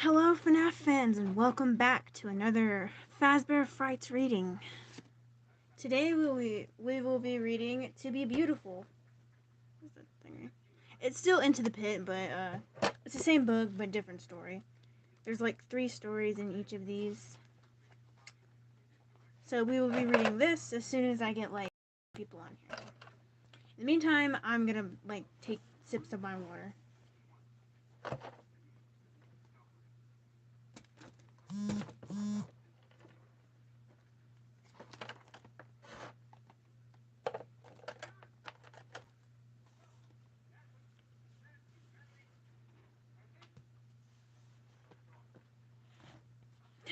Hello FNAF fans and welcome back to another FAZBEAR FRIGHTS reading. Today we will be reading To Be Beautiful. What's that thing? It's still Into the Pit, but it's the same book but different story. There's like 3 stories in each of these. So we will be reading this as soon as I get like people on here. In the meantime, I'm gonna like take sips of my water.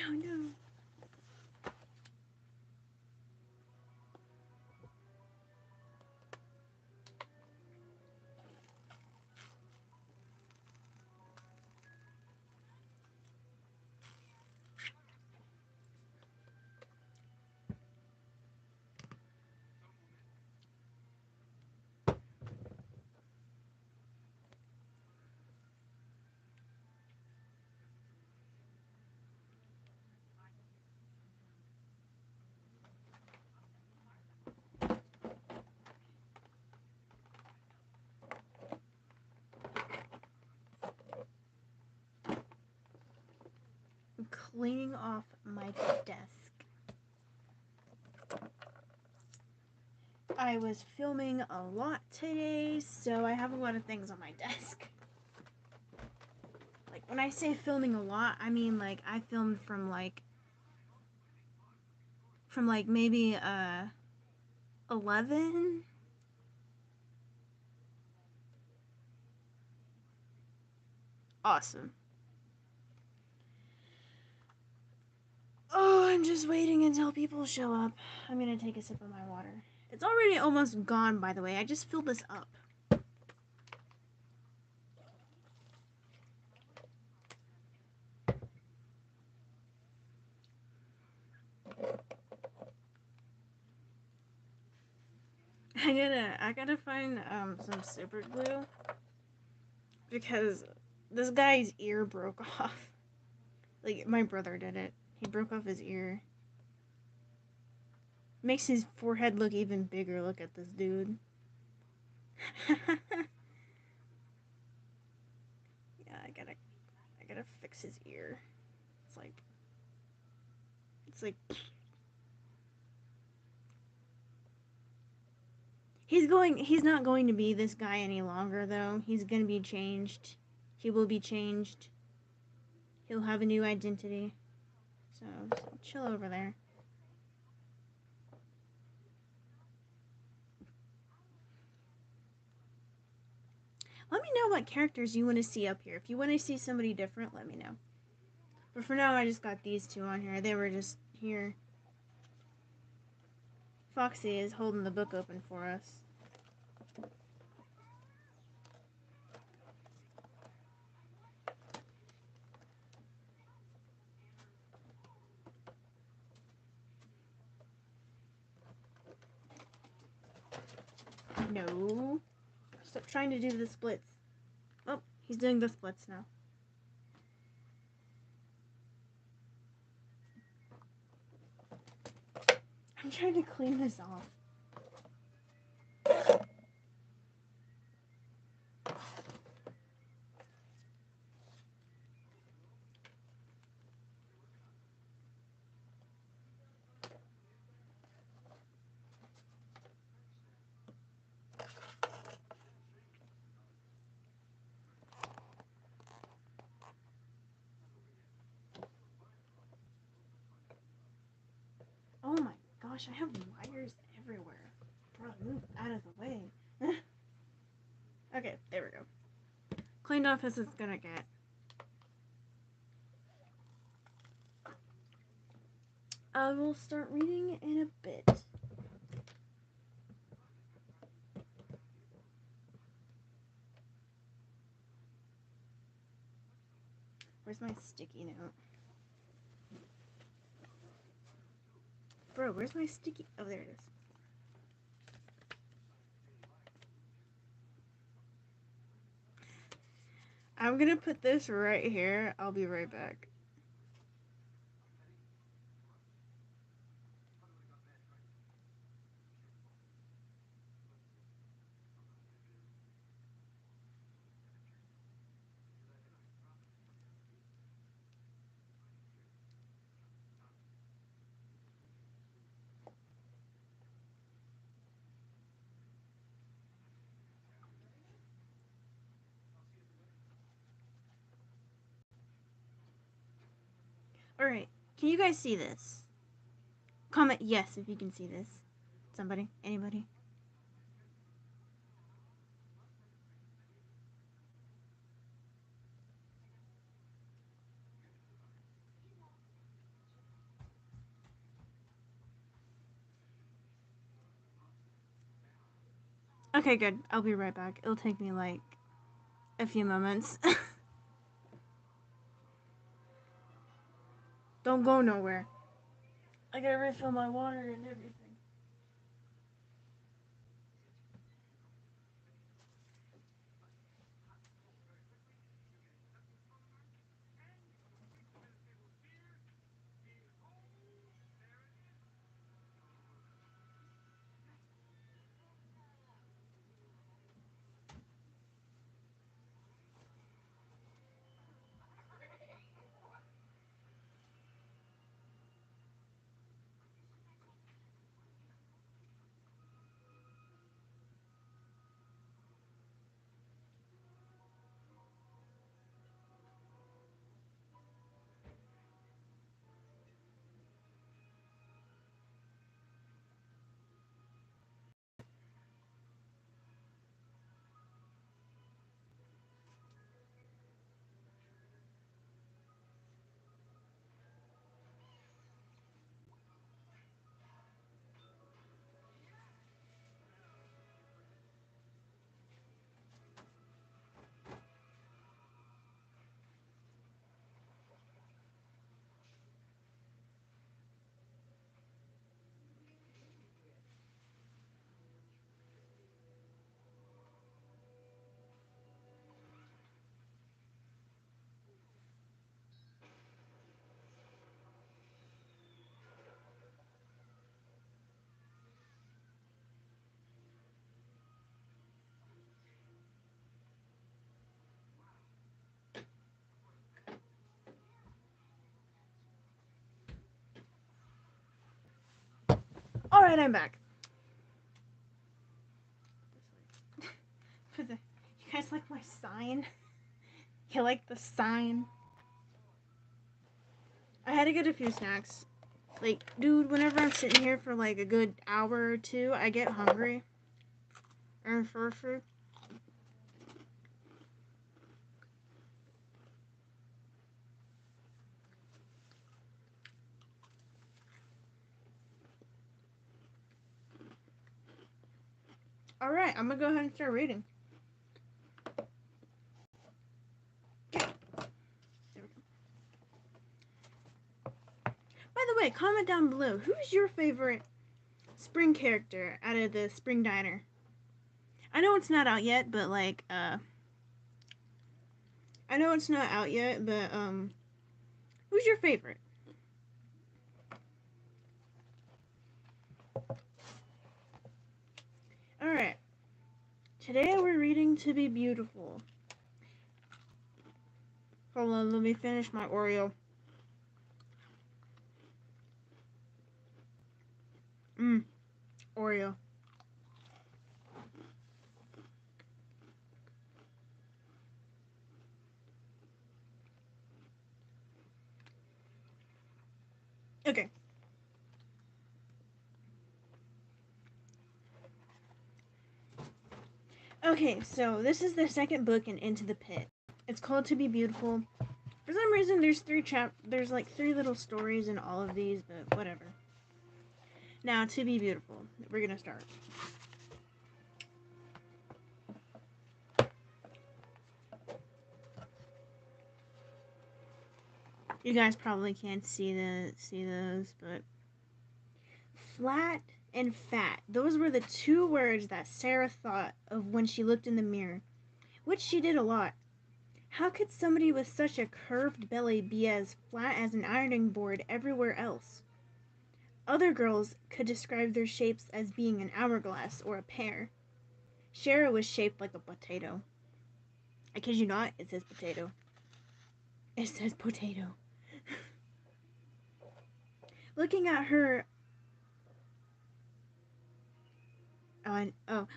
Oh no. I'm cleaning off my desk. I was filming a lot today, so I have a lot of things on my desk. Like, when I say filming a lot, I mean, like, I filmed from maybe, 11? Awesome. Oh, I'm just waiting until people show up. I'm gonna take a sip of my water. It's already almost gone, by the way. I just filled this up. I gotta find some super glue because this guy's ear broke off. Like, my brother did it. He broke off his ear. Makes his forehead look even bigger. Look at this dude. Yeah, I gotta fix his ear. It's like he's not going to be this guy any longer though. He's gonna be changed. He will be changed. He'll have a new identity. So chill over there. Let me know what characters you want to see up here. If you want to see somebody different, let me know. But for now, I just got these 2 on here. They were just here. Foxy is holding the book open for us. No. Stop trying to do the splits. Oh, he's doing the splits now. I'm trying to clean this off. Oh my gosh, I have wires everywhere. Bro, move out of the way. Okay, there we go. Cleaned off as it's gonna get. I will start reading in a bit. Where's my sticky note? Bro, where's my sticky? Oh, there it is. I'm gonna put this right here. I'll be right back. Alright, can you guys see this? Comment yes if you can see this. Somebody? Anybody? Okay, good. I'll be right back. It'll take me like a few moments. Don't go nowhere. I gotta refill my water and everything. Alright, I'm back. You guys like my sign? You like the sign? I had to get a few snacks. Like, dude, whenever I'm sitting here for like a good hour or two, I get hungry. And for food. Alright, I'm gonna go ahead and start reading. Okay. There we go. By the way, comment down below, who's your favorite spring character out of the Spring Diner? I know it's not out yet, but like, I know it's not out yet, but, who's your favorite? Alright. Today we're reading To Be Beautiful. Hold on, let me finish my Oreo. Oreo. Okay. Okay, so this is the second book in Into the Pit. It's called To Be Beautiful. For some reason, there's like 3 little stories in all of these, but whatever. Now, To Be Beautiful. We're gonna start. You guys probably can't see those, but flat and fat. Those were the 2 words that Sarah thought of when she looked in the mirror, which she did a lot. How could somebody with such a curved belly be as flat as an ironing board everywhere else? Other girls could describe their shapes as being an hourglass or a pear. Shara was shaped like a potato. I kid you not, it says potato. It says potato. Looking at her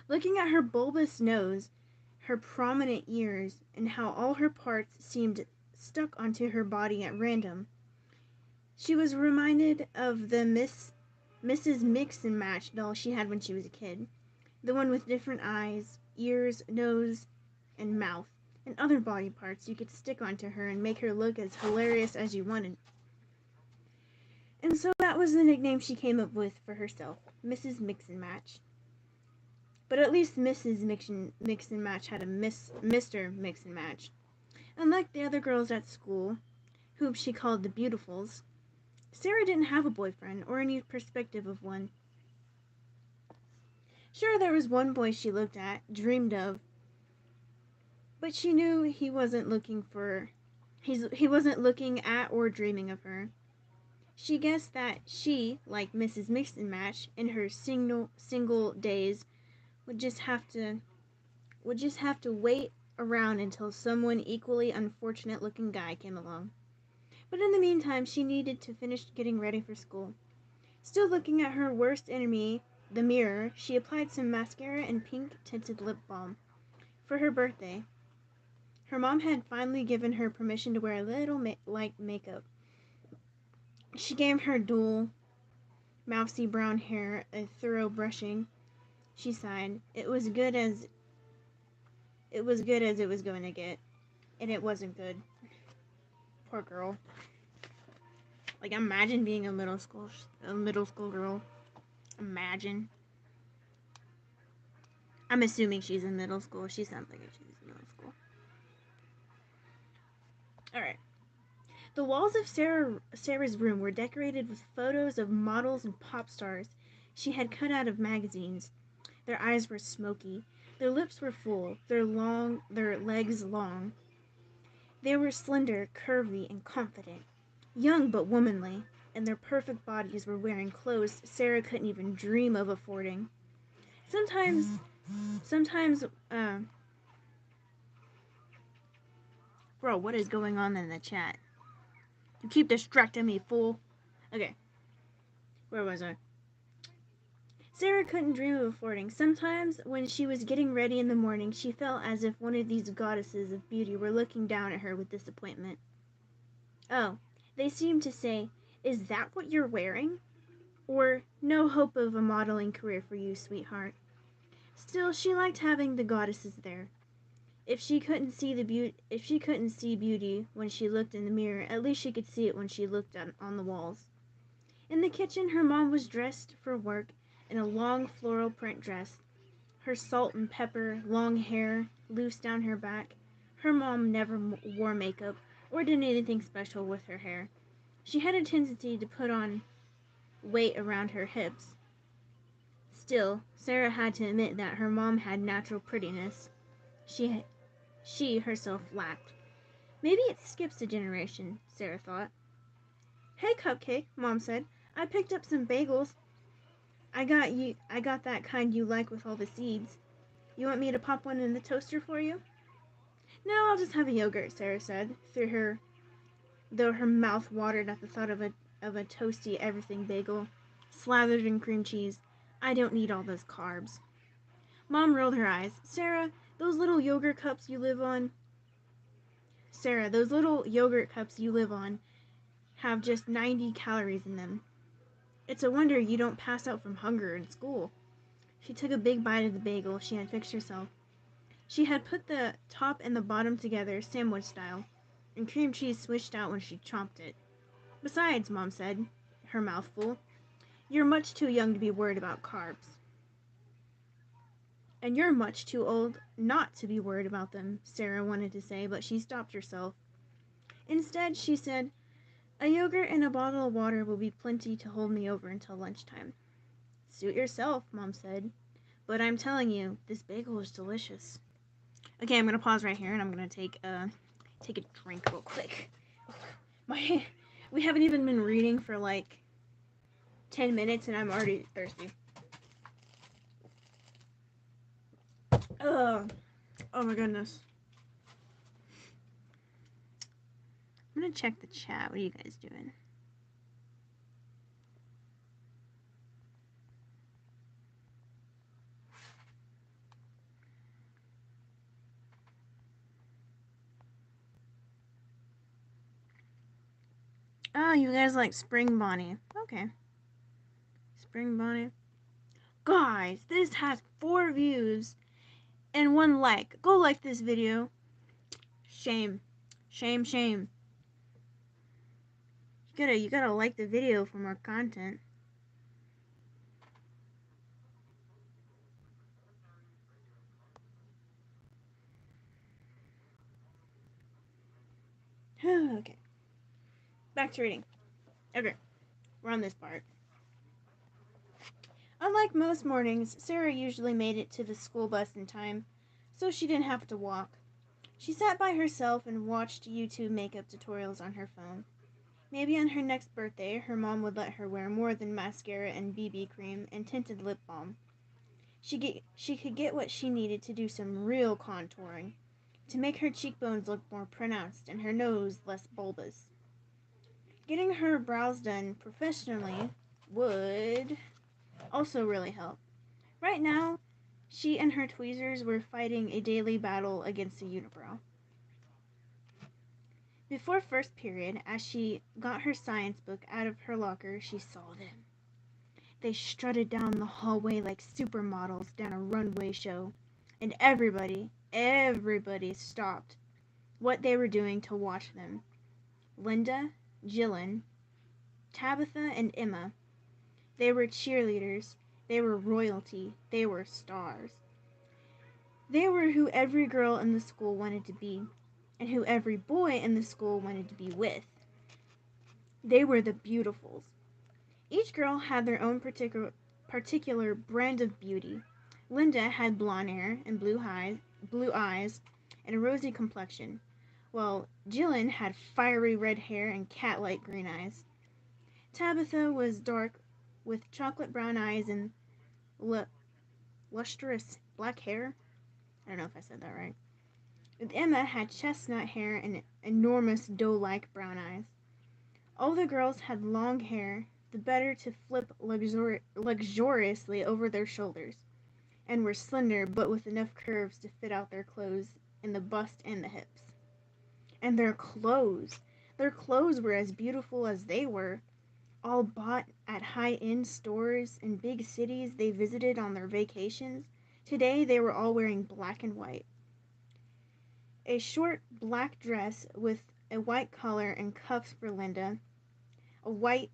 looking at her bulbous nose, her prominent ears, and how all her parts seemed stuck onto her body at random, she was reminded of the Mrs. Mix and Match doll she had when she was a kid. The one with different eyes, ears, nose, and mouth, and other body parts you could stick onto her and make her look as hilarious as you wanted. And so that was the nickname she came up with for herself, Mrs. Mix and Match. But at least Mrs. Mix and Match had a Mr. Mix and Match. Unlike the other girls at school, whom she called the Beautifuls, Sarah didn't have a boyfriend or any perspective of one. Sure, there was one boy she looked at, dreamed of, but she knew he wasn't looking at or dreaming of her. She guessed that she, like Mrs. Mix and Match, in her single days, would just have to wait around until someone equally unfortunate looking guy came along. But in the meantime, she needed to finish getting ready for school. Still looking at her worst enemy, the mirror, she applied some mascara and pink tinted lip balm. For her birthday, her mom had finally given her permission to wear a little light makeup. She gave her dull, mousy brown hair a thorough brushing. She sighed. It was good as it was going to get, and it wasn't good. Poor girl. Like, imagine being a middle school girl. Imagine. I'm assuming she's in middle school. She sounds like she's in middle school. Alright. The walls of Sarah's room were decorated with photos of models and pop stars she had cut out of magazines. Their eyes were smoky. Their lips were full. Their legs long. They were slender, curvy, and confident. Young but womanly, and their perfect bodies were wearing clothes Sarah couldn't even dream of affording. Sometimes, bro, what is going on in the chat? You keep distracting me, fool. Okay, where was I? Sarah couldn't dream of affording. Sometimes, when she was getting ready in the morning, she felt as if one of these goddesses of beauty were looking down at her with disappointment. Oh, they seemed to say, "Is that what you're wearing?" Or, "No hope of a modeling career for you, sweetheart." Still, she liked having the goddesses there. If she couldn't see beauty when she looked in the mirror, at least she could see it when she looked on the walls. In the kitchen, her mom was dressed for work in a long floral print dress, her salt and pepper, long hair loose down her back. Her mom never wore makeup or did anything special with her hair. She had a tendency to put on weight around her hips. Still, Sarah had to admit that her mom had natural prettiness she herself lacked. Maybe it skips a generation, Sarah thought. "Hey, Cupcake," Mom said. "I picked up some bagels. I got that kind you like with all the seeds. You want me to pop one in the toaster for you?" "No, I'll just have a yogurt," Sarah said, though her mouth watered at the thought of a toasty everything bagel, slathered in cream cheese. "I don't need all those carbs." Mom rolled her eyes. Those little yogurt cups you live on have just 90 calories in them. It's a wonder you don't pass out from hunger in school." She took a big bite of the bagel she had fixed herself. She had put the top and the bottom together, sandwich style, and cream cheese switched out when she chomped it. "Besides," Mom said, her mouth full, "you're much too young to be worried about carbs." "And you're much too old not to be worried about them," Sarah wanted to say, but she stopped herself. Instead, she said, "A yogurt and a bottle of water will be plenty to hold me over until lunchtime." "Suit yourself," Mom said. "But I'm telling you, this bagel is delicious." Okay, I'm going to pause right here and I'm going to take a take a drink real quick. We haven't even been reading for like 10 minutes and I'm already thirsty. Oh my goodness. I'm gonna check the chat. What are you guys doing? Oh, you guys like Spring Bonnie. Okay. Spring Bonnie. Guys, this has 4 views and 1 like. Go like this video. Shame. Shame, shame. You gotta like the video for more content. Okay. Back to reading. Okay. We're on this part. Unlike most mornings, Sarah usually made it to the school bus in time, so she didn't have to walk. She sat by herself and watched YouTube makeup tutorials on her phone. Maybe on her next birthday, her mom would let her wear more than mascara and BB cream and tinted lip balm. She could get what she needed to do some real contouring, to make her cheekbones look more pronounced and her nose less bulbous. Getting her brows done professionally would also really help. Right now, she and her tweezers were fighting a daily battle against a unibrow. Before first period, as she got her science book out of her locker, she saw them. They strutted down the hallway like supermodels down a runway show, and everybody stopped what they were doing to watch them. Linda, Jillian, Tabitha, and Emma. They were cheerleaders. They were royalty. They were stars. They were who every girl in the school wanted to be, and who every boy in the school wanted to be with. They were the beautifuls. Each girl had their own particular brand of beauty. Linda had blonde hair and blue eyes, and a rosy complexion, while Jillian had fiery red hair and cat-like green eyes. Tabitha was dark, with chocolate brown eyes and lustrous black hair. I don't know if I said that right. And Emma had chestnut hair and enormous doe-like brown eyes. All the girls had long hair, the better to flip luxuriously over their shoulders, and were slender but with enough curves to fit out their clothes in the bust and the hips. And their clothes were as beautiful as they were, all bought at high-end stores in big cities they visited on their vacations. Today they were all wearing black and white. A short black dress with a white collar and cuffs for Linda, a white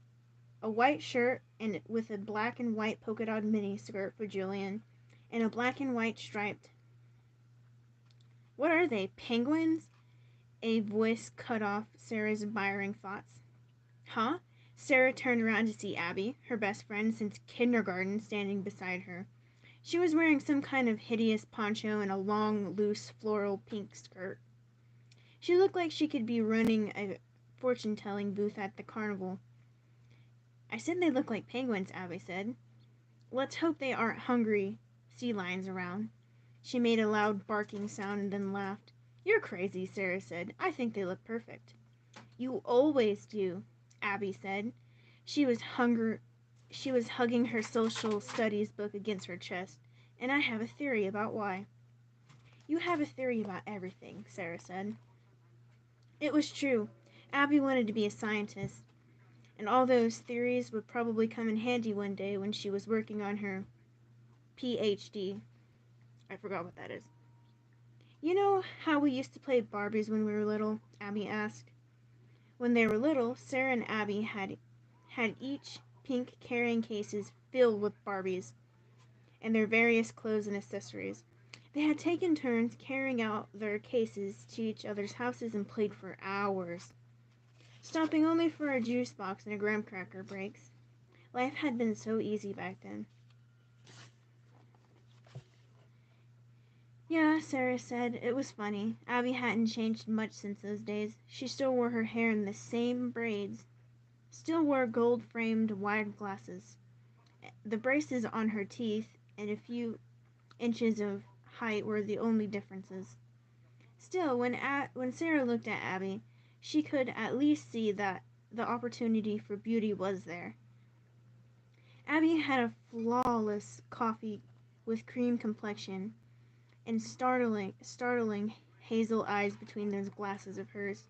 shirt and with a black and white polka dot mini skirt for Jillian, and a black and white striped. What are they, penguins? A voice cut off Sarah's admiring thoughts. Huh? Sarah turned around to see Abby, her best friend since kindergarten, standing beside her. She was wearing some kind of hideous poncho and a long, loose, floral pink skirt. She looked like she could be running a fortune-telling booth at the carnival. I said they look like penguins, Abby said. Let's hope they aren't hungry sea lions around. She made a loud barking sound and then laughed. You're crazy, Sarah said. I think they look perfect. You always do, Abby said. She was hugging her social studies book against her chest, and I have a theory about why. You have a theory about everything, Sarah said. It was true. Abby wanted to be a scientist, and all those theories would probably come in handy one day when she was working on her PhD. I forgot what that is. You know how we used to play Barbies when we were little? Abby asked. When they were little, Sarah and Abby had each pink carrying cases filled with Barbies and their various clothes and accessories. They had taken turns carrying out their cases to each other's houses and played for hours, stopping only for a juice box and a graham cracker breaks. Life had been so easy back then. Yeah, Sarah said. It was funny. Abby hadn't changed much since those days. She still wore her hair in the same braids, still wore gold-framed wide glasses. The braces on her teeth and a few inches of height were the only differences. Still, when Sarah looked at Abby, she could at least see that the opportunity for beauty was there. Abby had a flawless coffee with cream complexion and startling hazel eyes between those glasses of hers.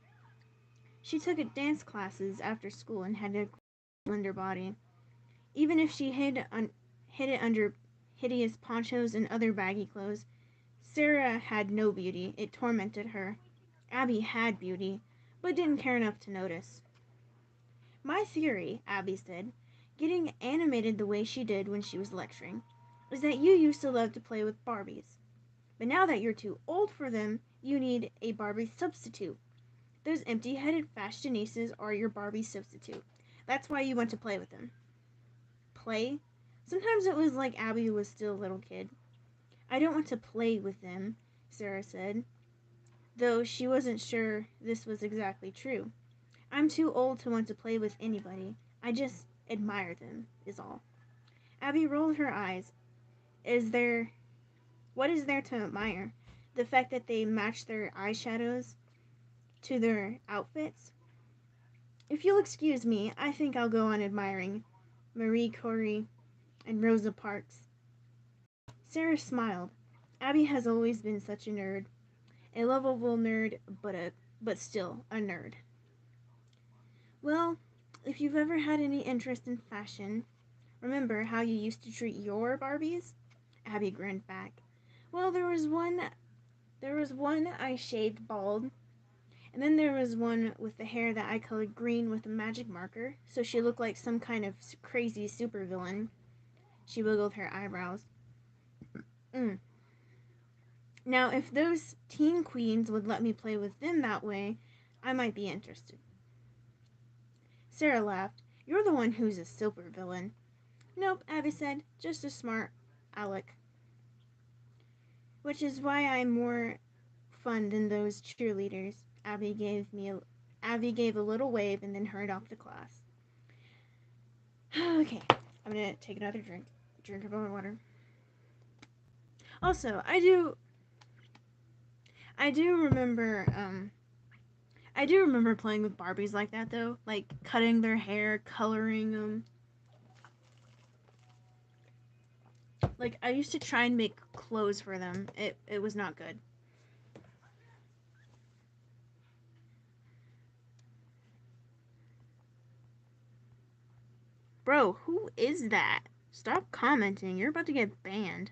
She took dance classes after school and had a slender body. Even if she hid it under hideous ponchos and other baggy clothes, Sarah had no beauty. It tormented her. Abby had beauty, but didn't care enough to notice. My theory, Abby said, getting animated the way she did when she was lecturing, is that you used to love to play with Barbies. But now that you're too old for them, you need a Barbie substitute. Those empty-headed fashionistas are your Barbie substitute. That's why you want to play with them. Play? Sometimes it was like Abby was still a little kid. I don't want to play with them, Sarah said, though she wasn't sure this was exactly true. I'm too old to want to play with anybody. I just admire them, is all. Abby rolled her eyes. Is there What is there to admire? The fact that they match their eyeshadows to their outfits? If you'll excuse me, I think I'll go on admiring Marie Curie and Rosa Parks. Sarah smiled. Abby has always been such a nerd. A lovable nerd, but still a nerd. Well, if you've ever had any interest in fashion, remember how you used to treat your Barbies? Abby grinned back. Well, there was one I shaved bald, and then there was one with the hair that I colored green with a magic marker, so she looked like some kind of crazy supervillain. She wiggled her eyebrows. Mm. Now, if those teen queens would let me play with them that way, I might be interested. Sarah laughed. You're the one who's a supervillain. Nope, Abby said. Just a smart aleck. Which is why I'm more fun than those cheerleaders. Abby gave a little wave and then hurried off to class. Okay, I'm gonna take another drink of my water. Also, I do remember I do remember playing with Barbies like that though, like cutting their hair, coloring them. Like I used to try and make clothes for them. It was not good. Bro, who is that? Stop commenting. You're about to get banned.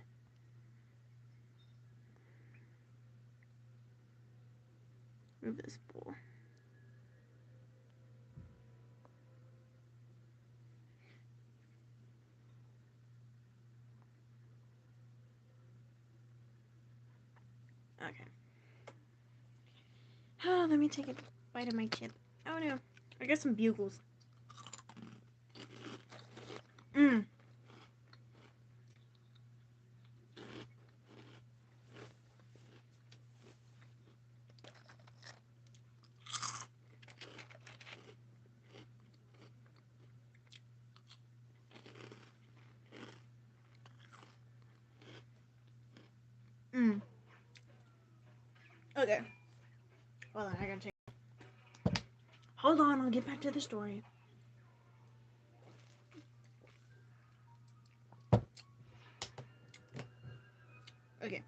Move this bowl. Okay. Oh, let me take a bite of my chip. Oh no. I got some bugles. Mmm. Mmm. Okay. Hold on, I gotta take. Hold on, I'll get back to the story. Okay.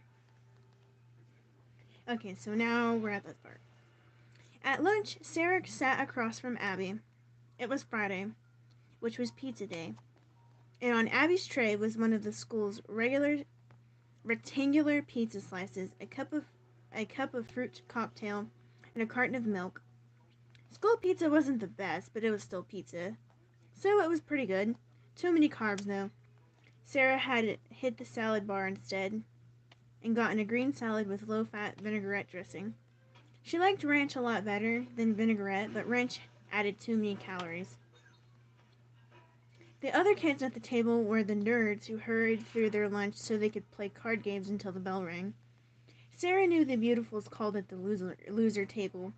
Okay, so now we're at this part. At lunch, Sarah sat across from Abby. It was Friday, which was pizza day, and on Abby's tray was one of the school's regular rectangular pizza slices, a cup of fruit cocktail, and a carton of milk. School pizza wasn't the best, but it was still pizza, so it was pretty good. Too many carbs though. Sarah had hit the salad bar instead and gotten a green salad with low-fat vinaigrette dressing. She liked ranch a lot better than vinaigrette, but ranch added too many calories. The other kids at the table were the nerds who hurried through their lunch so they could play card games until the bell rang. Sarah knew the Beautifuls called it the loser table.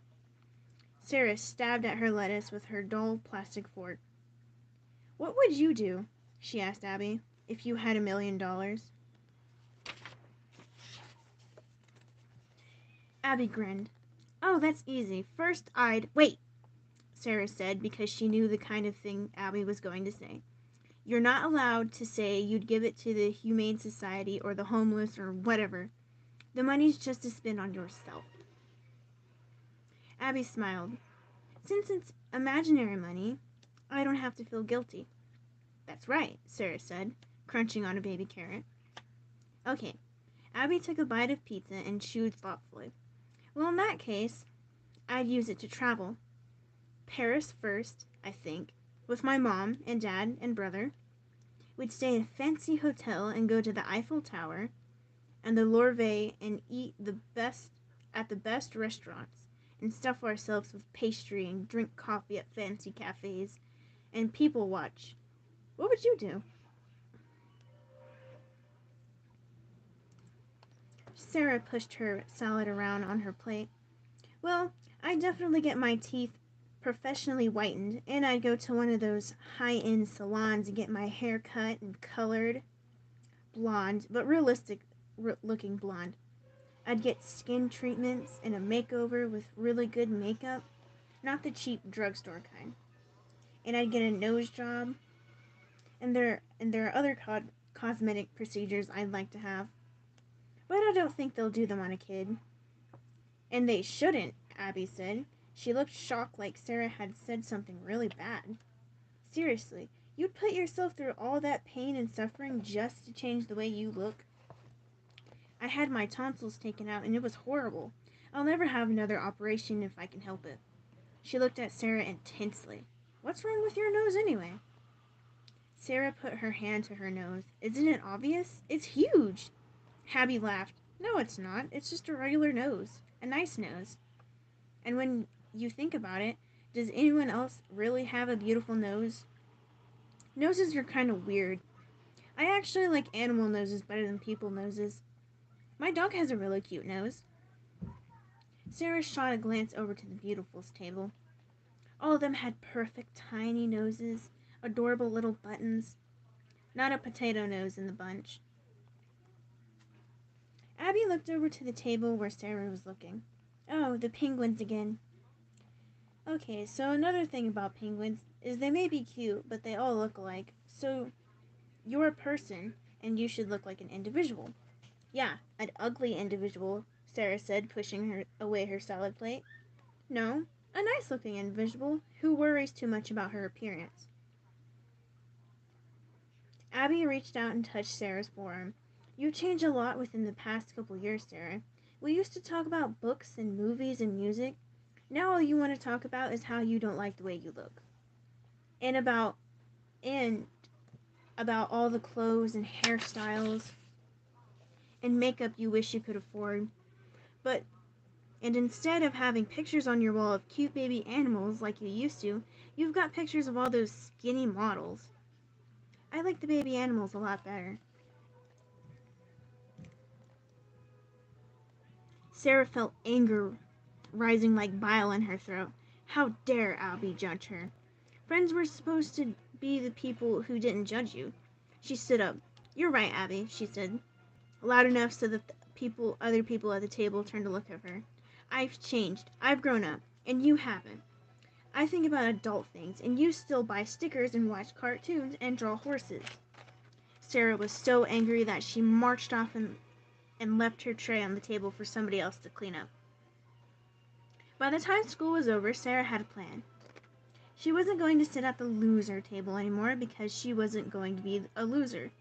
Sarah stabbed at her lettuce with her dull plastic fork. "What would you do," she asked Abby, "if you had $1,000,000? Abby grinned. "Oh, that's easy. First I'd—" "Wait," Sarah said, because she knew the kind of thing Abby was going to say. "You're not allowed to say you'd give it to the Humane Society or the homeless or whatever. The money's just to spend on yourself." Abby smiled. "Since it's imaginary money, I don't have to feel guilty." "That's right," Sarah said, crunching on a baby carrot. "Okay." Abby took a bite of pizza and chewed thoughtfully. "Well, in that case, I'd use it to travel. Paris first, I think, with my mom and dad and brother. We'd stay in a fancy hotel and go to the Eiffel Tower and the Louvre and eat at the best restaurants and stuff ourselves with pastry and drink coffee at fancy cafes and people watch. What would you do?" Sarah pushed her salad around on her plate. "Well, I'd definitely get my teeth professionally whitened, and I'd go to one of those high-end salons and get my hair cut and colored blonde, but realistic looking blonde. I'd get skin treatments and a makeover with really good makeup, not the cheap drugstore kind. And I'd get a nose job, and there are other cosmetic procedures I'd like to have. But I don't think they'll do them on a kid." "And they shouldn't," Abby said. She looked shocked, like Sarah had said something really bad. "Seriously, you'd put yourself through all that pain and suffering just to change the way you look?" "I had my tonsils taken out and it was horrible. I'll never have another operation if I can help it." She looked at Sarah intensely. "What's wrong with your nose anyway?" Sarah put her hand to her nose. "Isn't it obvious? It's huge." Abby laughed. "No, it's not. It's just a regular nose. A nice nose. And when you think about it, does anyone else really have a beautiful nose? Noses are kind of weird. I actually like animal noses better than people noses. My dog has a really cute nose." Sarah shot a glance over to the Beautifuls table. All of them had perfect tiny noses, adorable little buttons. Not a potato nose in the bunch. Abby looked over to the table where Sarah was looking. "Oh, the penguins again." "Okay, so another thing about penguins is they may be cute, but they all look alike. So you're a person, and you should look like an individual." "Yeah, an ugly individual," Sarah said, pushing away her salad plate. "No, a nice-looking individual who worries too much about her appearance." Abby reached out and touched Sarah's forearm. "You've changed a lot within the past couple years, Sarah. We used to talk about books and movies and music. Now all you want to talk about is how you don't like the way you look. And about all the clothes and hairstyles and makeup you wish you could afford. And instead of having pictures on your wall of cute baby animals like you used to, you've got pictures of all those skinny models. I like the baby animals a lot better." Sarah felt anger rising like bile in her throat. How dare Abby judge her? Friends were supposed to be the people who didn't judge you. She stood up. "You're right, Abby," she said, loud enough so that other people at the table turned to look at her. "I've changed. I've grown up. And you haven't. I think about adult things, and you still buy stickers and watch cartoons and draw horses." Sarah was so angry that she marched off and left her tray on the table for somebody else to clean up. By the time school was over, Sarah had a plan. She wasn't going to sit at the loser table anymore because she wasn't going to be a loser.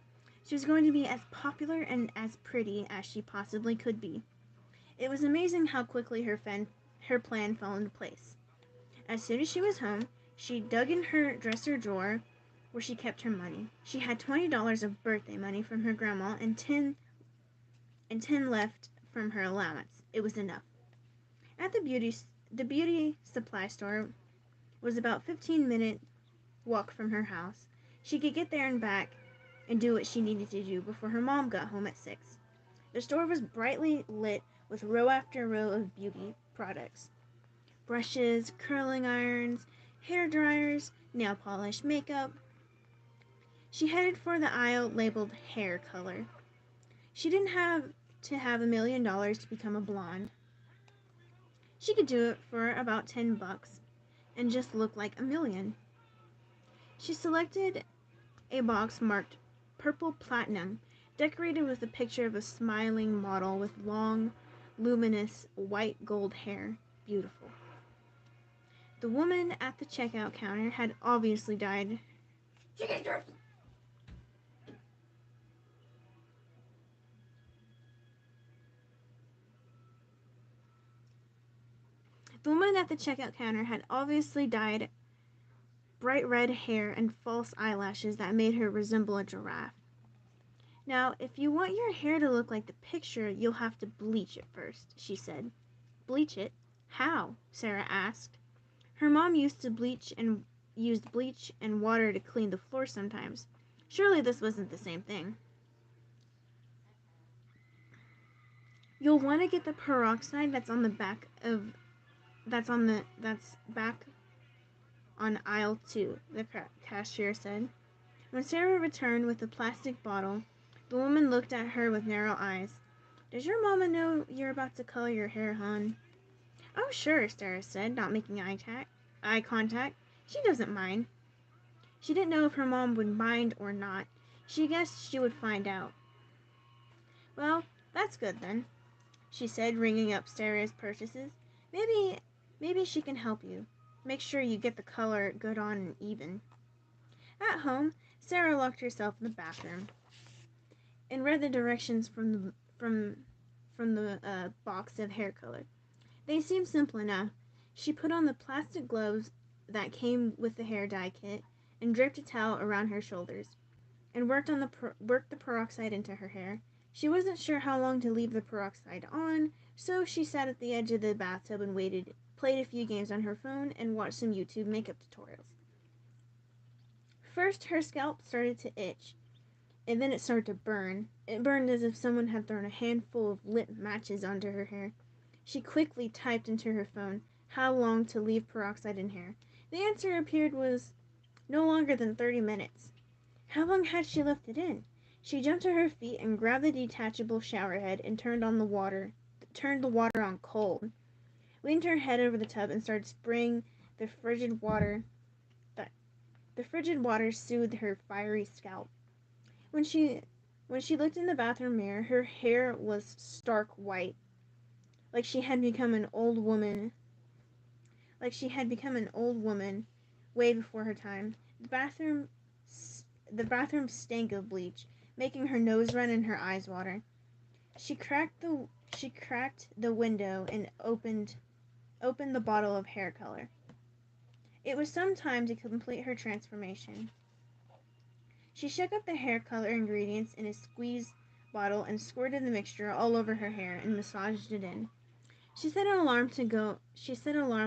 She was going to be as popular and as pretty as she possibly could be. It was amazing how quickly her plan fell into place. As soon as she was home, she dug in her dresser drawer where she kept her money. She had $20 of birthday money from her grandma and 10 left from her allowance. It was enough. At the beauty supply store was about 15-minute walk from her house. She could get there and back and do what she needed to do before her mom got home at 6. The store was brightly lit with row after row of beauty products. Brushes, curling irons, hair dryers, nail polish, makeup. She headed for the aisle labeled hair color. She didn't have to have $1,000,000 to become a blonde. She could do it for about $10 and just look like a million. She selected a box marked Purple Platinum, decorated with a picture of a smiling model with long, luminous, white gold hair. Beautiful. The woman at the checkout counter had obviously died. The woman at the checkout counter had obviously dyed bright red hair and false eyelashes that made her resemble a giraffe. Now, if you want your hair to look like the picture, you'll have to bleach it first, she said. Bleach it? How? Sarah asked. Her mom used bleach and water to clean the floor sometimes. Surely this wasn't the same thing. You'll want to get the peroxide that's back on aisle 2, the cashier said. When Sarah returned with the plastic bottle, the woman looked at her with narrow eyes. Does your mama know you're about to color your hair, hon? Oh, sure, Sarah said, not making eye contact. She doesn't mind. She didn't know if her mom would mind or not. She guessed she would find out. Well, that's good then, she said, ringing up Sarah's purchases. Maybe she can help you. Make sure you get the color good on and even. At home, Sarah locked herself in the bathroom and read the directions from the box of hair color. They seemed simple enough. She put on the plastic gloves that came with the hair dye kit and draped a towel around her shoulders and worked the peroxide into her hair. She wasn't sure how long to leave the peroxide on, so she sat at the edge of the bathtub and waited, played a few games on her phone, and watched some YouTube makeup tutorials. First, her scalp started to itch, and then it started to burn. It burned as if someone had thrown a handful of lit matches onto her hair. She quickly typed into her phone how long to leave peroxide in hair. The answer appeared was no longer than 30 minutes. How long had she left it in? She jumped to her feet and grabbed the detachable shower head and turned the water on cold. Leaned her head over the tub and started spraying the frigid water. The frigid water soothed her fiery scalp. When she looked in the bathroom mirror, her hair was stark white, like she had become an old woman way before her time. The bathroom stank of bleach, making her nose run and her eyes water. She cracked the window and opened the bottle of hair color. It was some time to complete her transformation. She shook up the hair color ingredients in a squeeze bottle and squirted the mixture all over her hair and massaged it in. She set an alarm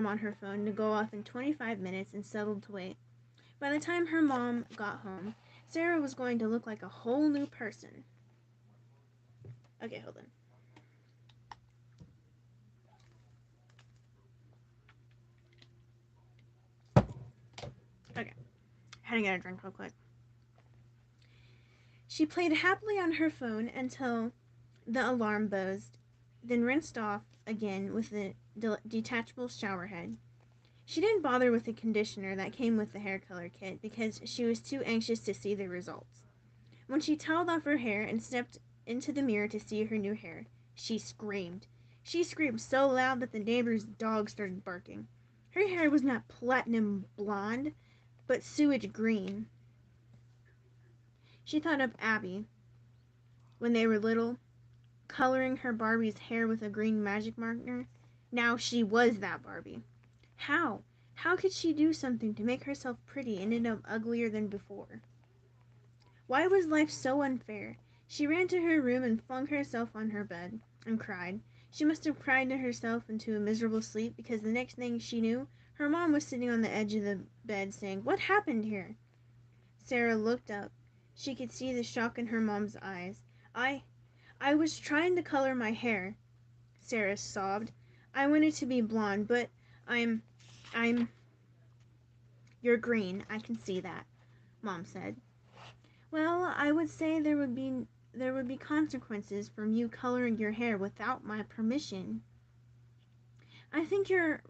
on her phone to go off in 25 minutes and settled to wait. By the time her mom got home, Sarah was going to look like a whole new person. Okay, hold on. Okay, I had to get a drink real quick. She played happily on her phone until the alarm buzzed, then rinsed off again with the detachable shower head. She didn't bother with the conditioner that came with the hair color kit because she was too anxious to see the results. When she toweled off her hair and stepped into the mirror to see her new hair, she screamed. She screamed so loud that the neighbor's dog started barking. Her hair was not platinum blonde, but sewage green. She thought of Abby when they were little, coloring her Barbie's hair with a green magic marker. Now she was that Barbie. How? How could she do something to make herself pretty and end up uglier than before? Why was life so unfair? She ran to her room and flung herself on her bed and cried. She must have cried to herself into a miserable sleep because the next thing she knew, her mom was sitting on the edge of the bed saying, "What happened here?" Sarah looked up. She could see the shock in her mom's eyes. I was trying to color my hair. Sarah sobbed. I wanted to be blonde, but I'm I'm you're green. I can see that, Mom said. Well, I would say there would be consequences from you coloring your hair without my permission. I think you're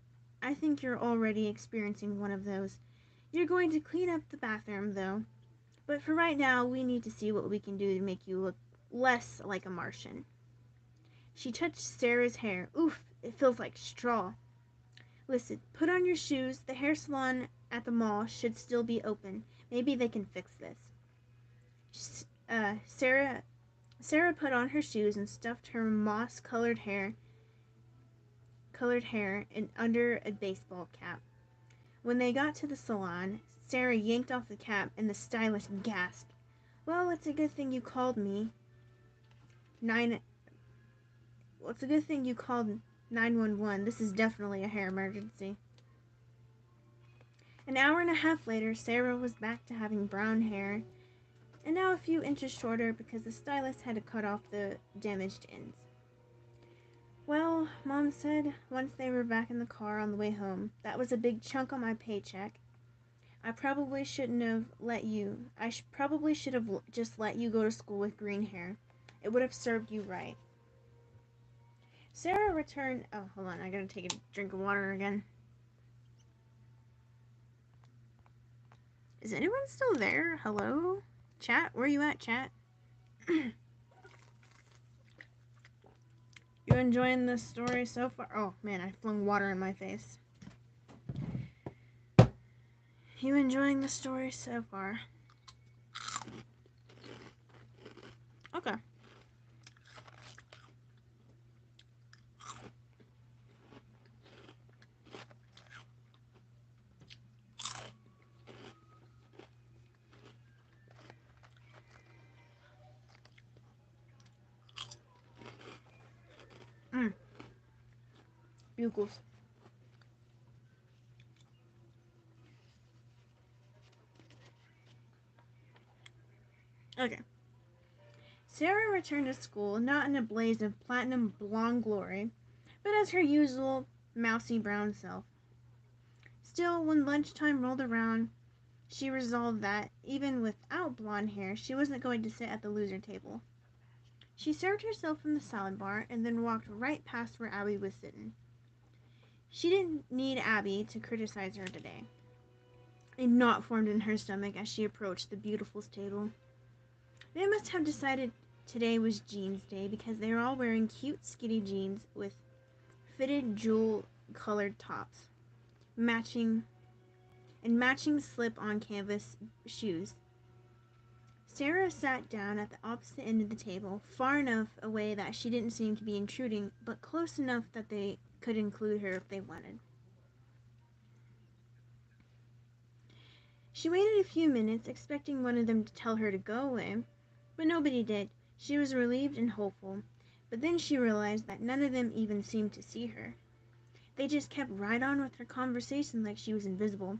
I think you're already experiencing one of those. You're going to clean up the bathroom though. But for right now, we need to see what we can do to make you look less like a Martian. She touched Sarah's hair. Oof, it feels like straw. Listen, put on your shoes. The hair salon at the mall should still be open. Maybe they can fix this. Sarah put on her shoes and stuffed her moss colored hair in under a baseball cap. When they got to the salon, Sarah yanked off the cap and the stylist gasped. Well, it's a good thing you called me. Nine Well, it's a good thing you called 911. This is definitely a hair emergency. An hour and a half later, Sarah was back to having brown hair, and now a few inches shorter because the stylist had to cut off the damaged ends. Well, Mom said once they were back in the car on the way home, that was a big chunk on my paycheck. I probably shouldn't have let you. Probably should have just let you go to school with green hair. It would have served you right. Sarah returned. Oh, hold on. I gotta take a drink of water again. Is anyone still there? Hello? Chat? Where you at, chat? You enjoying this story so far? Oh, man, I flung water in my face. You enjoying the story so far? Okay. Bugles. Okay. Sarah returned to school not in a blaze of platinum blonde glory, but as her usual mousy brown self. Still, when lunchtime rolled around, she resolved that, even without blonde hair, she wasn't going to sit at the loser table. She served herself from the salad bar and then walked right past where Abby was sitting. She didn't need Abby to criticize her today. A knot formed in her stomach as she approached the beautiful's table. They must have decided today was jeans day because they were all wearing cute skinny jeans with fitted jewel-colored tops, matching slip-on canvas shoes. Sarah sat down at the opposite end of the table, far enough away that she didn't seem to be intruding, but close enough that they could include her if they wanted. She waited a few minutes, expecting one of them to tell her to go away, but nobody did. She was relieved and hopeful, but then she realized that none of them even seemed to see her. They just kept right on with her conversation like she was invisible.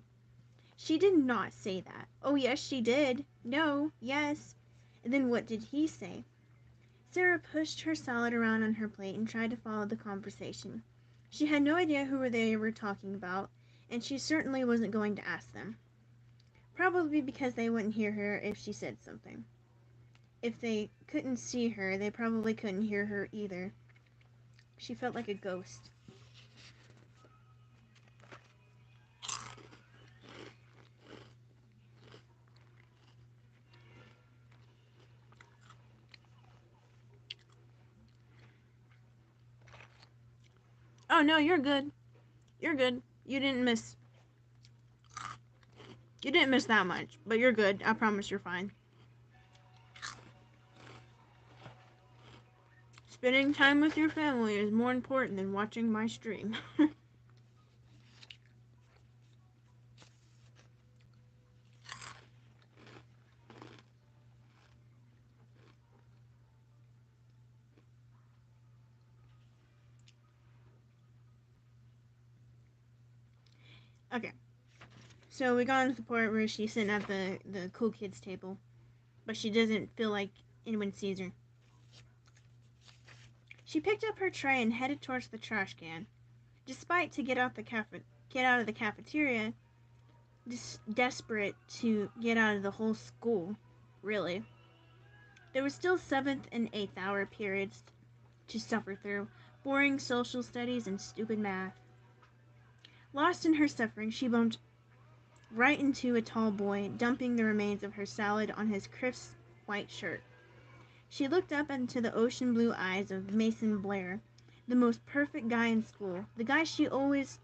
She did not say that. Oh, yes, she did. No, yes. And then what did he say? Sarah pushed her salad around on her plate and tried to follow the conversation. She had no idea who they were talking about, and she certainly wasn't going to ask them. Probably because they wouldn't hear her if she said something. If they couldn't see her, they probably couldn't hear her either. She felt like a ghost. Oh, no, you're good. You're good. You didn't miss that much, but you're good. I promise you're fine. Spending time with your family is more important than watching my stream. Okay. So we got into the part where she's sitting at the cool kids table, but she doesn't feel like anyone sees her. She picked up her tray and headed towards the trash can. Despite to get out of the cafeteria, desperate to get out of the whole school, really. There were still 7th and 8th hour periods to suffer through, boring social studies and stupid math. Lost in her suffering, she bumped right into a tall boy, dumping the remains of her salad on his crisp white shirt. She looked up into the ocean blue eyes of Mason Blair, the most perfect guy in school, the guy she always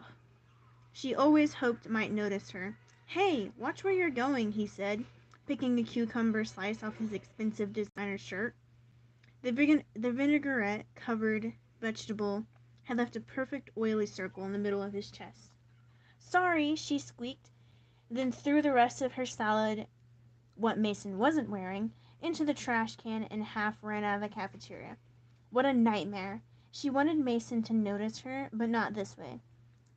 hoped might notice her. "Hey, watch where you're going," he said, picking a cucumber slice off his expensive designer shirt. The vinaigrette-covered vegetable had left a perfect oily circle in the middle of his chest. "Sorry," she squeaked, then threw the rest of her salad, what Mason wasn't wearing, into the trash can and half ran out of the cafeteria. What a nightmare. She wanted Mason to notice her, but not this way.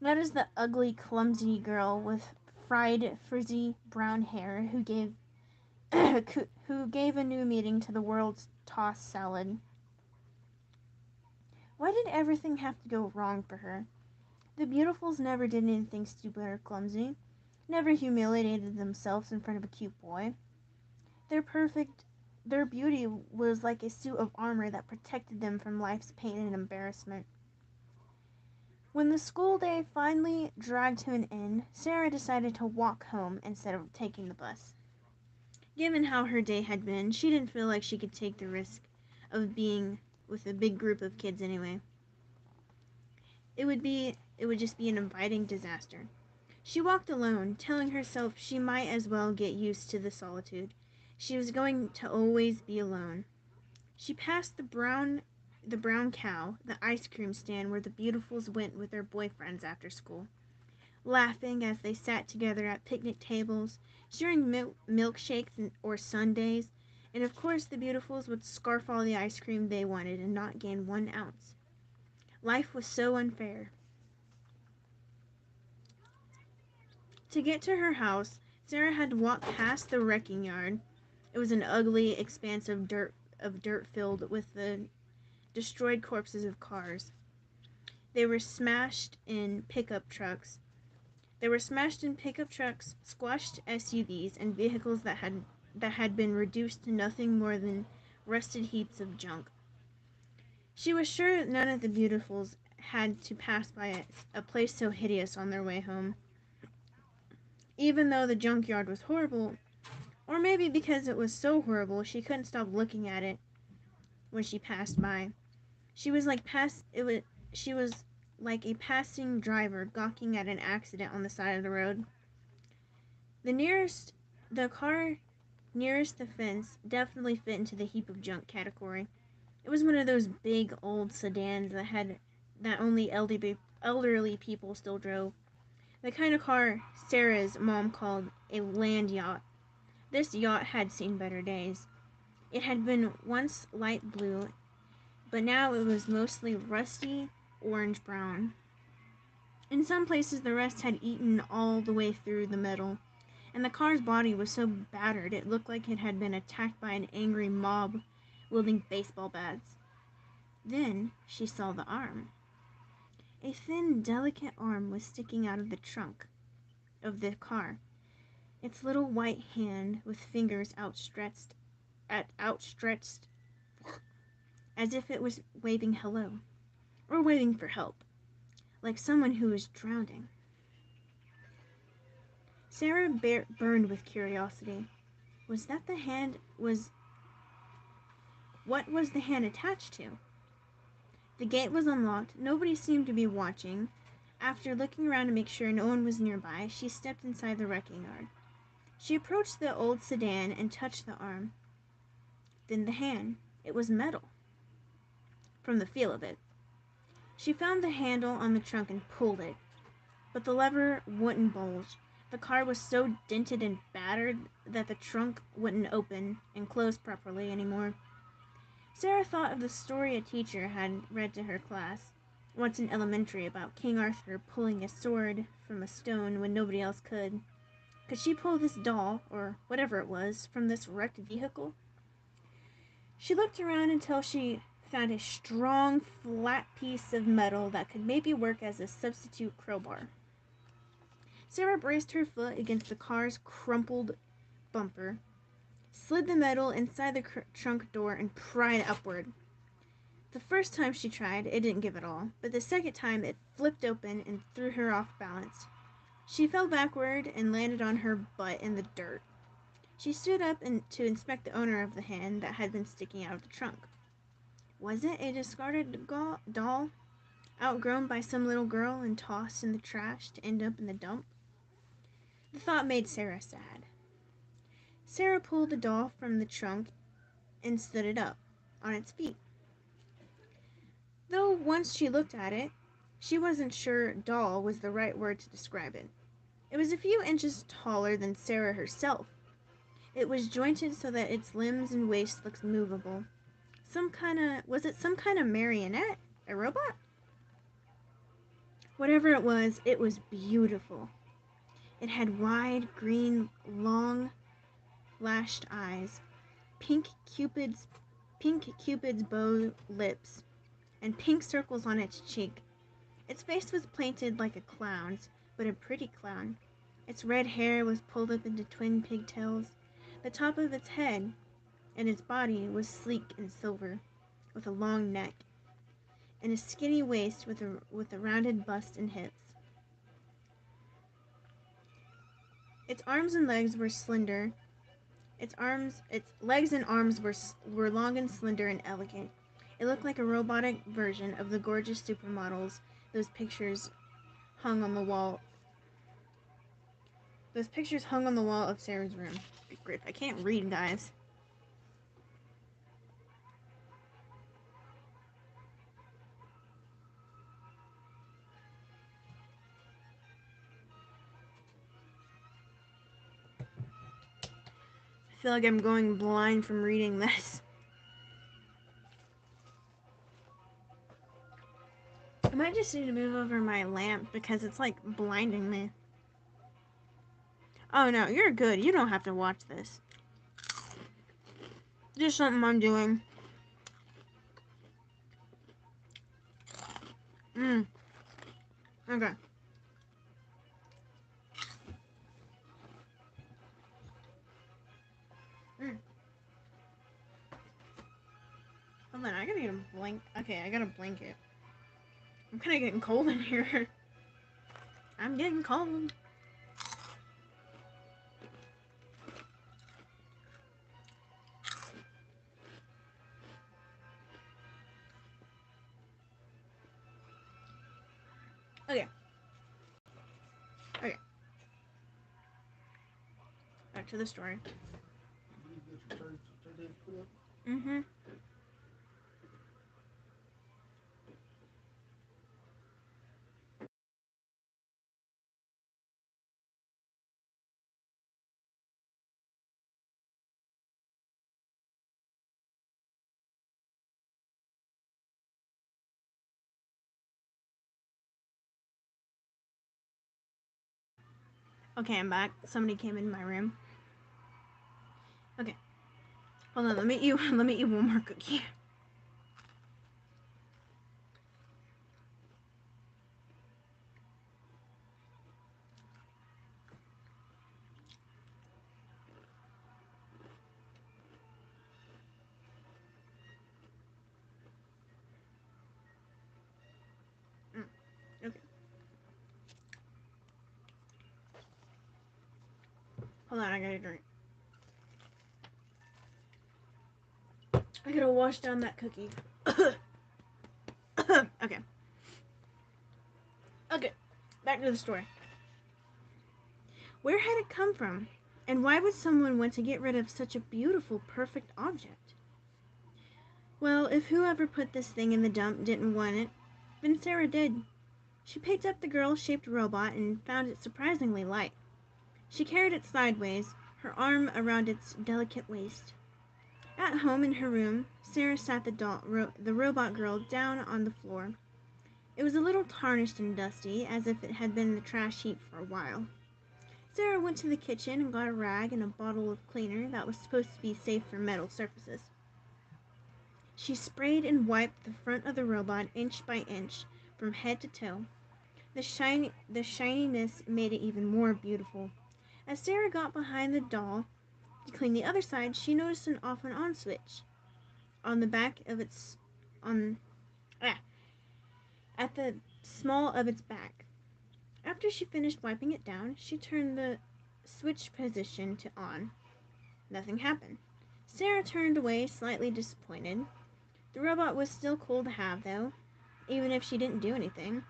Not as the ugly, clumsy girl with fried, frizzy brown hair who gave who gave a new meaning to the world's tossed salad. Why did everything have to go wrong for her? The Beautifuls never did anything stupid or clumsy, never humiliated themselves in front of a cute boy. Their beauty was like a suit of armor that protected them from life's pain and embarrassment. When the school day finally dragged to an end, Sarah decided to walk home instead of taking the bus. Given how her day had been, she didn't feel like she could take the risk of being with a big group of kids anyway. It would just be an inviting disaster. She walked alone, telling herself she might as well get used to the solitude. She was going to always be alone. She passed the brown cow, the ice cream stand where the Beautifuls went with their boyfriends after school, laughing as they sat together at picnic tables, sharing milkshakes or sundaes, and of course the Beautifuls would scarf all the ice cream they wanted and not gain 1 ounce. Life was so unfair. To get to her house, Sarah had to walk past the wrecking yard. It was an ugly expanse of dirt filled with the destroyed corpses of cars. They were smashed in pickup trucks, squashed SUVs, and vehicles that had been reduced to nothing more than rusted heaps of junk. She was sure none of the Beautifuls had to pass by a place so hideous on their way home. Even though the junkyard was horrible, or maybe because it was so horrible she couldn't stop looking at it when she passed by. She was like a passing driver gawking at an accident on the side of the road. The car nearest the fence definitely fit into the heap of junk category. It was one of those big old sedans that only elderly people still drove. The kind of car Sarah's mom called a land yacht. This yacht had seen better days. It had been once light blue, but now it was mostly rusty orange-brown. In some places the rust had eaten all the way through the metal, and the car's body was so battered it looked like it had been attacked by an angry mob wielding baseball bats. Then she saw the arm. A thin, delicate arm was sticking out of the trunk of the car, its little white hand with fingers outstretched as if it was waving hello, or waving for help, like someone who was drowning. Sarah burned with curiosity. Was that the hand? What was the hand attached to? The gate was unlocked. Nobody seemed to be watching. After looking around to make sure no one was nearby, she stepped inside the wrecking yard. She approached the old sedan and touched the arm. Then the hand. It was metal, from the feel of it. She found the handle on the trunk and pulled it, but the lever wouldn't bulge. The car was so dented and battered that the trunk wouldn't open and close properly anymore. Sarah thought of the story a teacher had read to her class once in elementary about King Arthur pulling a sword from a stone when nobody else could. Could she pull this doll, or whatever it was, from this wrecked vehicle? She looked around until she found a strong, flat piece of metal that could maybe work as a substitute crowbar. Sarah braced her foot against the car's crumpled bumper, slid the metal inside the trunk door, and pried upward. The first time she tried, it didn't give at all, but the second time it flipped open and threw her off balance. She fell backward and landed on her butt in the dirt. She stood up to inspect the owner of the hand that had been sticking out of the trunk. Was it a discarded doll, outgrown by some little girl and tossed in the trash to end up in the dump? The thought made Sarah sad. Sarah pulled the doll from the trunk and stood it up on its feet. Though once she looked at it, she wasn't sure doll was the right word to describe it. It was a few inches taller than Sarah herself. It was jointed so that its limbs and waist looked movable. Was it some kind of marionette? A robot? Whatever it was beautiful. It had wide, green, long, lashed eyes, pink Cupid's bow lips, and pink circles on its cheek. Its face was painted like a clown's, but a pretty clown. Its red hair was pulled up into twin pigtails. The top of its head and its body was sleek and silver, with a long neck, and a skinny waist with a rounded bust and hips. Its arms and legs were slender. Its legs and arms were long and slender and elegant. It looked like a robotic version of the gorgeous supermodels those pictures hung on the wall of Sarah's room. Grip, I can't read, guys. I feel like I'm going blind from reading this. I might just need to move over my lamp because it's like blinding me. Oh no, you're good. You don't have to watch this. Just something I'm doing. Okay. Hold on, I gotta get a blanket. Okay, I got a blanket. I'm kinda getting cold in here. I'm getting cold. Okay. Back to the story. Okay, I'm back. Somebody came in my room. Okay. Hold on, let me eat one more cookie. Okay. Hold on, I gotta drink. I gotta wash down that cookie. Okay. Okay, back to the story. Where had it come from? And why would someone want to get rid of such a beautiful, perfect object? Well, if whoever put this thing in the dump didn't want it, then Sarah did. She picked up the girl-shaped robot and found it surprisingly light. She carried it sideways, her arm around its delicate waist. At home in her room, Sarah sat the robot girl down on the floor. It was a little tarnished and dusty, as if it had been in the trash heap for a while. Sarah went to the kitchen and got a rag and a bottle of cleaner that was supposed to be safe for metal surfaces. She sprayed and wiped the front of the robot inch by inch, from head to toe. The shininess made it even more beautiful. As Sarah got behind the doll to clean the other side, she noticed an off and on switch on the back of its on at the small of its back. After she finished wiping it down, she turned the switch position to on. Nothing happened. Sarah turned away, slightly disappointed. The robot was still cool to have, though, even if she didn't do anything.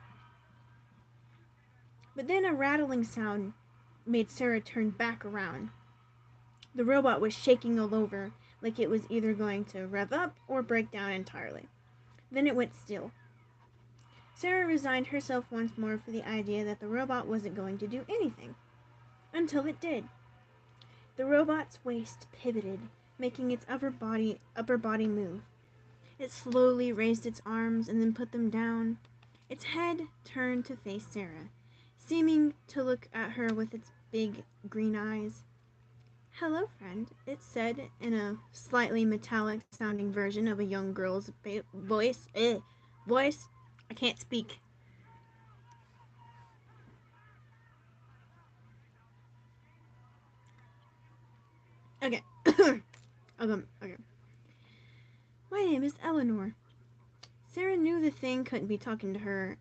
But then a rattling sound made Sarah turn back around. The robot was shaking all over, like it was either going to rev up or break down entirely. Then it went still. Sarah resigned herself once more for the idea that the robot wasn't going to do anything. Until it did. The robot's waist pivoted, making its upper body move. It slowly raised its arms and then put them down. Its head turned to face Sarah, seeming to look at her with its big green eyes. "Hello, friend," it said in a slightly metallic-sounding version of a young girl's voice. Voice? I can't speak. Okay. Okay. "My name is Eleanor." Sarah knew the thing couldn't be talking to her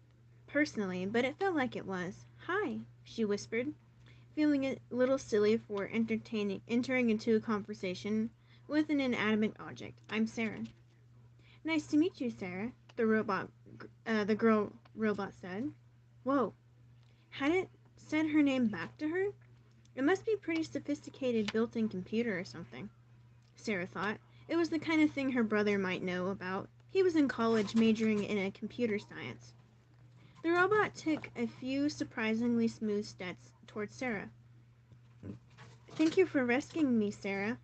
personally, but it felt like it was. "Hi," she whispered, feeling a little silly for entering into a conversation with an inanimate object. "I'm Sarah." "Nice to meet you, Sarah," the girl robot said. Whoa. Had it said her name back to her? It must be a pretty sophisticated built-in computer or something, Sarah thought. It was the kind of thing her brother might know about. He was in college majoring in computer science. The robot took a few surprisingly smooth steps towards Sarah. "Thank you for rescuing me, Sarah."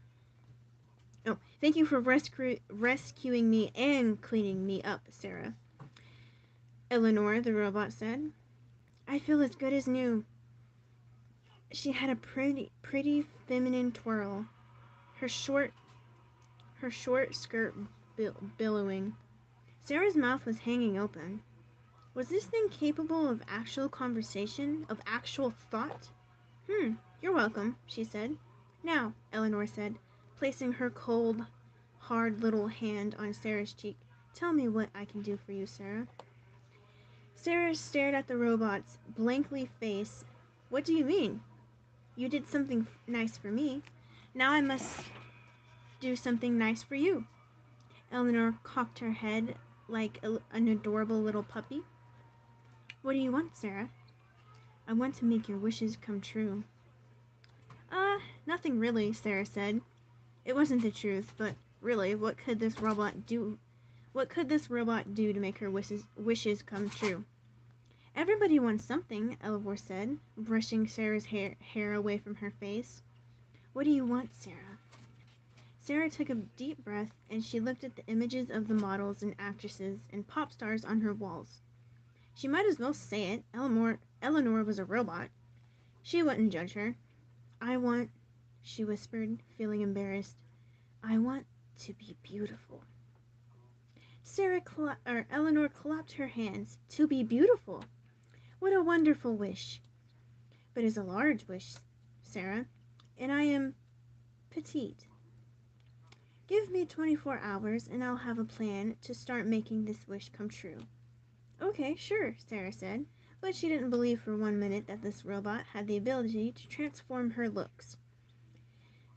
"Oh, thank you for rescuing me and cleaning me up, Sarah," Eleanor, the robot said. "I feel as good as new." She had a pretty feminine twirl, her short skirt billowing. Sarah's mouth was hanging open. Was this thing capable of actual conversation, of actual thought? You're welcome," she said. "Now," Eleanor said, placing her cold, hard little hand on Sarah's cheek, "tell me what I can do for you, Sarah." Sarah stared at the robot's blankly face. "What do you mean? You did something nice for me. Now I must do something nice for you." Eleanor cocked her head like an adorable little puppy. "What do you want, Sarah?" "I want to make your wishes come true." Nothing really," Sarah said. It wasn't the truth, but really, what could this robot do? What could this robot do to make her wishes come true? "Everybody wants something," Eleanor said, brushing Sarah's hair away from her face. "What do you want, Sarah?" Sarah took a deep breath, and she looked at the images of the models and actresses and pop stars on her walls. She might as well say it. Eleanor was a robot. She wouldn't judge her. "I want," she whispered, feeling embarrassed. "I want to be beautiful." Eleanor clapped her hands. "To be beautiful? What a wonderful wish." "But it's a large wish, Sarah, and I am petite. Give me 24 hours and I'll have a plan to start making this wish come true." "Okay, sure," Sarah said, but she didn't believe for 1 minute that this robot had the ability to transform her looks.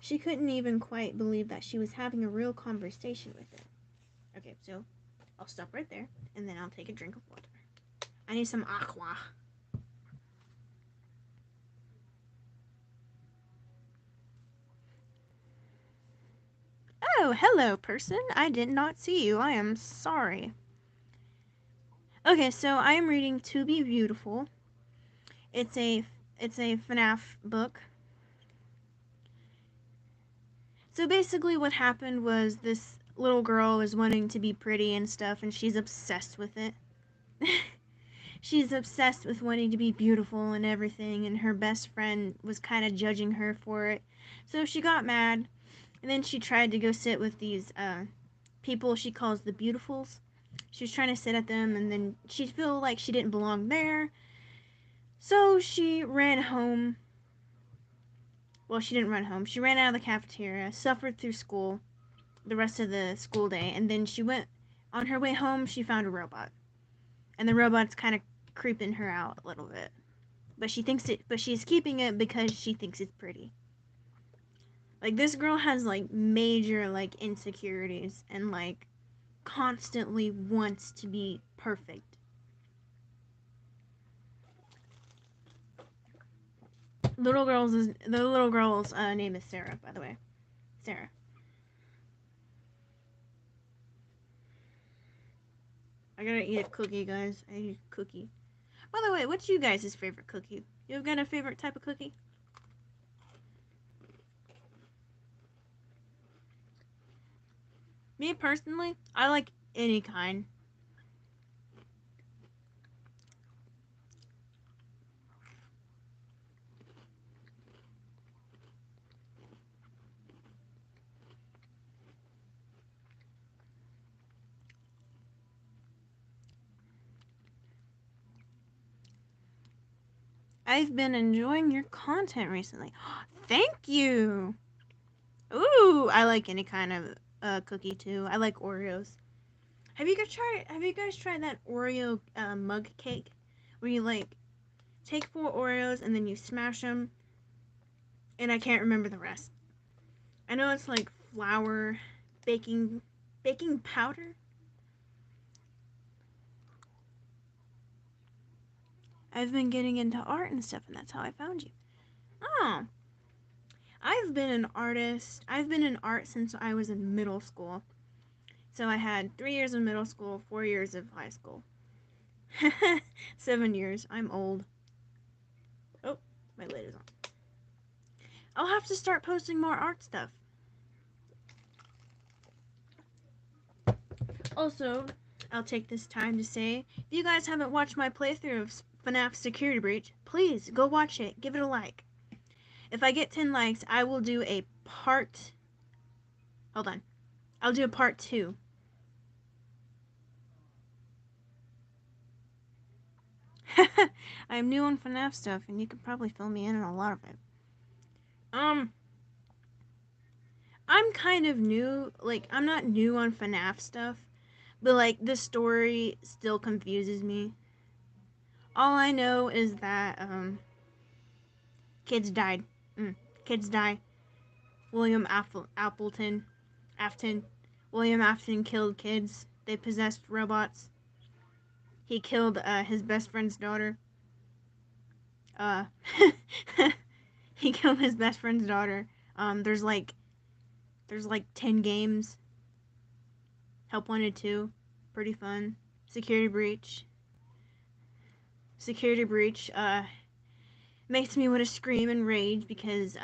She couldn't even quite believe that she was having a real conversation with it. Okay, so I'll stop right there, and then I'll take a drink of water. I need some aqua. "Oh, hello, person. I did not see you. I am sorry." Okay, so I am reading To Be Beautiful. It's a FNAF book. So basically what happened was this little girl is wanting to be pretty and stuff, and she's obsessed with it. She's obsessed with wanting to be beautiful and everything, and her best friend was kind of judging her for it. So she got mad, and then she tried to go sit with these people she calls the beautifuls. She was trying to sit at them, and then she'd feel like she didn't belong there. So she ran home. Well, she didn't run home. She ran out of the cafeteria, suffered through school the rest of the school day, and then she went on her way home. She found a robot, and the robot's kind of creeping her out a little bit. But she's keeping it because she thinks it's pretty. Like, this girl has like major like insecurities and like constantly wants to be perfect. The little girl's name is Sarah, by the way. Sarah. I gotta eat a cookie, guys. I eat a cookie. By the way, what's you guys' favorite cookie? You've got a favorite type of cookie? Me personally, I like any kind. I've been enjoying your content recently. Thank you. Ooh, I like any kind of cookie too. I like Oreos. Have you guys tried that Oreo mug cake where you like take 4 Oreos and then you smash them, and I can't remember the rest. I know it's like flour, baking powder. I've been getting into art and stuff, and that's how I found you. Oh, I've been an artist. I've been in art since I was in middle school. So I had 3 years of middle school, 4 years of high school. 7 years. I'm old. Oh, my lid is on. I'll have to start posting more art stuff. Also, I'll take this time to say, if you guys haven't watched my playthrough of FNAF Security Breach, please go watch it. Give it a like. If I get 10 likes, I will do a part... Hold on. I'll do a part 2. I'm new on FNAF stuff, and you could probably fill me in on a lot of it. I'm kind of new. Like, I'm not new on FNAF stuff, but, like, the story still confuses me. All I know is that, kids died. Kids die. William Afton. William Afton killed kids. They possessed robots. He killed, his best friend's daughter. He killed his best friend's daughter. There's like 10 games. Help Wanted 2. Pretty fun. Security Breach. Security Breach, makes me want to scream and rage because,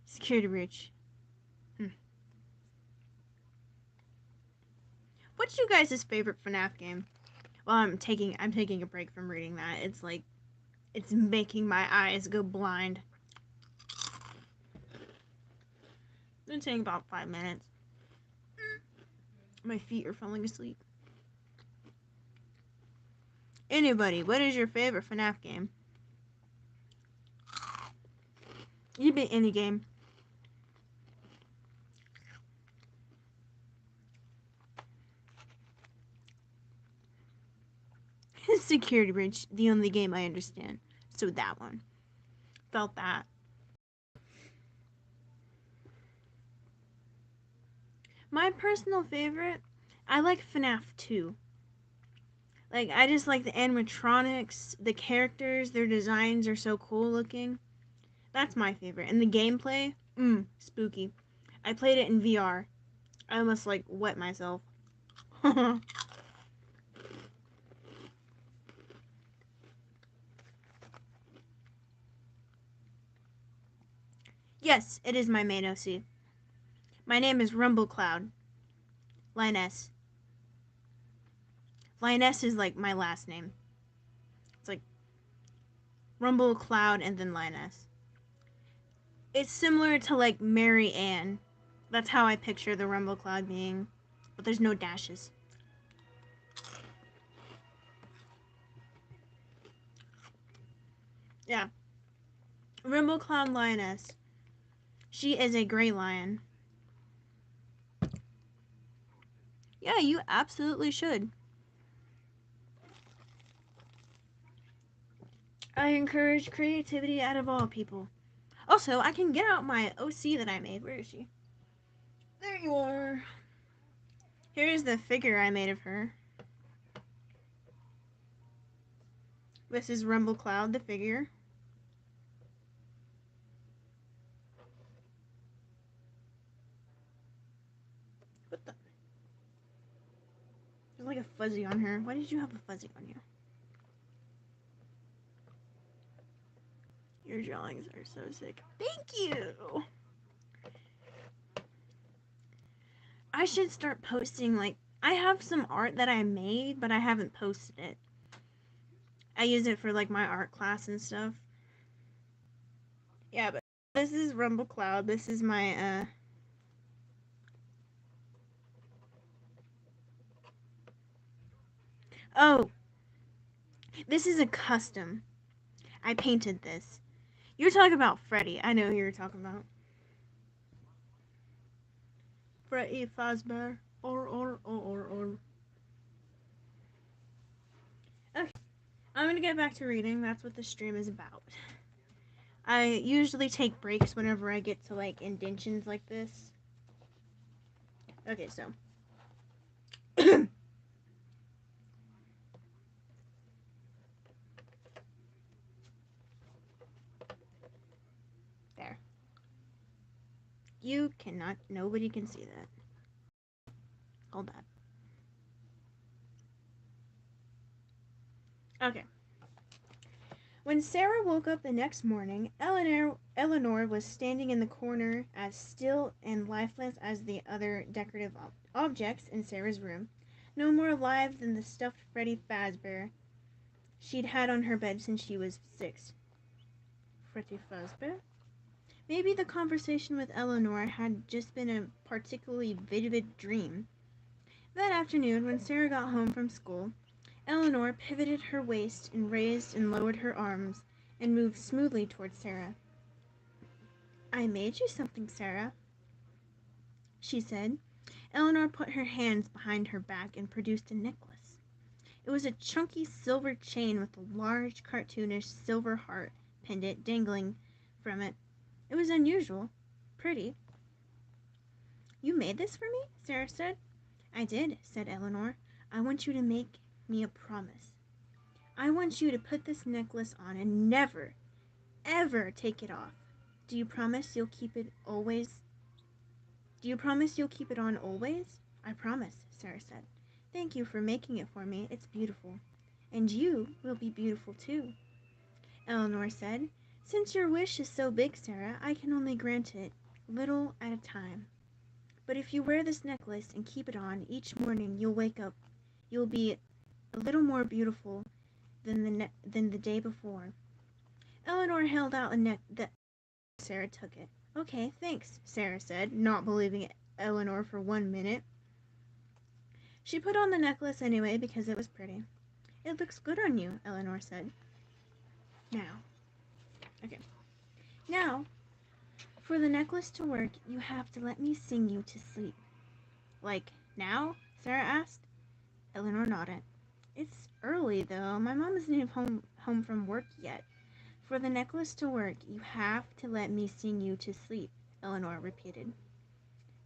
Security Breach. What's you guys' favorite FNAF game? Well, I'm taking a break from reading that. It's like, it's making my eyes go blind. It's gonna take about 5 minutes. My feet are falling asleep. Anybody, what is your favorite FNAF game? You beat any game. Security Breach, the only game I understand. So that one. Felt that. My personal favorite, I like FNAF 2. Like, I just like the animatronics, the characters, their designs are so cool looking. That's my favorite. And the gameplay, spooky. I played it in VR. I almost, like, wet myself. Yes, it is my main OC. My name is Rumblecloud. Lioness. Lioness is, like, my last name. It's like Rumblecloud and then Lioness. It's similar to, like, Mary Ann. That's how I picture the Rumble Cloud being, but there's no dashes. Yeah. Rumble Cloud Lioness. She is a gray lion. Yeah, you absolutely should. I encourage creativity out of all people. Also, I can get out my OC that I made. Where is she? There you are. Here's the figure I made of her. This is Rumble Cloud, the figure. What the? There's like a fuzzy on her. Why did you have a fuzzy on you? Your drawings are so sick. Thank you! I should start posting, like, I have some art that I made, but I haven't posted it. I use it for, like, my art class and stuff. Yeah, but this is Rumble Cloud. This is my, Oh! This is a custom. I painted this. You're talking about Freddy. I know who you're talking about. Freddy FAZBEAR. Or. Okay. I'm gonna get back to reading. That's what the stream is about. I usually take breaks whenever I get to, like, indentions like this. Okay, so. There. You cannot, nobody can see that. Hold that. Okay. When Sarah woke up the next morning, Eleanor was standing in the corner as still and lifeless as the other decorative objects in Sarah's room, no more alive than the stuffed Freddy Fazbear she'd had on her bed since she was 6. Freddy Fazbear? Maybe the conversation with Eleanor had just been a particularly vivid dream. That afternoon, when Sarah got home from school, Eleanor pivoted her waist and raised and lowered her arms and moved smoothly towards Sarah. "I made you something, Sarah," she said. Eleanor put her hands behind her back and produced a necklace. It was a chunky silver chain with a large cartoonish silver heart pendant dangling from it. It was unusual, pretty. "You made this for me?" Sarah said. "I did," said Eleanor. "I want you to make me a promise. I want you to put this necklace on and never, ever take it off. Do you promise you'll keep it always? Do you promise you'll keep it on always?" "I promise," Sarah said. "Thank you for making it for me. It's beautiful. And you will be beautiful too," Eleanor said. "Since your wish is so big, Sarah, I can only grant it little at a time. But if you wear this necklace and keep it on each morning, you'll wake up. You'll be a little more beautiful than the day before." Eleanor held out a necklace. Sarah took it. "Okay, thanks," Sarah said, not believing Eleanor for 1 minute. She put on the necklace anyway because it was pretty. "It looks good on you," Eleanor said. Now, for the necklace to work, you have to let me sing you to sleep." "Like now?" Sarah asked. Eleanor nodded. "It's early, though. My mom isn't even home from work yet. For the necklace to work, you have to let me sing you to sleep," Eleanor repeated.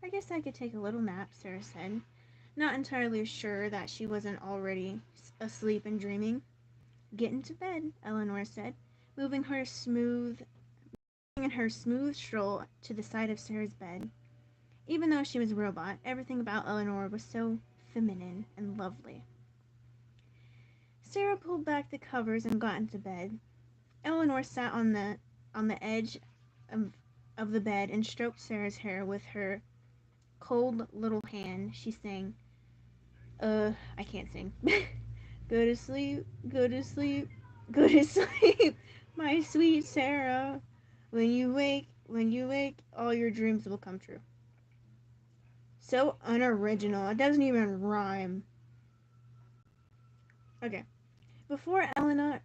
"I guess I could take a little nap," Sarah said, not entirely sure that she wasn't already asleep and dreaming. "Get into bed," Eleanor said, moving in her smooth stroll to the side of Sarah's bed. Even though she was a robot, everything about Eleanor was so feminine and lovely. Sarah pulled back the covers and got into bed. Eleanor sat on the edge of the bed and stroked Sarah's hair with her cold little hand. She sang, I can't sing. "Go to sleep, go to sleep, go to sleep, my sweet Sarah. When you wake, all your dreams will come true." So unoriginal. It doesn't even rhyme. Okay. Before Eleanor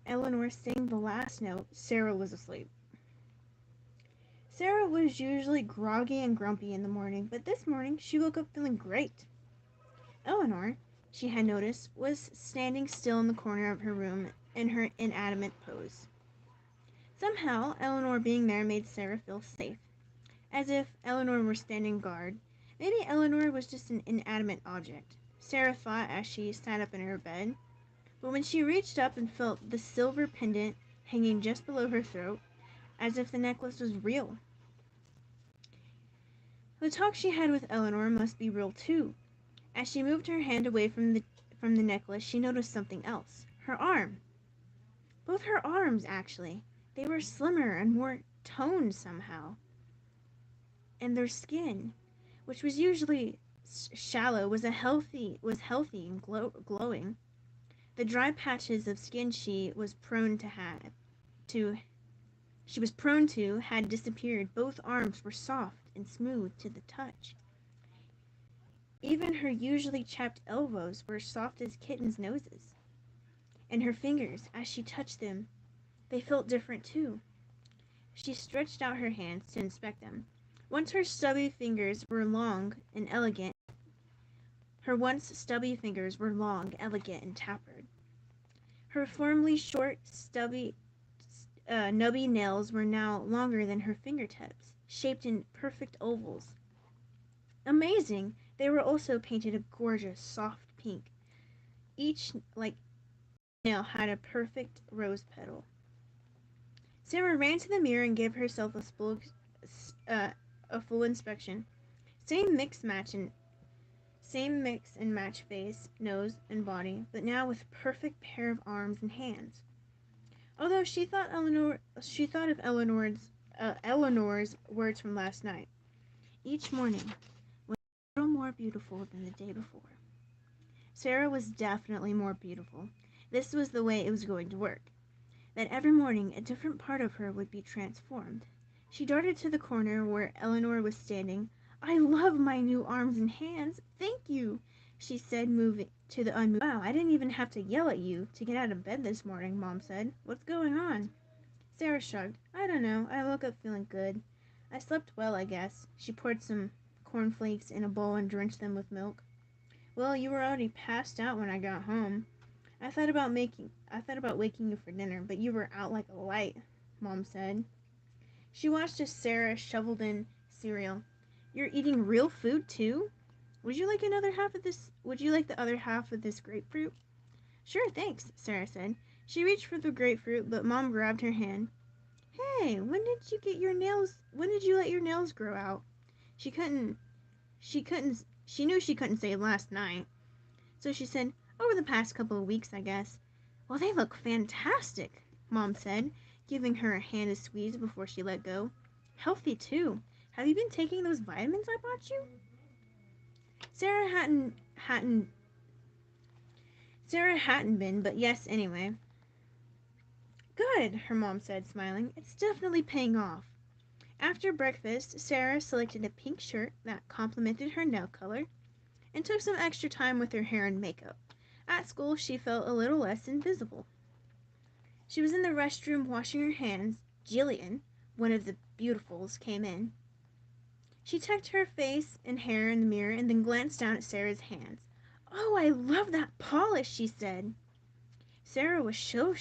sang the last note, Sarah was asleep. Sarah was usually groggy and grumpy in the morning, but this morning she woke up feeling great. Eleanor, she had noticed, was standing still in the corner of her room in her inanimate pose. Somehow, Eleanor being there made Sarah feel safe, as if Eleanor were standing guard. Maybe Eleanor was just an inanimate object, Sarah thought as she sat up in her bed. But when she reached up and felt the silver pendant hanging just below her throat, as if the necklace was real. The talk she had with Eleanor must be real too. As she moved her hand away from the necklace, she noticed something else. Her arm. Both her arms, actually. They were slimmer and more toned somehow. And their skin, which was usually shallow, was healthy and glowing. The dry patches of skin she was prone to had disappeared. Both arms were soft and smooth to the touch. Even her usually chapped elbows were soft as kittens' noses. And her fingers, as she touched them, they felt different too. She stretched out her hands to inspect them. Once stubby fingers were long, elegant, and tapered. Her formerly short, nubby nails were now longer than her fingertips, shaped in perfect ovals. Amazing! They were also painted a gorgeous, soft pink. Each, nail had a perfect rose petal. Sarah ran to the mirror and gave herself a full inspection. Same mix and match face, nose, and body, but now with a perfect pair of arms and hands. Although she thought of Eleanor's words from last night. Each morning was a little more beautiful than the day before. Sarah was definitely more beautiful. This was the way it was going to work. That every morning a different part of her would be transformed. She darted to the corner where Eleanor was standing. "I love my new arms and hands. Thank you," she said, moving to the unmoved. "Wow, I didn't even have to yell at you to get out of bed this morning," Mom said. "What's going on?" Sarah shrugged. "I don't know. I woke up feeling good. I slept well, I guess." She poured some cornflakes in a bowl and drenched them with milk. "Well, you were already passed out when I got home. I thought about waking you for dinner, but you were out like a light," Mom said. She watched as Sarah shoveled in cereal. "You're eating real food too? Would you like the other half of this grapefruit?" "Sure, thanks," Sarah said. She reached for the grapefruit, but Mom grabbed her hand. "Hey, when did you let your nails grow out?" She knew she couldn't say last night. So she said, "Over the past couple of weeks, I guess." "Well, they look fantastic," Mom said, giving her a hand to squeeze before she let go. "Healthy, too. Have you been taking those vitamins I bought you?" Sarah hadn't been, but yes, anyway. "Good," her mom said, smiling. "It's definitely paying off." After breakfast, Sarah selected a pink shirt that complemented her nail color and took some extra time with her hair and makeup. At school, she felt a little less invisible. She was in the restroom washing her hands. Jillian, one of the beautifuls, came in. She checked her face and hair in the mirror and then glanced down at Sarah's hands. "Oh, I love that polish," she said. Sarah was so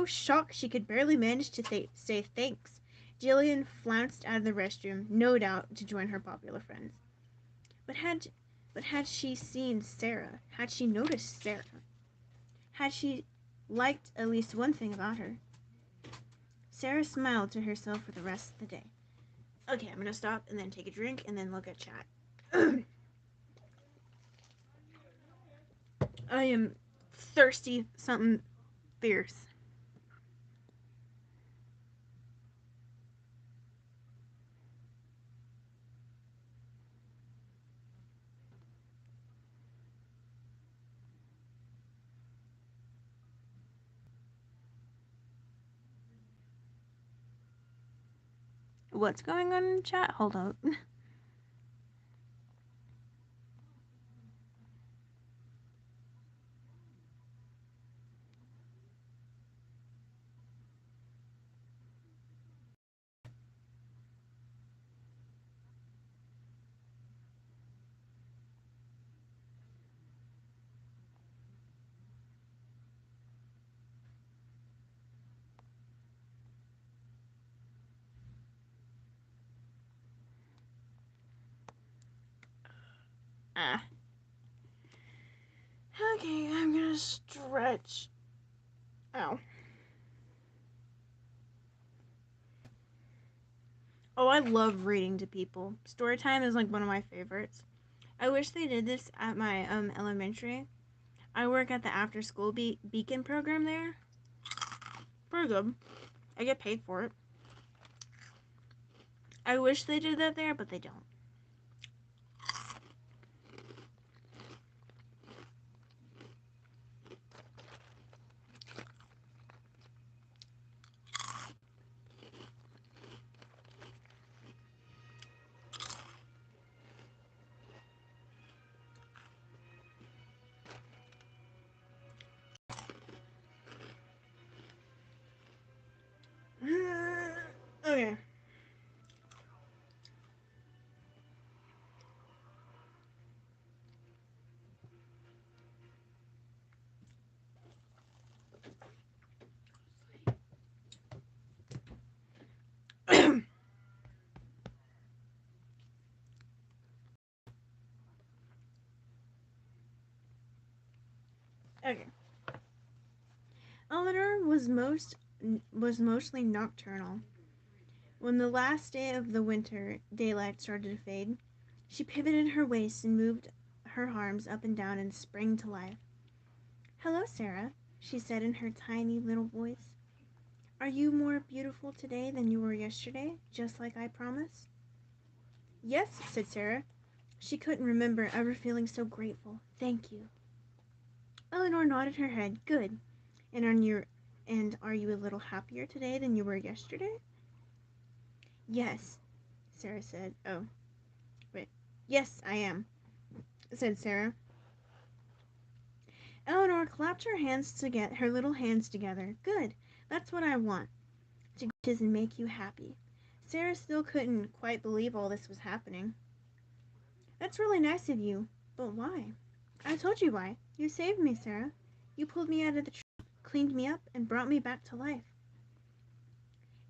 shocked she could barely manage to say thanks. Jillian flounced out of the restroom, no doubt to join her popular friends. But had she seen Sarah? Had she noticed Sarah? Had she liked at least one thing about her? Sarah smiled to herself for the rest of the day. Okay, I'm going to stop and then take a drink and then look at chat. I am thirsty, something fierce. What's going on in chat? Hold on. Ah. Okay, I'm gonna stretch. Ow. Oh, I love reading to people. Story time is like one of my favorites. I wish they did this at my elementary. I work at the after school beacon program there. Pretty good. I get paid for it. I wish they did that there, but they don't. Okay. Okay. Eleanor was mostly nocturnal. When the last day of the winter daylight started to fade, she pivoted her waist and moved her arms up and down and sprang to life. "Hello, Sarah," she said in her tiny little voice. "Are you more beautiful today than you were yesterday, just like I promised?" "Yes," said Sarah. She couldn't remember ever feeling so grateful. "Thank you." Eleanor nodded her head. "Good. And are you a little happier today than you were yesterday?" "Yes," Sarah said. "Oh, wait. Yes, I am," said Sarah. Eleanor clapped her little hands together. "Good. That's what I want. To get and make you happy." Sarah still couldn't quite believe all this was happening. "That's really nice of you. But why?" "I told you why. You saved me, Sarah. You pulled me out of the tree, cleaned me up, and brought me back to life.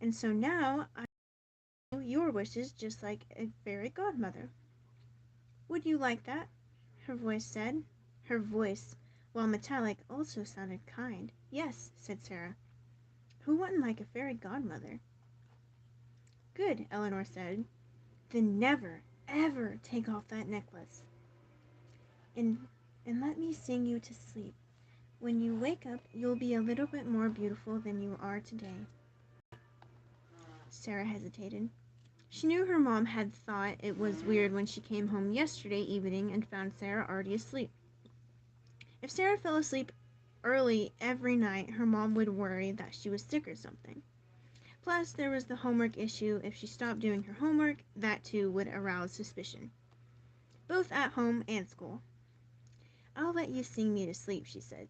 And so now I know your wishes just like a fairy godmother." "Would you like that?" her voice said. Her voice, while metallic, also sounded kind. "Yes," said Sarah. "Who wouldn't like a fairy godmother?" "Good," Eleanor said. "Then never, ever take off that necklace. And and let me sing you to sleep. When you wake up, you'll be a little bit more beautiful than you are today." Sarah hesitated. She knew her mom had thought it was weird when she came home yesterday evening and found Sarah already asleep. If Sarah fell asleep early every night, her mom would worry that she was sick or something. Plus, there was the homework issue. If she stopped doing her homework, that too would arouse suspicion, both at home and school. "I'll let you sing me to sleep," she said.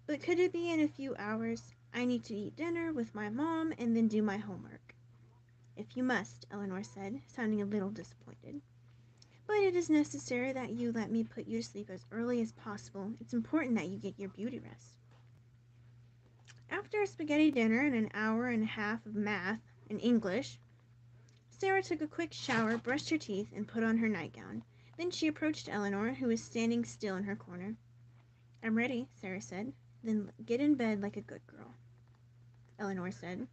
"But could it be in a few hours? I need to eat dinner with my mom and then do my homework." "If you must," Eleanor said, sounding a little disappointed. "But it is necessary that you let me put you to sleep as early as possible. It's important that you get your beauty rest." After a spaghetti dinner and an hour and a half of math and English, Sarah took a quick shower, brushed her teeth, and put on her nightgown. Then she approached Eleanor, who was standing still in her corner. "I'm ready," Sarah said. "Then get in bed like a good girl," Eleanor said.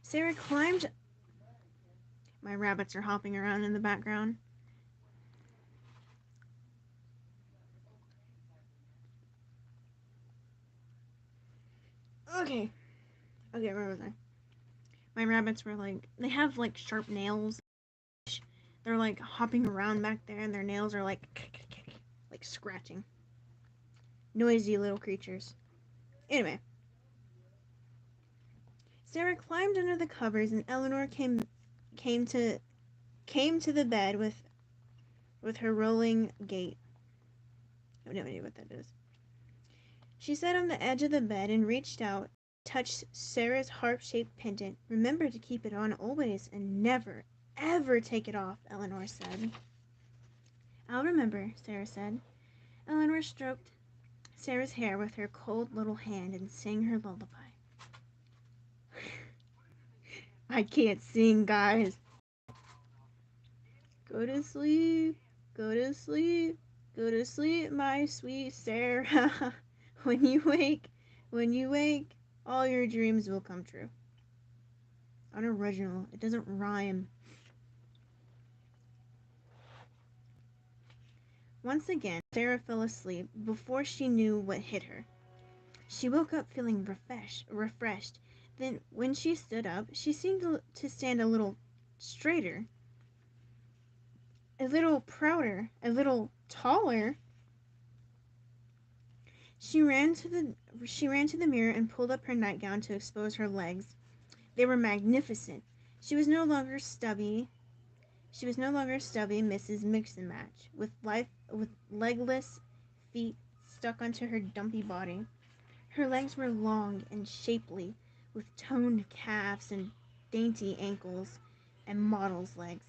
Sarah climbed. My rabbits are hopping around in the background. Okay. Okay, where was I? My rabbits were like, they have like sharp nails. They're like hopping around back there, and their nails are like scratching. Noisy little creatures. Anyway, Sarah climbed under the covers, and Eleanor came to the bed with her rolling gait. I have no idea what that is. She sat on the edge of the bed and reached out, touched Sarah's heart-shaped pendant. "Remember to keep it on always, and never, ever take it off," Eleanor said. "I'll remember," Sarah said. Eleanor stroked Sarah's hair with her cold little hand and sang her lullaby. I can't sing, guys. Go to sleep, go to sleep, go to sleep, my sweet Sarah. when you wake, when you wake, all your dreams will come true. Unoriginal. It doesn't rhyme. Once again, Sarah fell asleep before she knew what hit her. She woke up feeling refreshed. Then, when she stood up, she seemed to stand a little straighter, a little prouder, a little taller. She ran to the mirror and pulled up her nightgown to expose her legs. They were magnificent. She was no longer stubby. She was no longer stubby Mrs. Mix and Match, with legless feet stuck onto her dumpy body. Her legs were long and shapely, with toned calves and dainty ankles, and model's legs.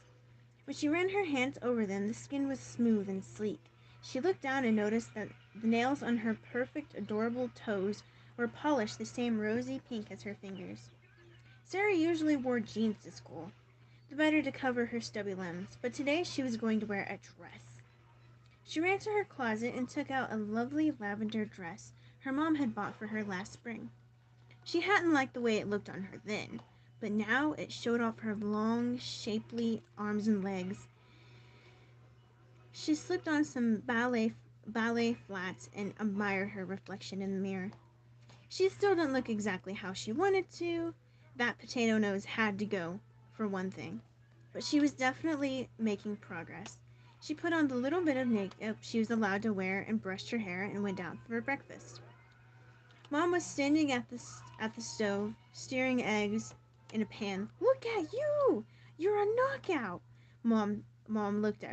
When she ran her hands over them, the skin was smooth and sleek. She looked down and noticed that the nails on her perfect, adorable toes were polished the same rosy pink as her fingers. Sarah usually wore jeans to school, the better to cover her stubby limbs, but today she was going to wear a dress. She ran to her closet and took out a lovely lavender dress her mom had bought for her last spring. She hadn't liked the way it looked on her then, but now it showed off her long, shapely arms and legs. She slipped on some ballet flats and admired her reflection in the mirror. She still didn't look exactly how she wanted to. That potato nose had to go, for one thing. But she was definitely making progress. She put on the little bit of makeup she was allowed to wear and brushed her hair and went out for breakfast. Mom was standing at the stove, stirring eggs in a pan. "Look at you! You're a knockout!" Mom looked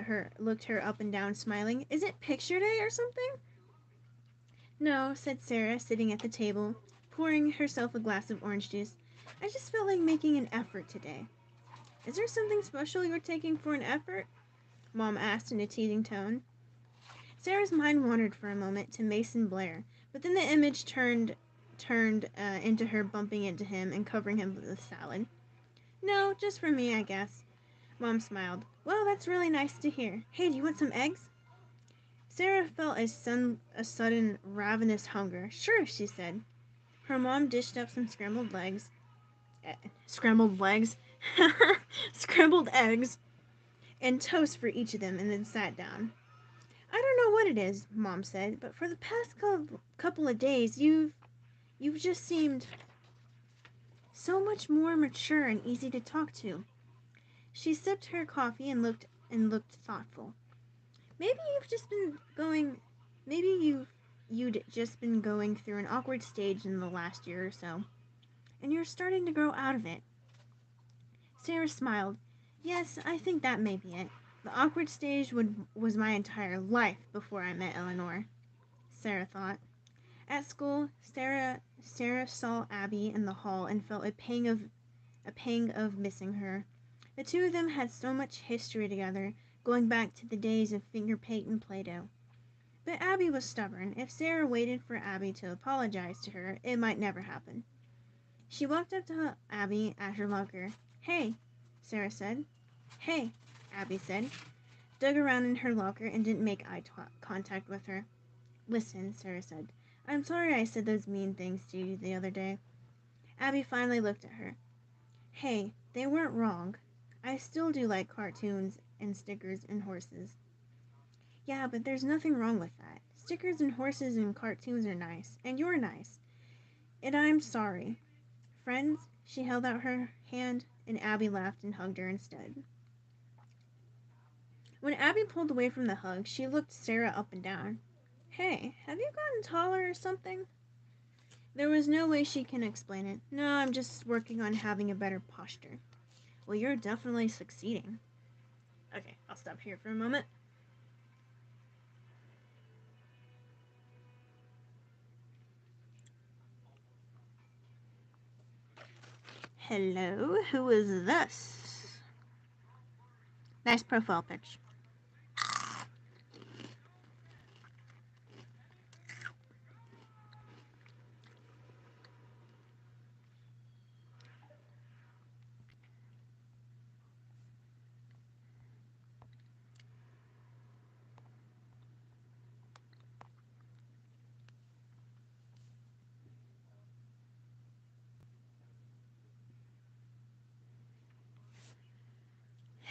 her up and down, smiling. "Is it picture day or something?" "No," said Sarah, sitting at the table, pouring herself a glass of orange juice. "I just felt like making an effort today." "Is there something special you're taking for an effort?" Mom asked in a teasing tone. Sarah's mind wandered for a moment to Mason Blair, but then the image turned into her bumping into him and covering him with salad. "No, just for me, I guess." Mom smiled. "Well, that's really nice to hear. Hey, do you want some eggs?" Sarah felt a sudden ravenous hunger. "Sure," she said. Her mom dished up some scrambled eggs, scrambled eggs, and toast for each of them, and then sat down. "I don't know what it is," Mom said, "but for the past couple of days, you've just seemed so much more mature and easy to talk to." She sipped her coffee and looked thoughtful. Maybe you've just been going you'd just been going through an awkward stage in the last year or so, and you're starting to grow out of it." Sarah smiled. "Yes, I think that may be it. The awkward stage was my entire life before I met Eleanor," Sarah thought. At school, Sarah saw Abby in the hall and felt a pang of missing her. The two of them had so much history together, going back to the days of finger paint and Play-Doh. But Abby was stubborn. If Sarah waited for Abby to apologize to her, it might never happen. She walked up to Abby at her locker. "Hey," Sarah said. "Hey," Abby said, dug around in her locker and didn't make eye contact with her. "Listen," Sarah said. "I'm sorry I said those mean things to you the other day." Abby finally looked at her. "Hey, they weren't wrong. I still do like cartoons and stickers and horses." "Yeah, but there's nothing wrong with that. Stickers and horses and cartoons are nice, and you're nice. And I'm sorry." "Friends?" She held out her hand, and Abby laughed and hugged her instead. When Abby pulled away from the hug, she looked Sarah up and down. "Hey, have you gotten taller or something?" There was no way she can explain it. "No, I'm just working on having a better posture." "Well, you're definitely succeeding." Okay, I'll stop here for a moment. Hello, who is this? Nice profile picture.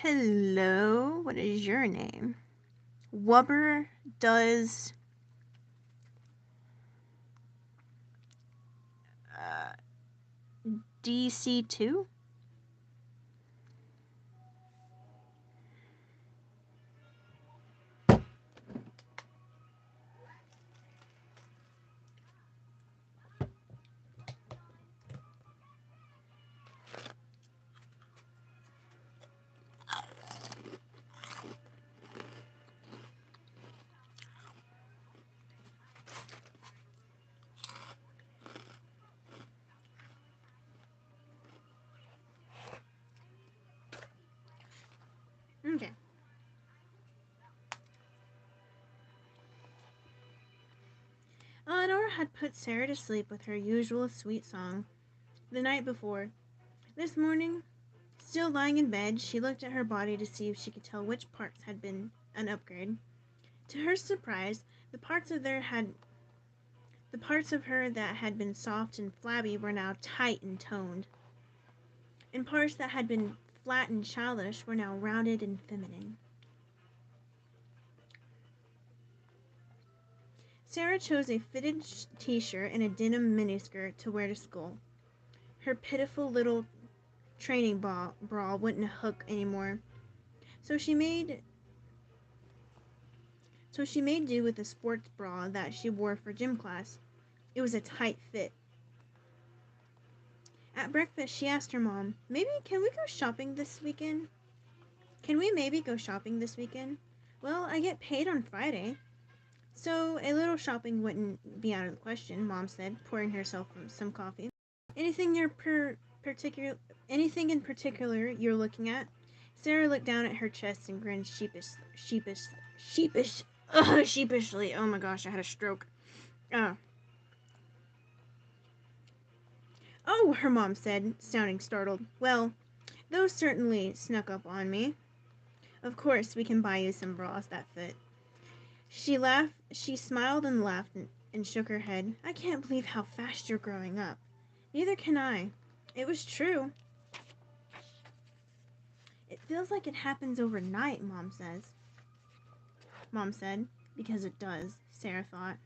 Hello, what is your name? Wubber does DC2? Okay. Eleanor had put Sarah to sleep with her usual sweet song the night before. This morning, still lying in bed, she looked at her body to see if she could tell which parts had been an upgrade. To her surprise, the parts of her that had been soft and flabby were now tight and toned, and parts that had been flat and childish were now rounded and feminine. Sarah chose a fitted t-shirt and a denim miniskirt to wear to school. Her pitiful little training bra wouldn't hook anymore, so she made do with the sports bra that she wore for gym class. It was a tight fit. At breakfast, she asked her mom, Can we go shopping this weekend? Can we maybe go shopping this weekend? Well, I get paid on Friday. So a little shopping wouldn't be out of the question, Mom said, pouring herself some coffee. Anything in particular you're looking at? Sarah looked down at her chest and grinned sheepishly. Oh my gosh, I had a stroke. Oh, her mom said, sounding startled. Well, those certainly snuck up on me. Of course, we can buy you some bras that fit. She smiled and laughed and shook her head. I can't believe how fast you're growing up. Neither can I. It was true. It feels like it happens overnight, Mom said, because it does, Sarah thought.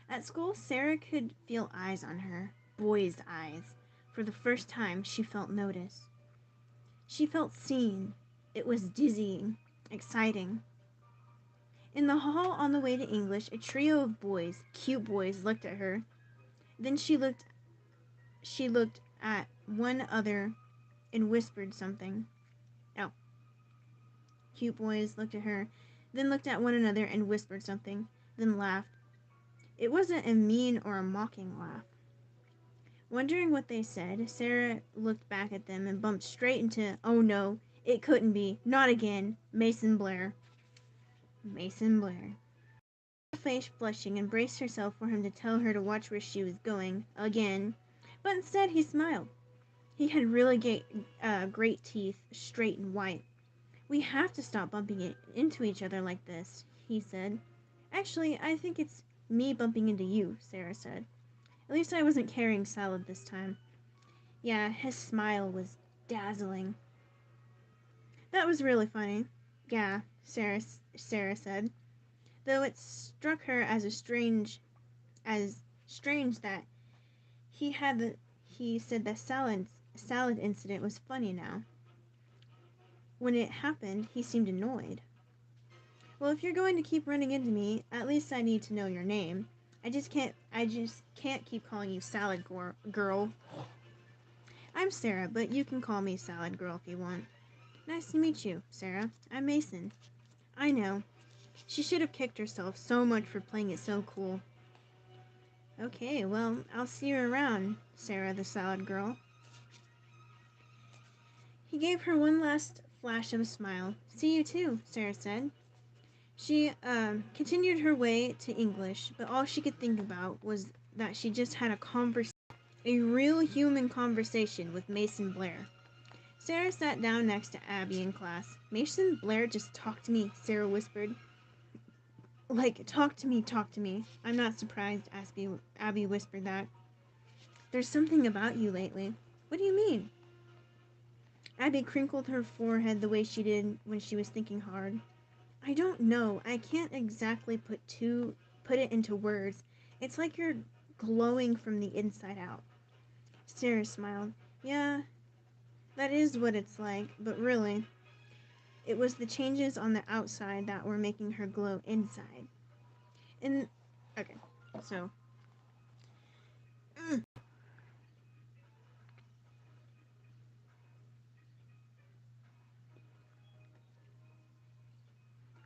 At school, Sarah could feel eyes on her, boys' eyes. For the first time, she felt noticed. She felt seen. It was dizzying, exciting. In the hall on the way to English, a trio of boys, cute boys, looked at her. Then she looked at one other and whispered something. Oh. Cute boys looked at her, then looked at one another and whispered something, then laughed. It wasn't a mean or a mocking laugh. Wondering what they said, Sarah looked back at them and bumped straight into, oh no, it couldn't be, not again, Mason Blair. Mason Blair. Her face flushing and braced herself for him to tell her to watch where she was going, again. But instead he smiled. He had really great teeth, straight and white. We have to stop bumping into each other like this, he said. Actually, I think it's me bumping into you, Sarah said. At least I wasn't carrying salad this time. Yeah, his smile was dazzling. That was really funny. Yeah, Sarah said, though it struck her as strange that he said the salad incident was funny now. When it happened, he seemed annoyed. Well, if you're going to keep running into me, at least I need to know your name. I just can't keep calling you Salad Girl. I'm Sarah, but you can call me Salad Girl if you want. Nice to meet you, Sarah. I'm Mason. I know. She should have kicked herself so much for playing it so cool. Okay, well, I'll see you around, Sarah the Salad Girl. He gave her one last flash of a smile. See you too, Sarah said. She continued her way to English, but all she could think about was that she just had a real human conversation with Mason Blair. Sarah sat down next to Abby in class. Mason Blair just talked to me, Sarah whispered. Like, talk to me. I'm not surprised, Abby whispered that. There's something about you lately. What do you mean? Abby crinkled her forehead the way she did when she was thinking hard. I don't know. I can't exactly put it into words. It's like you're glowing from the inside out. Sarah smiled. Yeah, that is what it's like, but really, it was the changes on the outside that were making her glow inside. And, okay, so.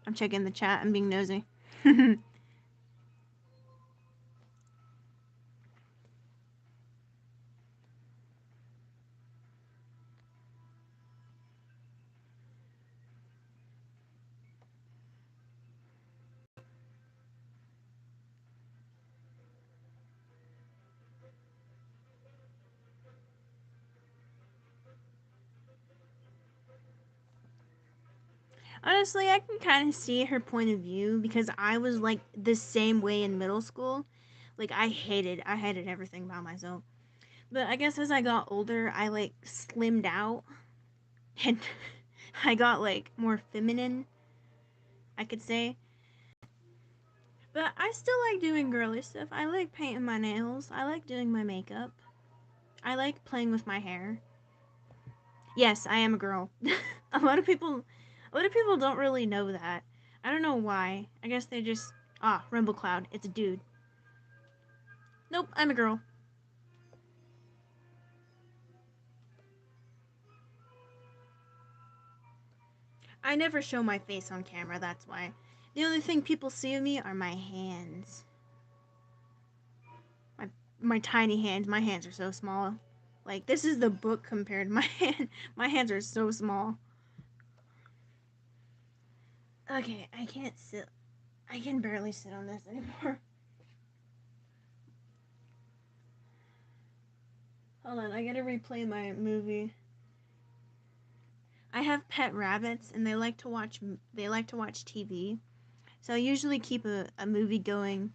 I'm checking the chat. I'm being nosy. Honestly, I can kind of see her point of view because I was like the same way in middle school. Like I hated everything about myself. But I guess as I got older, I like slimmed out and I got like more feminine, I could say. But I still like doing girly stuff. I like painting my nails. I like doing my makeup. I like playing with my hair. Yes, I am a girl. a lot of people don't really know that. I don't know why. I guess they just Rumble Cloud. It's a dude. Nope, I'm a girl. I never show my face on camera, that's why. The only thing people see of me are my hands. My tiny hands. My hands are so small. Like, this is the book compared to my hand. My hands are so small. Okay, I can't sit. I can barely sit on this anymore. Hold on, I gotta replay my movie. I have pet rabbits, and they like to watch TV. So I usually keep a movie going.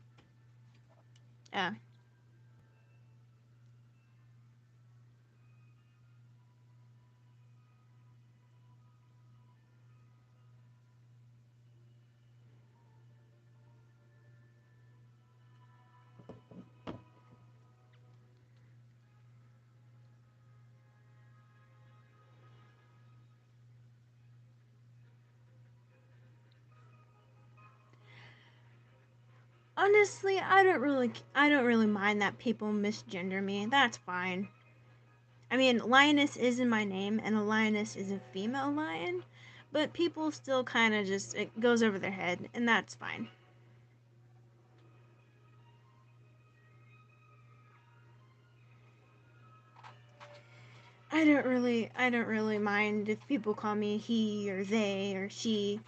Honestly, I don't really mind that people misgender me. That's fine. I mean, lioness is in my name, and a lioness is a female lion, but people still kind of just, it goes over their head, and that's fine. I don't really mind if people call me he or they or she.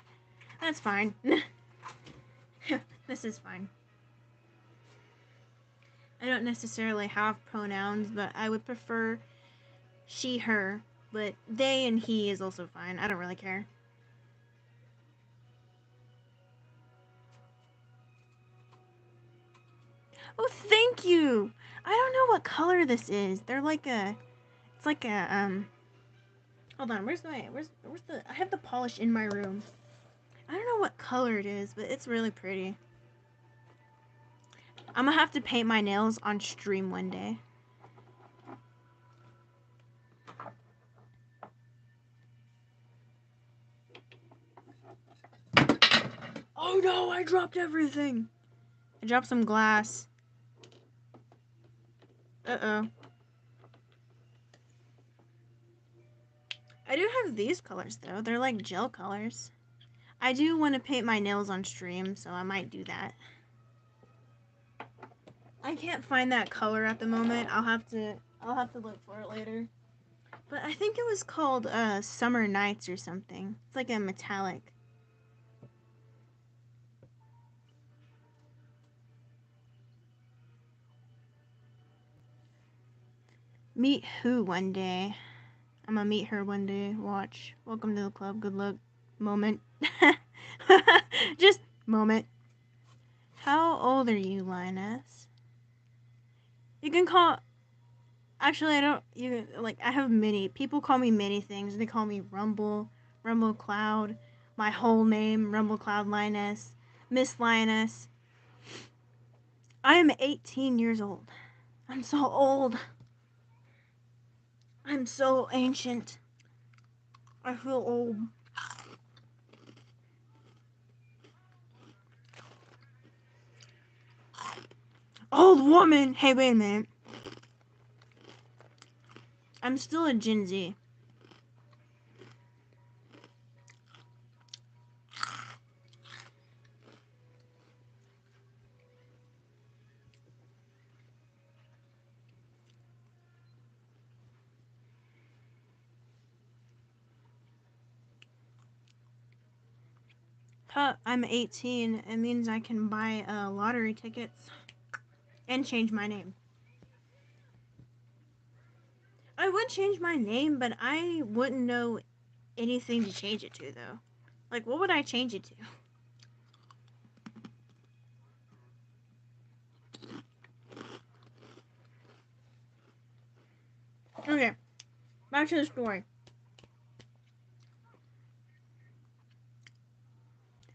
That's fine. This is fine. I don't necessarily have pronouns, but I would prefer she, her, but they and he is also fine. I don't really care. Oh, thank you. I don't know what color this is. They're like it's like a hold on, where's the I have the polish in my room. I don't know what color it is, but it's really pretty. I'm gonna have to paint my nails on stream one day. Oh no, I dropped everything. I dropped some glass. Uh-oh. I do have these colors though. They're like gel colors. I do want to paint my nails on stream, so I might do that. I can't find that color at the moment. I'll have to look for it later. But I think it was called Summer Nights or something. It's like a metallic. Meet who one day? I'm gonna meet her one day. Watch. Welcome to the club. Good luck. Moment. Just moment. How old are you, Linus? You can call. Actually, I don't even like. I have many people call me many things. They call me Rumble, Rumble Cloud, my whole name, Rumble Cloud Lioness, Miss Lioness. I am 18 years old. I'm so old. I'm so ancient. I feel old. Old woman. Hey, wait a minute. I'm still a Gen Z. Huh, I'm 18. It means I can buy lottery tickets and change my name. I would change my name, but I wouldn't know anything to change it to, though. Like, what would I change it to? Okay, back to the story.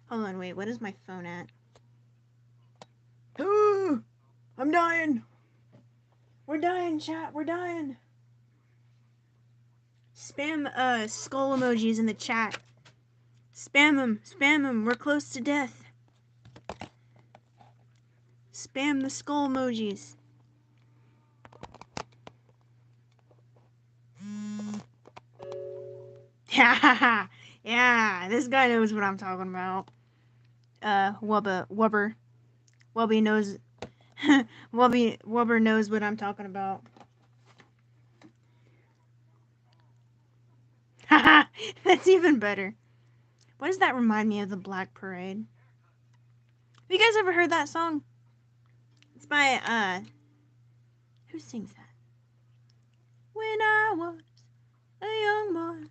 Hold on, wait, what is my phone at? I'm dying. We're dying, chat. We're dying. Spam skull emojis in the chat. Spam them. Spam them. We're close to death. Spam the skull emojis. Yeah, yeah. This guy knows what I'm talking about. Wubber knows. Wubber knows what I'm talking about. Haha, that's even better. Why does that remind me of the Black Parade? Have you guys ever heard that song? It's by who sings that? When I was a young boy,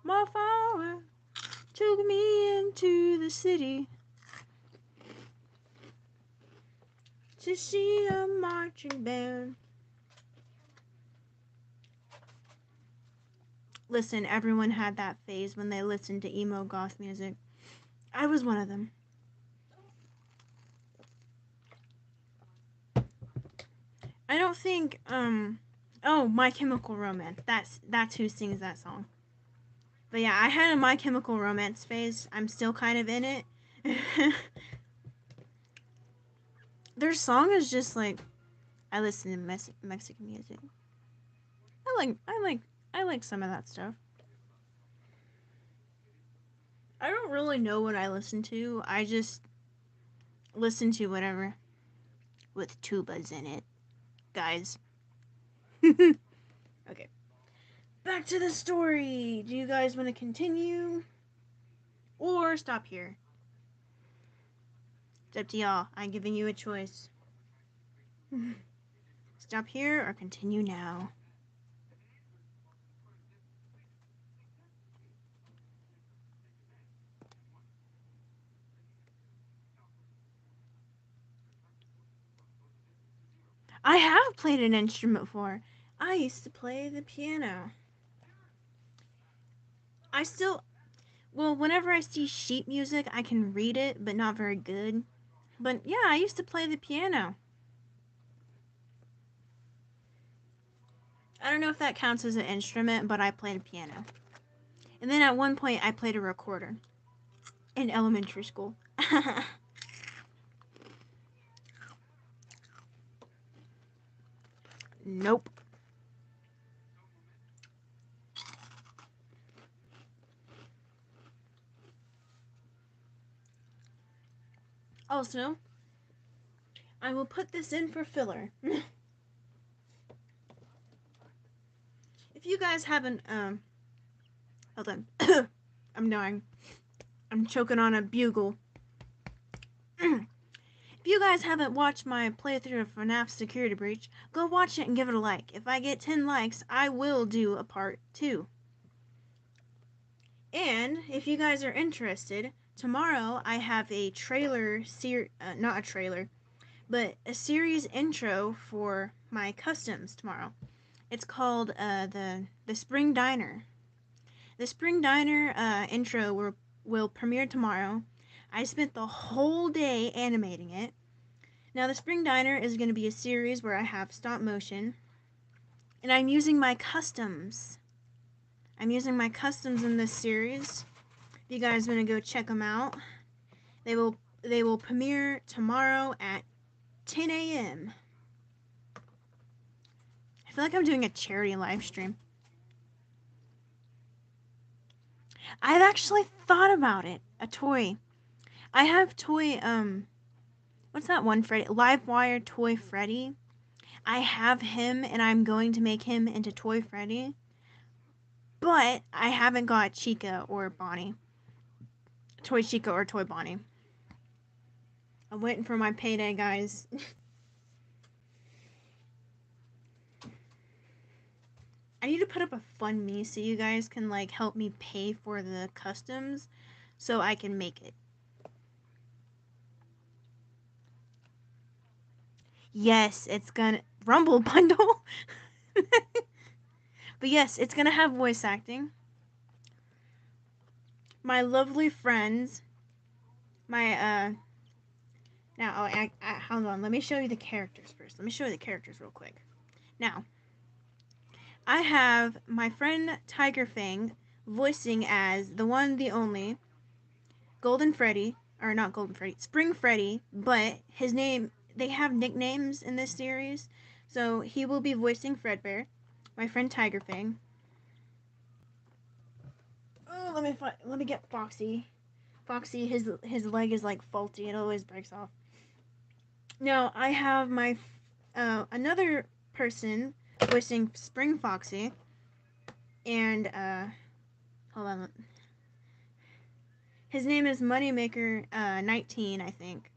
my father took me into the city to see a marching band. Listen, everyone had that phase when they listened to emo goth music. I was one of them. I don't think oh, My Chemical Romance. That's who sings that song. But yeah, I had a My Chemical Romance phase. I'm still kind of in it. Their song is just like, I listen to Mexican music. I like some of that stuff. I don't really know what I listen to. I just listen to whatever with tubas in it, guys. Okay. Back to the story. Do you guys want to continue or stop here? It's up to y'all. I'm giving you a choice. Stop here or continue now. I have played an instrument before. I used to play the piano. I still, well, whenever I see sheet music, I can read it, but not very good. But yeah, I used to play the piano. I don't know if that counts as an instrument, but I played a piano. And then at one point, I played a recorder in elementary school. Nope. Also, I will put this in for filler. If you guys haven't, hold on. I'm dying. I'm choking on a bugle. If you guys haven't watched my playthrough of FNAF Security Breach, go watch it and give it a like. If I get 10 likes, I will do a part 2. And if you guys are interested, tomorrow I have a trailer, not a trailer, but a series intro for my customs tomorrow. It's called the Spring Diner. The Spring Diner intro will premiere tomorrow. I spent the whole day animating it. Now, the Spring Diner is going to be a series where I have stop motion, and I'm using my customs. I'm using my customs in this series. If you guys want to go check them out, they will premiere tomorrow at 10 a.m. I feel like I'm doing a charity live stream. I've actually thought about it. A toy. I have toy, what's that one Freddy? Livewire Toy Freddy. I have him, and I'm going to make him into Toy Freddy. But I haven't got Chica or Bonnie. Toy Chica or Toy Bonnie. I'm waiting for my payday, guys. I need to put up a fund me so you guys can like help me pay for the customs so I can make it. Yes, it's gonna Rumble bundle. But yes, it's gonna have voice acting. My lovely friends, my now hold on, let me show you the characters first. Let me show you the characters real quick. Now, I have my friend Tiger Fang voicing as the one, the only, Golden Freddy, or not Golden Freddy, Spring Freddy, but his name, they have nicknames in this series, so he will be voicing Fredbear, my friend Tiger Fang. Oh, let me get Foxy. Foxy, his leg is like faulty, it always breaks off. Now, I have my, another person voicing Spring Foxy, and, hold on. His name is Moneymaker 19, I think.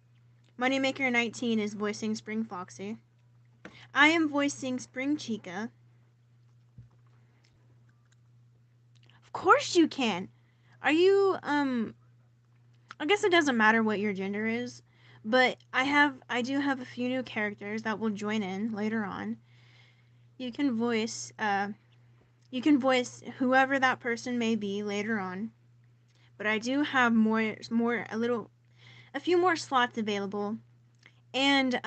Moneymaker 19 is voicing Spring Foxy. I am voicing Spring Chica. Of course you can. Are you I guess it doesn't matter what your gender is, but I do have a few new characters that will join in later on. You can voice whoever that person may be later on. But I do have a few more slots available. And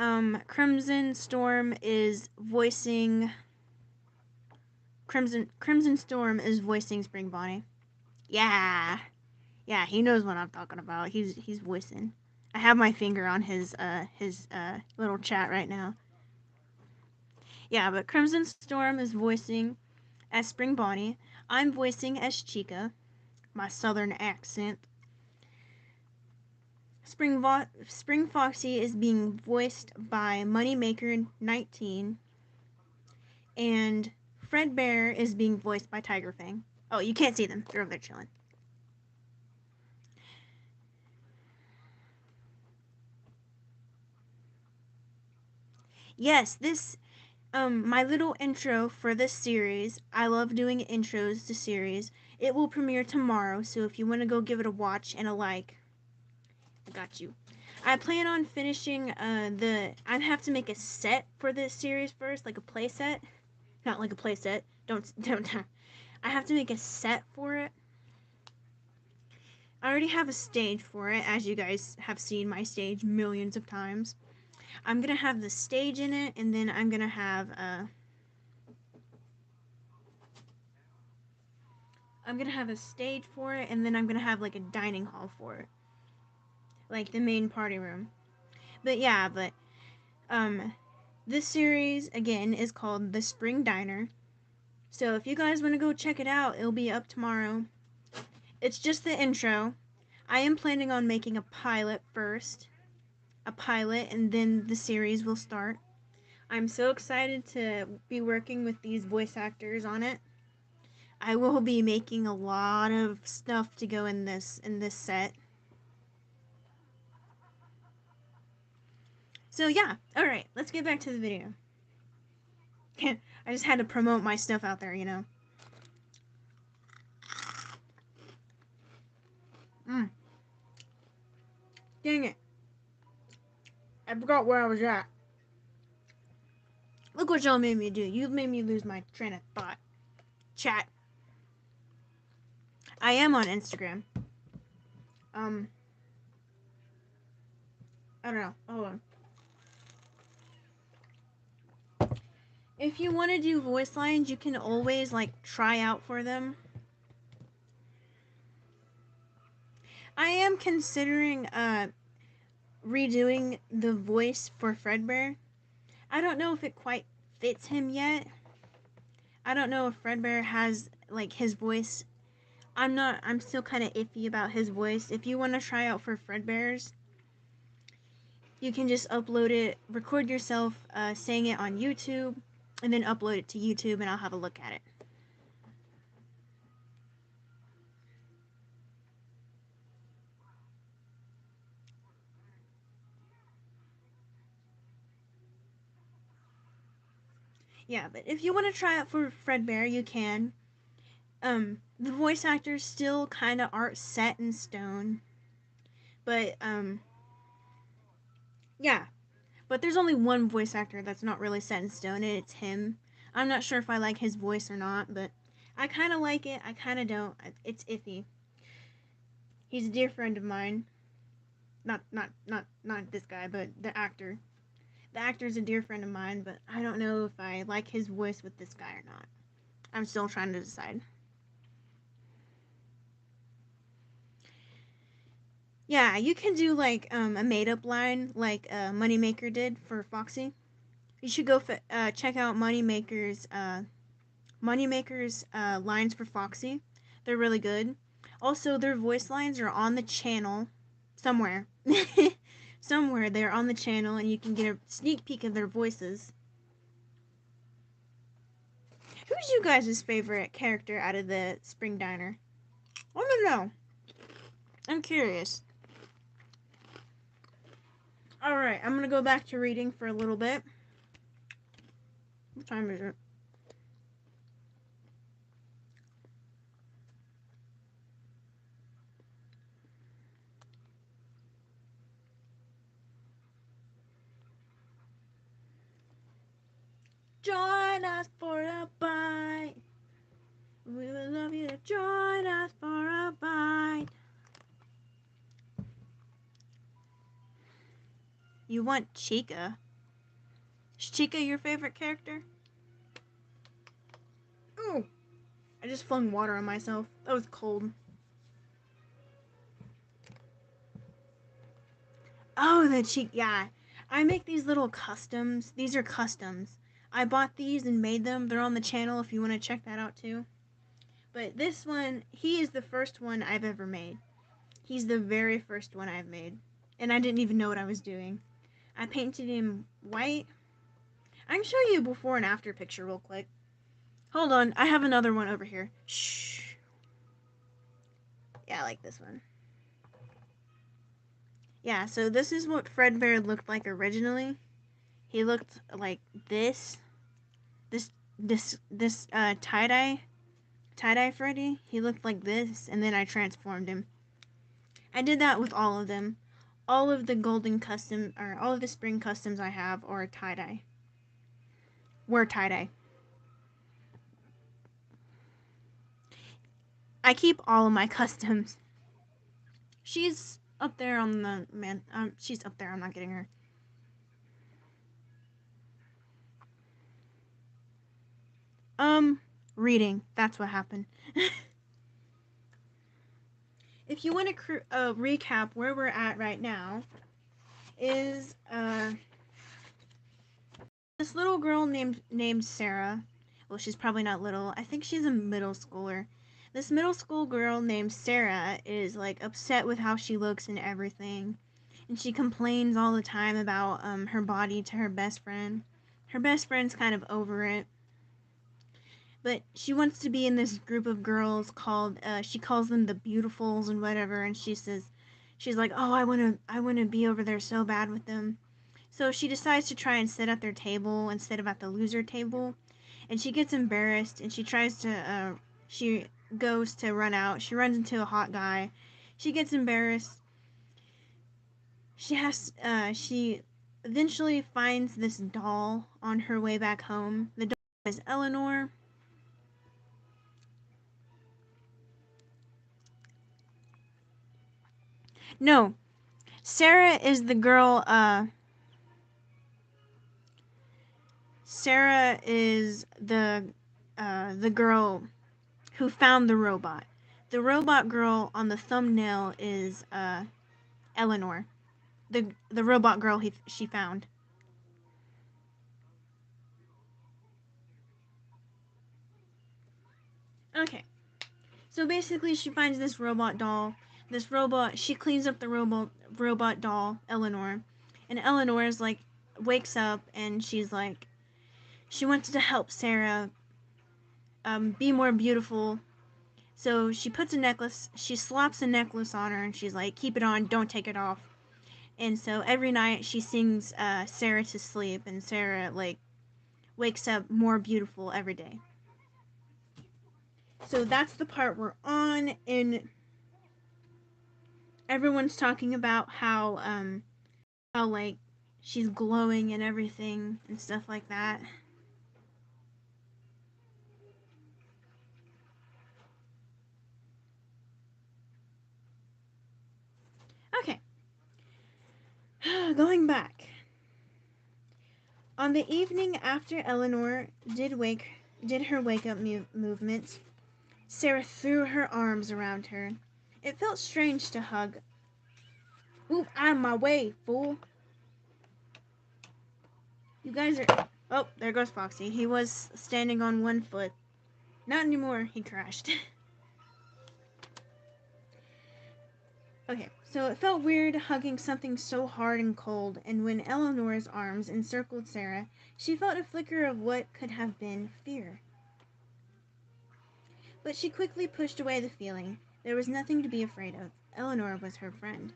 Crimson Storm is voicing Spring Bonnie. Yeah. Yeah, he knows what I'm talking about. He's voicing. I have my finger on his little chat right now. Yeah, but Crimson Storm is voicing as Spring Bonnie. I'm voicing as Chica, my southern accent. Spring Foxy is being voiced by Moneymaker 19, and Fredbear is being voiced by Tiger Fang. Oh, you can't see them. They're over there chilling. Yes, this my little intro for this series. I love doing intros to series. It will premiere tomorrow, so if you want to go give it a watch and a like, I got you. I plan on finishing I have to make a set for this series first, like a play set. Not like a play set. Don't I have to make a set for it. I already have a stage for it, as you guys have seen my stage millions of times. I'm gonna have the stage in it, and then I'm gonna have a stage for it, and then I'm gonna have like a dining hall for it, like the main party room. But yeah, this series again is called The Spring Diner. So if you guys want to go check it out, it'll be up tomorrow. It's just the intro. I am planning on making a pilot first. A pilot, and then the series will start. I'm so excited to be working with these voice actors on it. I will be making a lot of stuff to go in this set. So yeah, alright, let's get back to the video. I just had to promote my stuff out there, you know. Dang it. I forgot where I was at. Look what y'all made me do. You made me lose my train of thought. Chat. I am on Instagram. I don't know. Hold on. If you want to do voice lines, you can always, like, try out for them. I am considering, redoing the voice for Fredbear. I don't know if it quite fits him yet. I don't know if Fredbear has, like, his voice. I'm still kind of iffy about his voice. If you want to try out for Fredbear's, you can just upload it, record yourself saying it on YouTube, and then upload it to YouTube, and I'll have a look at it. Yeah, but if you want to try out for Fredbear, you can. The voice actors still kind of aren't set in stone, but yeah. But there's only one voice actor that's not really set in stone, and it's him. I'm not sure if I like his voice or not, but I kind of like it. I kind of don't. It's iffy. He's a dear friend of mine. Not this guy, but the actor. The actor's a dear friend of mine, but I don't know if I like his voice with this guy or not. I'm still trying to decide. Yeah, you can do like a made-up line like Moneymaker did for Foxy. You should go check out Moneymaker's lines for Foxy. They're really good. Also, their voice lines are on the channel somewhere. Somewhere they're on the channel, and you can get a sneak peek of their voices. Who's you guys' favorite character out of the Spring Diner? I want to know. I'm curious. Alright, I'm going to go back to reading for a little bit. What time is it? Join us for a bite. We would love you to join us for a bite. You want Chica? Is Chica your favorite character? Ooh. I just flung water on myself. That was cold. Oh, the Chica. Yeah. I make these little customs. These are customs. I bought these and made them. They're on the channel if you want to check that out too. But this one, he is the first one I've ever made. He's the very first one I've made. And I didn't even know what I was doing. I painted him white. I can show you a before and after picture real quick. Hold on, I have another one over here. Shh. Yeah, I like this one. Yeah, so this is what Fredbear looked like originally. He looked like this. This tie-dye Freddy. He looked like this, and then I transformed him. I did that with all of them. All of the golden custom, or all of the spring customs I have are tie-dye. Were tie-dye. I keep all of my customs. She's up there on the man. She's up there. I'm not getting her. Reading. That's what happened. If you want to recap where we're at right now, is this little girl named Sarah. Well, she's probably not little. I think she's a middle schooler. This middle school girl named Sarah is like upset with how she looks and everything, and she complains all the time about her body to her best friend. Her best friend's kind of over it, but she wants to be in this group of girls called she calls them the Beautifuls and whatever, and she's like, oh, I want to be over there so bad with them. So she decides to try and sit at their table instead of at the loser table, and she gets embarrassed, and she goes to run out. She runs into a hot guy. She gets embarrassed. She eventually finds this doll on her way back home. The doll is Eleanor. No, Sarah is the girl. Sarah is the girl who found the robot. The robot girl on the thumbnail is Eleanor, the robot girl she found. Okay, so basically she finds this robot doll. She cleans up the robot doll, Eleanor, and Eleanor is like wakes up and she's like she wants to help Sarah be more beautiful. So she slaps a necklace on her and she's like, keep it on, don't take it off. And so every night she sings Sarah to sleep, and Sarah like wakes up more beautiful every day. So that's the part we're on, and everyone's talking about how like she's glowing and everything and stuff like that. Okay. Going back. On the evening after Eleanor did her wake up movement, Sarah threw her arms around her. It felt strange to hug. Move out of my way, fool. You guys are... Oh, there goes Foxy. He was standing on one foot. Not anymore, he crashed. Okay, so it felt weird hugging something so hard and cold, and when Eleanor's arms encircled Sarah, she felt a flicker of what could have been fear. But she quickly pushed away the feeling. There was nothing to be afraid of. Eleanor was her friend.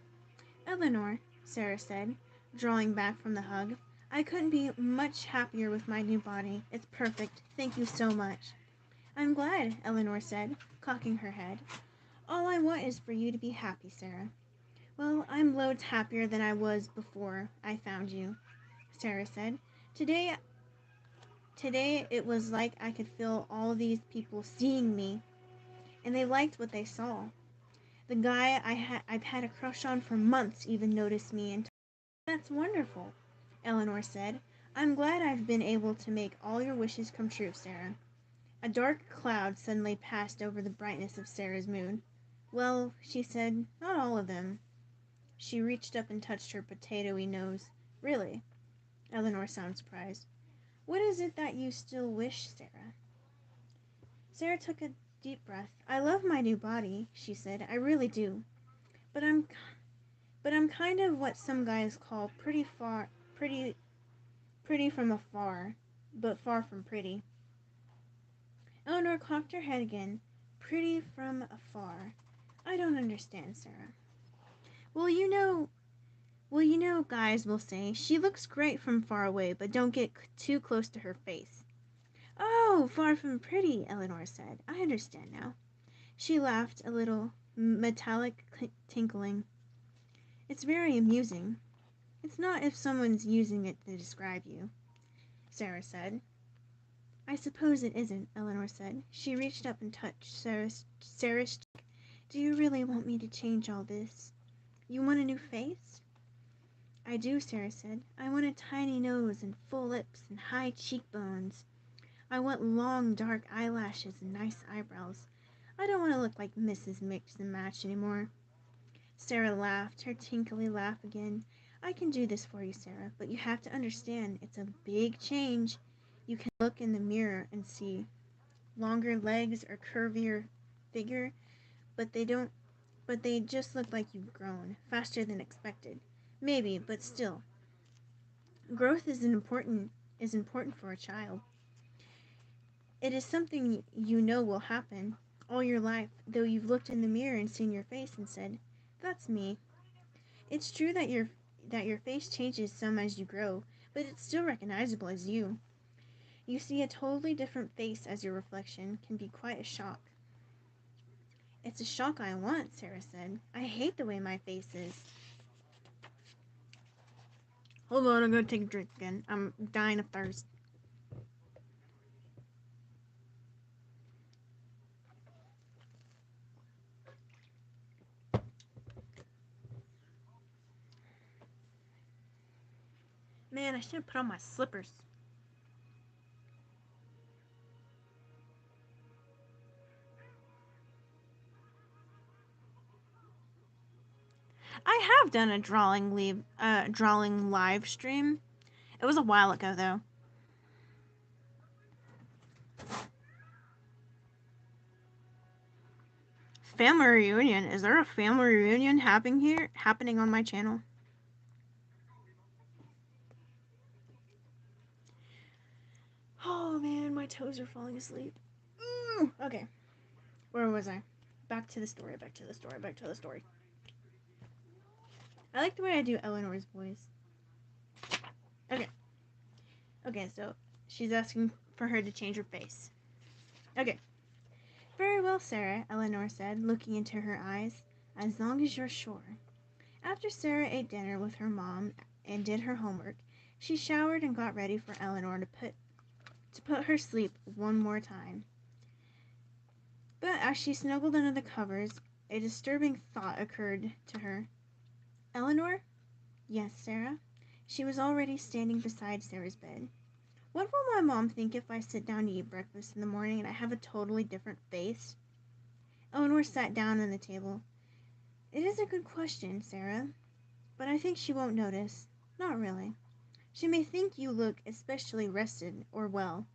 Eleanor, Sarah said, drawing back from the hug, I couldn't be much happier with my new body. It's perfect. Thank you so much. I'm glad, Eleanor said, cocking her head. All I want is for you to be happy, Sarah. Well, I'm loads happier than I was before I found you, Sarah said. Today it was like I could feel all these people seeing me, and they liked what they saw. The guy I've had a crush on for months even noticed me and That's wonderful, Eleanor said. I'm glad I've been able to make all your wishes come true, Sarah. A dark cloud suddenly passed over the brightness of Sarah's mood. Well, she said, not all of them. She reached up and touched her potatoey nose. Really? Eleanor sounded surprised. What is it that you still wish, Sarah? Sarah took a deep breath. I love my new body, she said. I really do. But I'm kind of what some guys call pretty from afar, but far from pretty. Eleanor cocked her head again. Pretty from afar. I don't understand, Sarah. Well, guys will say, she looks great from far away, but don't get too close to her face. Oh, far from pretty, Eleanor said. I understand now. She laughed, a little metallic tinkling. It's very amusing. It's not if someone's using it to describe you, Sarah said. I suppose it isn't, Eleanor said. She reached up and touched Sarah's cheek. Do you really want me to change all this? You want a new face? I do, Sarah said. I want a tiny nose and full lips and high cheekbones. I want long dark eyelashes and nice eyebrows. I don't want to look like Mrs. Mix and Match anymore. Sarah laughed, her tinkly laugh again. I can do this for you, Sarah, but you have to understand it's a big change. You can look in the mirror and see longer legs or curvier figure, but they just look like you've grown faster than expected. Maybe, but still. Growth is important for a child. It is something you know will happen all your life, though you've looked in the mirror and seen your face and said, "That's me." It's true that your face changes some as you grow, but it's still recognizable as you. You see a totally different face as your reflection can be quite a shock. It's a shock I want, Sarah said. I hate the way my face is. Hold on, I'm gonna take a drink again. I'm dying of thirst. Man, I should have put on my slippers. I have done a drawing live stream. It was a while ago though. Family reunion. Is there a family reunion happening on my channel? Oh man, my toes are falling asleep. Okay. Where was I? Back to the story. I like the way I do Eleanor's voice. Okay, so she's asking for her to change her face. Okay. Very well, Sarah, Eleanor said, looking into her eyes. As long as you're sure. After Sarah ate dinner with her mom and did her homework, she showered and got ready for Eleanor to put her sleep one more time. But as she snuggled under the covers, a disturbing thought occurred to her. Eleanor? Yes, Sarah? She was already standing beside Sarah's bed. What will my mom think if I sit down to eat breakfast in the morning and I have a totally different face? Eleanor sat down on the table. It is a good question, Sarah, but I think she won't notice. Not really. She may think you look especially rested or well,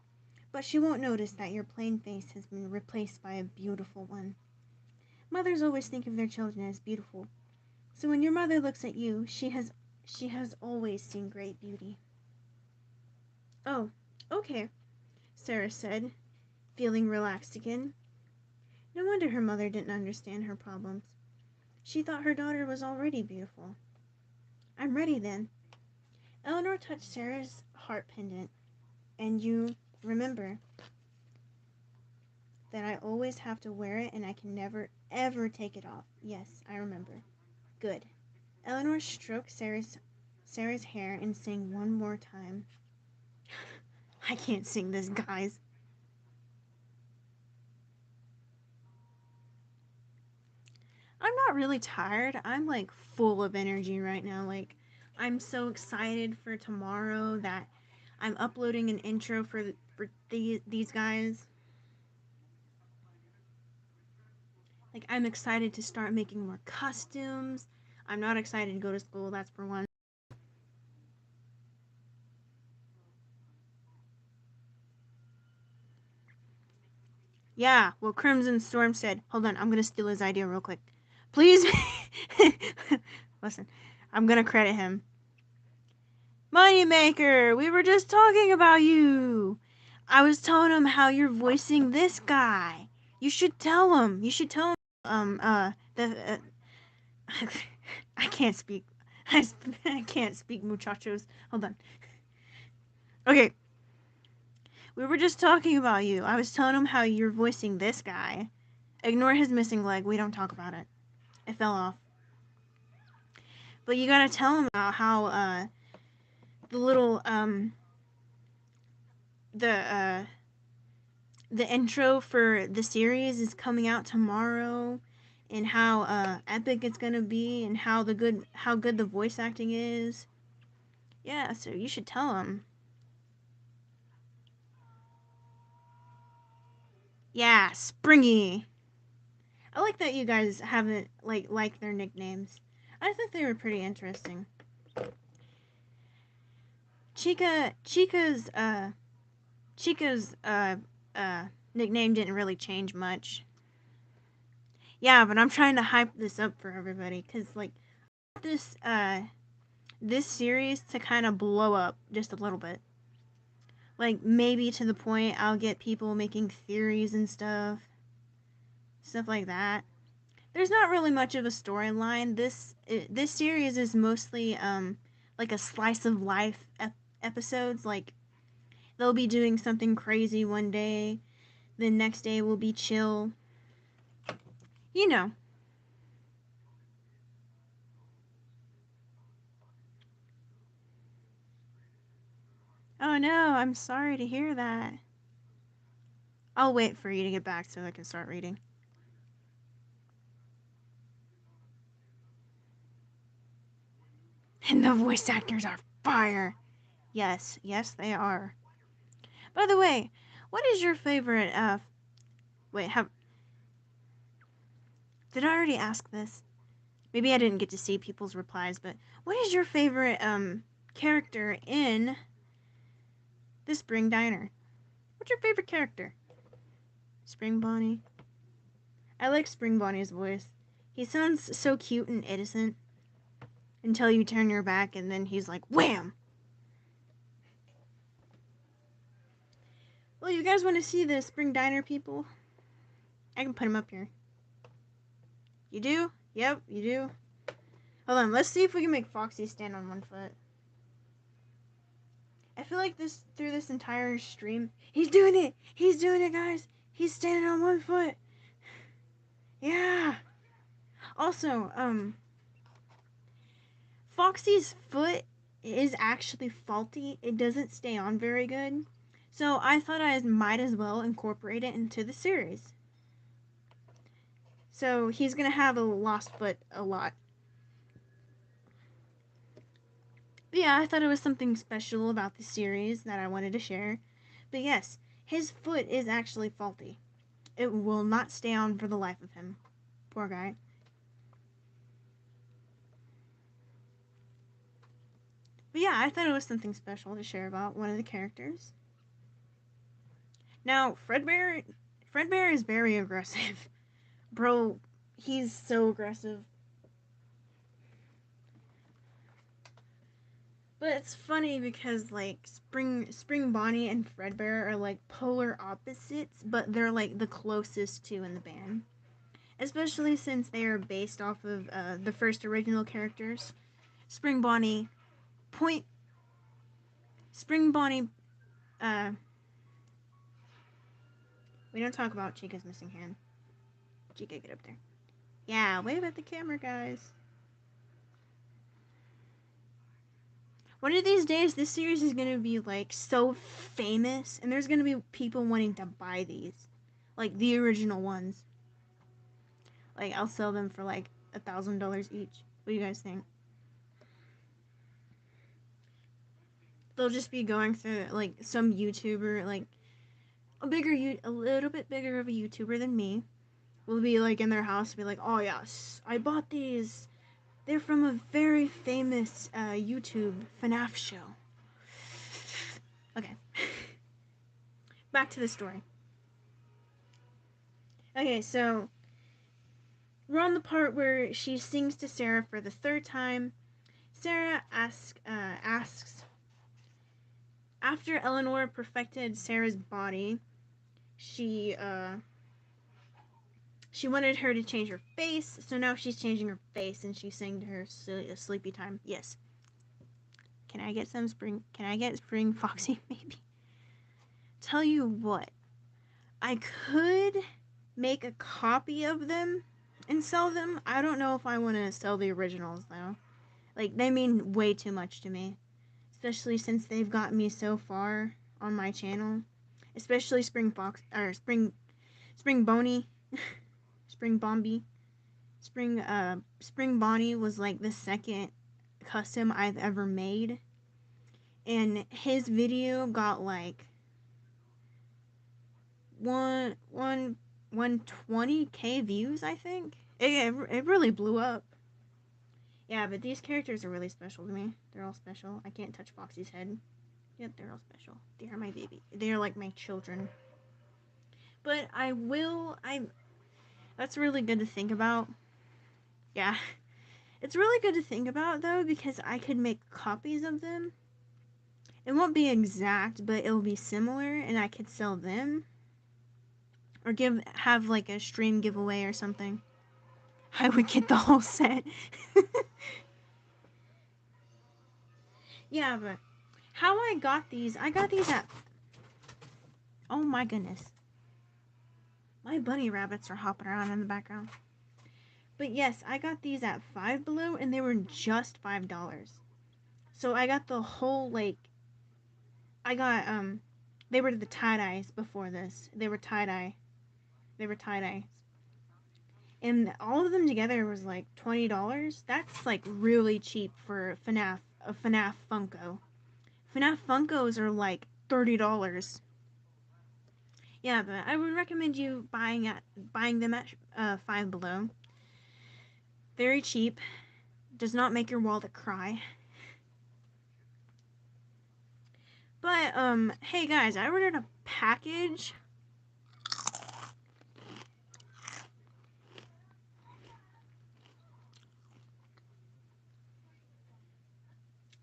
but she won't notice that your plain face has been replaced by a beautiful one. Mothers always think of their children as beautiful, so when your mother looks at you, she has always seen great beauty. Oh, okay, Sarah said, feeling relaxed again. No wonder her mother didn't understand her problems. She thought her daughter was already beautiful. I'm ready then. Eleanor touched Sarah's heart pendant. And you remember that I always have to wear it and I can never, ever take it off. Yes, I remember. Good. Eleanor stroked Sarah's hair and sang one more time. I can't sing this, guys. I'm not really tired. I'm like full of energy right now. Like, I'm so excited for tomorrow that I'm uploading an intro for these guys. Like, I'm excited to start making more costumes. I'm not excited to go to school, that's for one. Yeah, well, Crimson Storm said, hold on, I'm gonna steal his idea real quick. Please, listen, I'm gonna credit him. Moneymaker, we were just talking about you. I was telling him how you're voicing this guy. You should tell him. I can't speak. I can't speak, muchachos. Hold on. Okay. We were just talking about you. I was telling him how you're voicing this guy. Ignore his missing leg. We don't talk about it. It fell off. But you gotta tell him about how, the little, the intro for the series is coming out tomorrow, and how, epic it's gonna be, and how good the voice acting is. Yeah, so you should tell him. Yeah, Springy. I like that you guys haven't like their nicknames. I think they were pretty interesting. Chica's nickname didn't really change much. Yeah, but I'm trying to hype this up for everybody cuz like this series to kind of blow up just a little bit. Like maybe to the point I'll get people making theories and stuff like that. There's not really much of a storyline. This series is mostly like a slice of life episodes. Like they'll be doing something crazy one day, the next day will be chill. You know. Oh no, I'm sorry to hear that. I'll wait for you to get back so I can start reading. And the voice actors are fire. Yes, yes, they are. By the way, what is your favorite? Wait, did I already ask this? Maybe I didn't get to see people's replies, but what is your favorite character in the Spring Diner? What's your favorite character? Spring Bonnie. I like Spring Bonnie's voice. He sounds so cute and innocent until you turn your back and then he's like, wham! Well, you guys want to see the Spring Diner people? I can put them up here. You do? Yep, you do. Hold on, let's see if we can make Foxy stand on one foot. I feel like through this entire stream, he's doing it! He's doing it, guys! He's standing on one foot! Yeah! Also, Foxy's foot is actually faulty. It doesn't stay on very good. So I thought I might as well incorporate it into the series. So he's gonna have a lost foot a lot. But yeah, I thought it was something special about the series that I wanted to share. But yes, his foot is actually faulty. It will not stay on for the life of him. Poor guy. But yeah, I thought it was something special to share about one of the characters. Now, Fredbear is very aggressive. Bro, he's so aggressive. But it's funny because like Spring Bonnie and Fredbear are like polar opposites, but they're like the closest two in the band. Especially since they are based off of the first original characters. Spring Bonnie, point. Spring Bonnie. Uh, we don't talk about Chica's missing hand. Chica, get up there. Yeah, wave at the camera, guys. One of these days, this series is gonna be like so famous, and there's gonna be people wanting to buy these, like the original ones. Like I'll sell them for like $1,000 each. What do you guys think? They'll just be going through like some YouTuber, like a little bit bigger of a YouTuber than me, will be like in their house, and be like, "Oh yes, I bought these. They're from a very famous YouTube FNAF show." Okay, back to the story. Okay, so we're on the part where she sings to Sarah for the third time. Sarah asks after Eleanor perfected Sarah's body, she wanted her to change her face, so now she's changing her face and she's saying to her sleepy time. Yes. Can I get spring Foxy maybe? Tell you what, I could make a copy of them and sell them. I don't know if I want to sell the originals though. Like they mean way too much to me, especially since they've got me so far on my channel. Especially Spring Fox or Spring Boney, Spring Bombi, Spring Bonnie was like the second custom I've ever made, and his video got like 120k views. I think it really blew up. Yeah, but these characters are really special to me. They're all special. I can't touch Foxy's head. Yep, they're all special. They are my baby. They are like my children. But I will. That's really good to think about. Yeah. It's really good to think about though, because I could make copies of them. It won't be exact, but it'll be similar, and I could sell them. Or have like a stream giveaway or something. I would get the whole set. Yeah, but how I got these at. Oh my goodness. My bunny rabbits are hopping around in the background. But yes, I got these at Five Below, and they were just $5. So I got the whole like I got they were the tie-dyes before this. They were tie-dye. They were tie-dye. And all of them together was like $20. That's like really cheap for a FNAF Funko. FNAF Funkos are like $30. Yeah, but I would recommend you buying them at Five Below. Very cheap. Does not make your wallet cry. But hey guys, I ordered a package.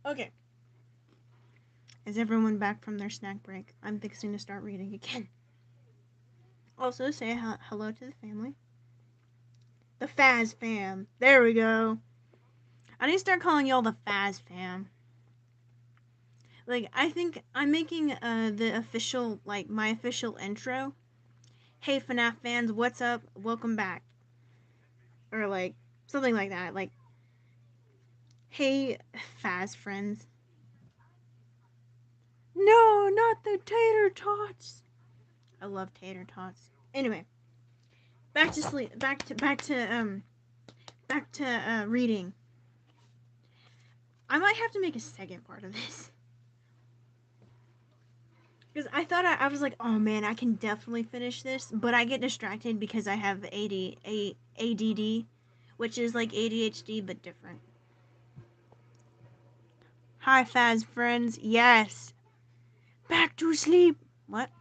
Okay. Is everyone back from their snack break? I'm fixing to start reading again. Also, say hello to the family. The Faz fam. There we go. I need to start calling y'all the Faz fam. Like, I think I'm making the official, like, my official intro. Hey, FNAF fans, what's up? Welcome back. Or, like, something like that. Like, hey, Faz friends. No, not the tater tots. I love tater tots. Anyway, back to sleep. Back to reading. I might have to make a second part of this. Because I thought I was like, oh man, I can definitely finish this, but I get distracted because I have ADD, which is like ADHD but different. Hi, Faz friends. Yes. Back to sleep. What?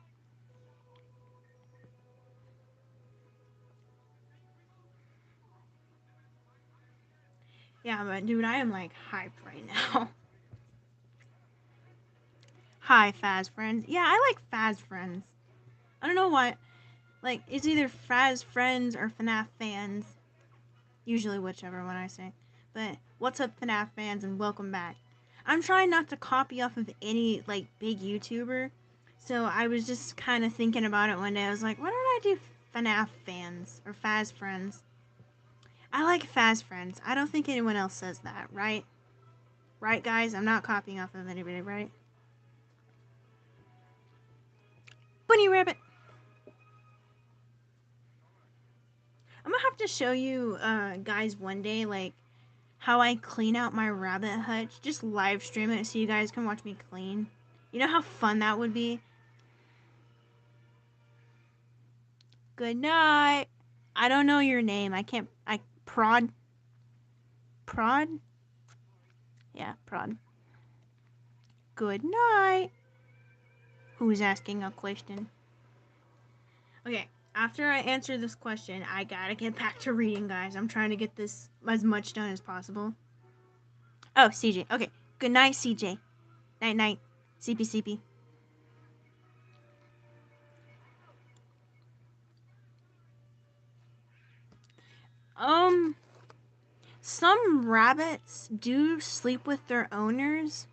Yeah, but dude, I am like hyped right now. Hi, Faz friends. Yeah, I like Faz friends. I don't know why. Like, it's either Faz friends or FNAF fans. Usually whichever one I say. But what's up, FNAF fans, and welcome back. I'm trying not to copy off of any, like, big YouTuber. So I was just kind of thinking about it one day. I was like, why don't I do FNAF fans or Faz friends? I like Faz friends. I don't think anyone else says that, right? Right, guys? I'm not copying off of anybody, right? Bunny rabbit. I'm gonna have to show you guys one day, like, how I clean out my rabbit hutch. Just live stream it so you guys can watch me clean. You know how fun that would be? Good night. I don't know your name. Prod? Prod? Yeah, Prod. Good night. Who's asking a question? Okay, after I answer this question, I gotta get back to reading, guys. I'm trying to get this as much done as possible. Oh, CJ. Okay, good night, CJ. Night, night. CP, CP. Some rabbits do sleep with their owners.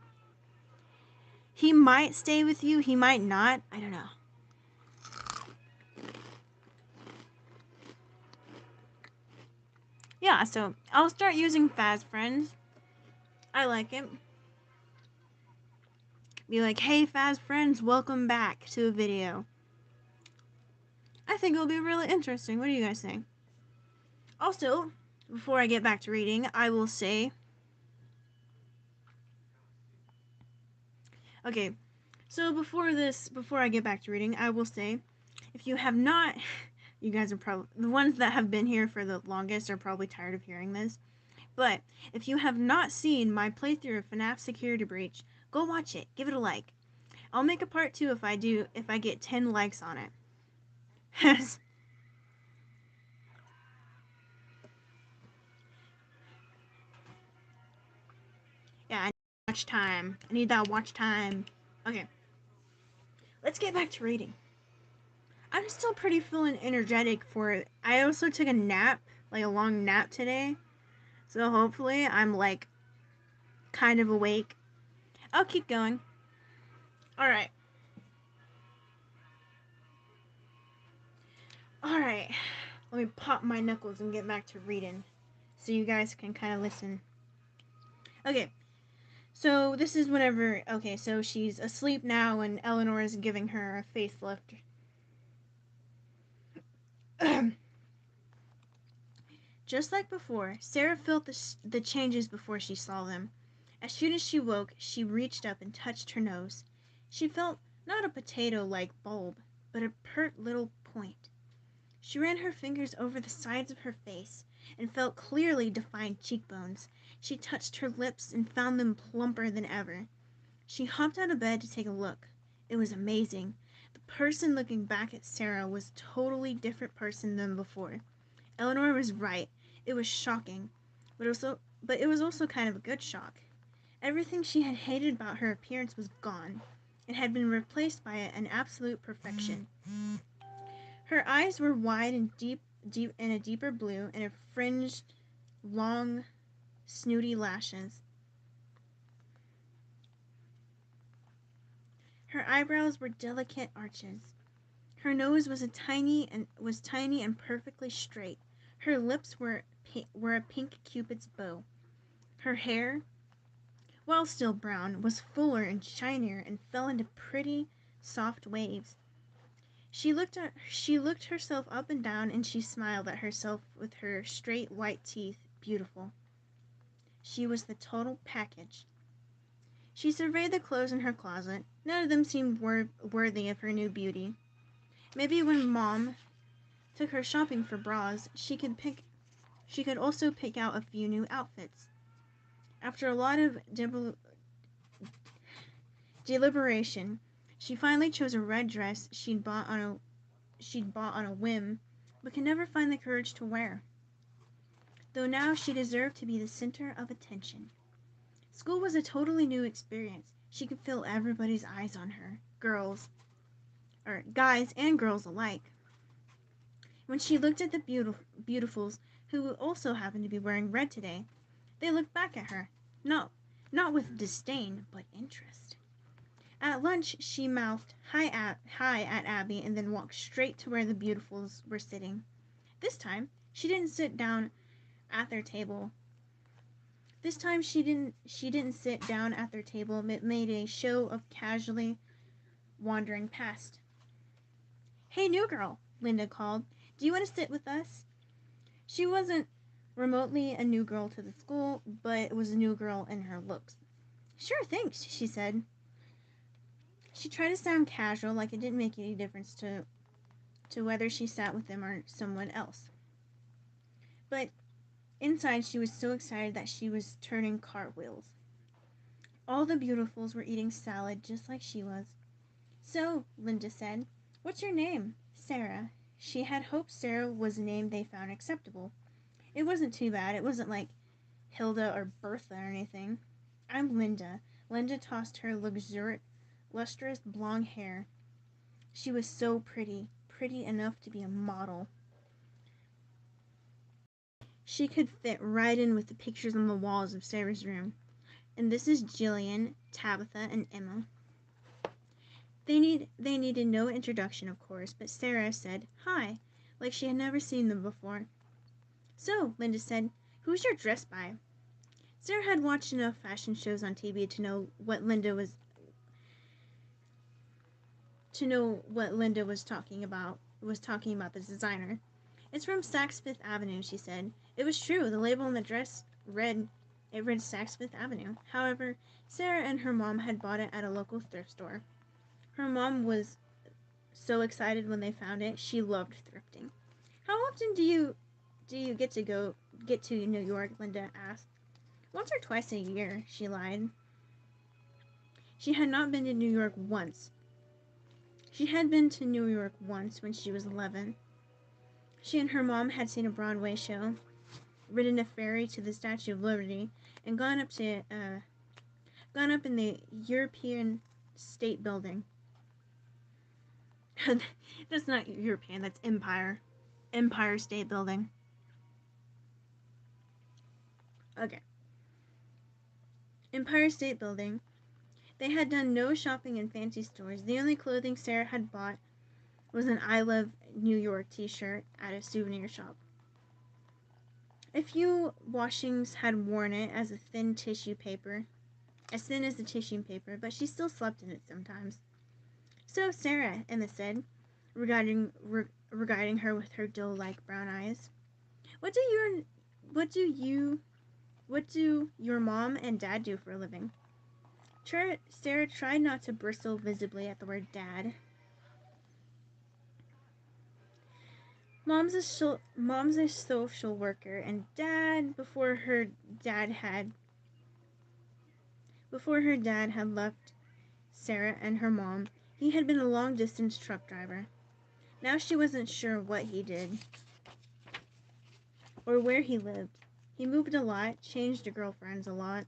He might stay with you, he might not. I don't know. Yeah, so I'll start using Faz Friends. I like it. Be like, hey Faz Friends, welcome back to a video. I think it'll be really interesting. What do you guys think? Also, before I get back to reading, I will say... Okay, so before I get back to reading, I will say, if you have not... You guys are probably... The ones that have been here for the longest are probably tired of hearing this. But if you have not seen my playthrough of FNAF Security Breach, go watch it. Give it a like. I'll make a part 2 if I get 10 likes on it. Yeah, I need watch time. I need that watch time. Okay. Let's get back to reading. I'm still pretty feeling energetic for it. I also took a nap, like a long nap today. So hopefully I'm like kind of awake. I'll keep going. Alright. Alright. Let me pop my knuckles and get back to reading so you guys can kind of listen. Okay. So this is whenever, okay, so she's asleep now and Eleanor is giving her a facelift. Just like before, Sarah felt the changes before she saw them. As soon as she woke, she reached up and touched her nose. She felt not a potato-like bulb, but a pert little point. She ran her fingers over the sides of her face and felt clearly defined cheekbones. She touched her lips and found them plumper than ever. She hopped out of bed to take a look. It was amazing. The person looking back at Sarah was a totally different person than before. Eleanor was right. It was shocking, but it was also kind of a good shock. Everything she had hated about her appearance was gone. It had been replaced by an absolute perfection. Her eyes were wide and deep in a deeper blue, and fringed long, snooty lashes. Her eyebrows were delicate arches. Her nose was tiny and perfectly straight. Her lips were a pink cupid's bow. Her hair, while still brown, was fuller and shinier and fell into pretty, soft waves. She looked herself up and down, and she smiled at herself with her straight white teeth. Beautiful. She was the total package. She surveyed the clothes in her closet. None of them seemed worthy of her new beauty. Maybe when Mom took her shopping for bras, she could also pick out a few new outfits. After a lot of deliberation, she finally chose a red dress she'd bought on a whim, but could never find the courage to wear. Though now she deserved to be the center of attention. School was a totally new experience. She could feel everybody's eyes on her, guys and girls alike. When she looked at the beautifuls who also happened to be wearing red today, they looked back at her, not with disdain, but interest. At lunch, she mouthed hi at Abby and then walked straight to where the beautifuls were sitting. This time, she didn't sit down at their table. She didn't sit down at their table, but made a show of casually wandering past. "Hey, new girl," Linda called. "Do you want to sit with us?" She wasn't remotely a new girl to the school, but was a new girl in her looks. "Sure, thanks," she said. She tried to sound casual, like it didn't make any difference to whether she sat with them or someone else. But inside, she was so excited that she was turning cartwheels. All the beautifuls were eating salad just like she was. "So," Linda said, "what's your name?" "Sarah." She had hoped Sarah was a name they found acceptable. It wasn't too bad. It wasn't like Hilda or Bertha or anything. "I'm Linda." Linda tossed her lustrous blonde hair. She was so pretty enough to be a model. She could fit right in with the pictures on the walls of Sarah's room. "And this is Jillian, Tabitha, and Emma." They needed no introduction, of course, but Sarah said hi, like she had never seen them before. "So," Linda said, "who's your dress by?" Sarah had watched enough fashion shows on TV to know what Linda was talking about the designer. "It's from Saks Fifth Avenue," she said. It was true. The label on the dress read Saks Fifth Avenue. However, Sarah and her mom had bought it at a local thrift store. Her mom was so excited when they found it. She loved thrifting. "How often do you get to New York?" Linda asked. "Once or twice a year," she lied. She had not been to New York once. She had been to New York once when she was 11. She and her mom had seen a Broadway show, ridden a ferry to the Statue of Liberty, and gone up in the European State Building. That's not European, that's Empire State Building. Okay. Empire State Building. They had done no shopping in fancy stores. The only clothing Sarah had bought was an "I Love New York" t-shirt at a souvenir shop. A few washings had worn it as a thin tissue paper. as thin as the tissue paper, but she still slept in it sometimes. "So, Sarah," Emma said, regarding her with her doe-like brown eyes, "what do your what do you what do your mom and dad do for a living?" Sarah tried not to bristle visibly at the word dad. Mom's a social worker, and before her dad had left Sarah and her mom, he had been a long-distance truck driver. Now she wasn't sure what he did or where he lived. He moved a lot, changed girlfriends a lot,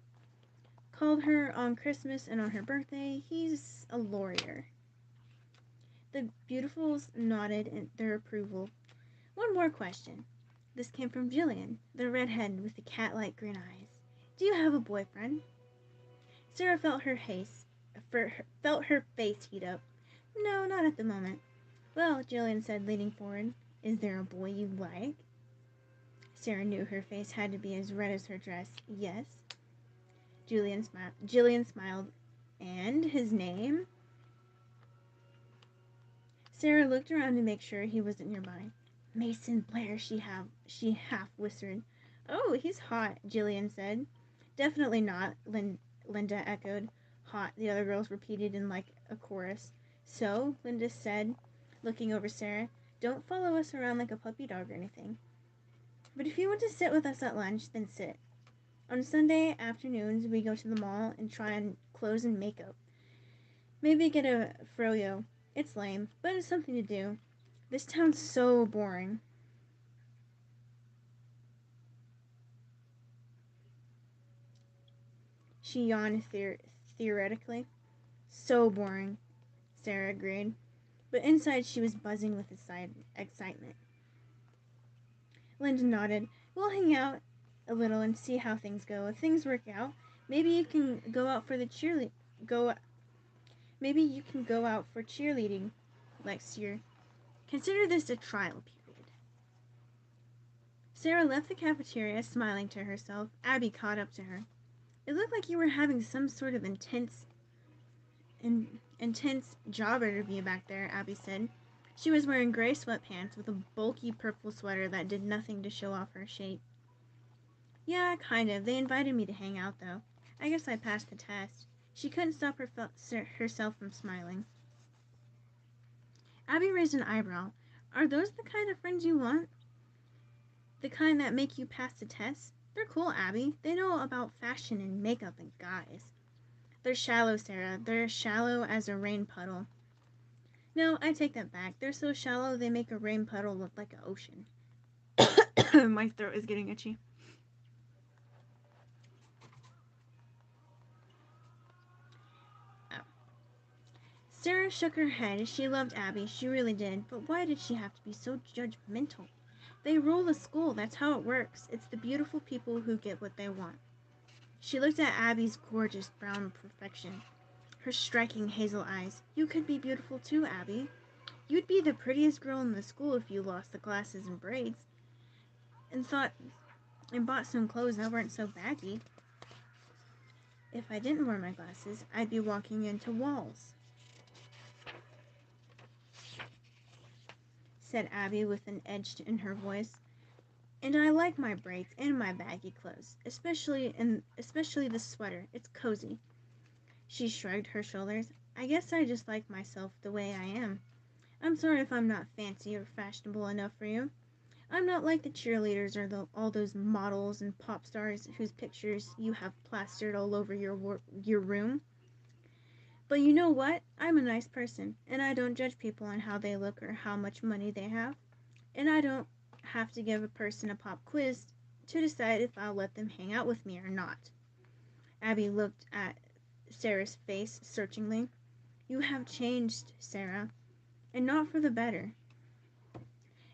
called her on Christmas and on her birthday. He's a lawyer. The beautifuls nodded in their approval. "One more question." This came from Jillian, the redhead with the cat-like green eyes. "Do you have a boyfriend?" Sarah felt her face heat up. "No, not at the moment." "Well," Jillian said, leaning forward, "is there a boy you like?" Sarah knew her face had to be as red as her dress. "Yes." Jillian smiled. "And his name?" Sarah looked around to make sure he wasn't nearby. "Mason Blair," she half whispered. "Oh, he's hot," Jillian said. "Definitely not," Linda echoed. "Hot," the other girls repeated in like a chorus. "So," Linda said, looking over Sarah, "don't follow us around like a puppy dog or anything. But if you want to sit with us at lunch, then sit. On Sunday afternoons, we go to the mall and try on clothes and makeup. Maybe get a froyo. It's lame, but it's something to do. This town's so boring." She yawned theoretically. "So boring," Sarah agreed, but inside she was buzzing with excitement. Linda nodded. "We'll hang out a little and see how things go. If things work out, maybe you can go out for cheerleading next year. Consider this a trial period." Sarah left the cafeteria, smiling to herself. Abby caught up to her. "It looked like you were having some sort of intense job interview back there," Abby said. She was wearing gray sweatpants with a bulky purple sweater that did nothing to show off her shape. "Yeah, kind of. They invited me to hang out, though. I guess I passed the test." She couldn't stop herself from smiling. Abby raised an eyebrow. "Are those the kind of friends you want? The kind that make you pass the test? They're cool, Abby. They know about fashion and makeup and guys." "They're shallow, Sarah. They're as shallow as a rain puddle." "No, I take that back. They're so shallow they make a rain puddle look like an ocean." My throat is getting itchy. Sarah shook her head. She loved Abby. She really did. But why did she have to be so judgmental? They rule the school. That's how it works. It's the beautiful people who get what they want. She looked at Abby's gorgeous brown perfection, her striking hazel eyes. "You could be beautiful too, Abby. You'd be the prettiest girl in the school if you lost the glasses and braids and bought some clothes that weren't so baggy." "If I didn't wear my glasses, I'd be walking into walls," said Abby with an edge in her voice. "And I like my braids and my baggy clothes, especially the sweater. It's cozy." She shrugged her shoulders. "I guess I just like myself the way I am. I'm sorry if I'm not fancy or fashionable enough for you. I'm not like the cheerleaders or all those models and pop stars whose pictures you have plastered all over your room. But you know what? I'm a nice person, and I don't judge people on how they look or how much money they have. And I don't have to give a person a pop quiz to decide if I'll let them hang out with me or not." Abby looked at Sarah's face searchingly. "You have changed, Sarah, and not for the better."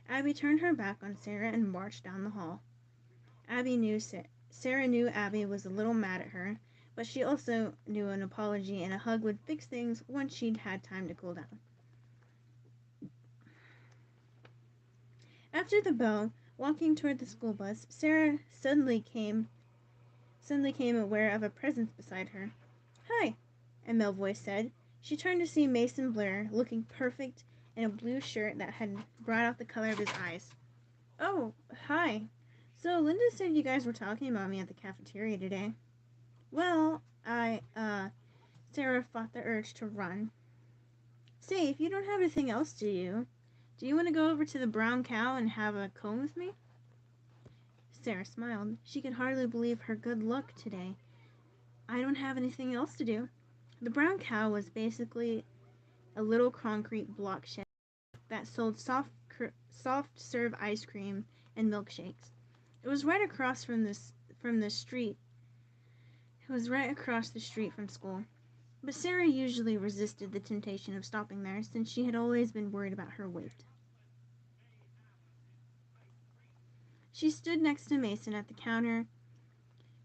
Abby turned her back on Sarah and marched down the hall. Sarah knew Abby was a little mad at her, but she also knew an apology and a hug would fix things once she'd had time to cool down. After the bell, walking toward the school bus, Sarah suddenly came aware of a presence beside her. Hi, a male voice said. She turned to see Mason Blair, looking perfect in a blue shirt that had brought out the color of his eyes. Oh, hi. So Linda said you guys were talking about me at the cafeteria today. Well, Sarah fought the urge to run. Say, if you don't have anything else to do you want to go over to the Brown Cow and have a comb with me? Sarah smiled. She could hardly believe her good luck today. I don't have anything else to do. The Brown Cow was basically a little concrete block shed that sold soft serve ice cream and milkshakes. It was right across from the street. It was right across the street from school. But Sarah usually resisted the temptation of stopping there since she had always been worried about her weight. She stood next to Mason at the counter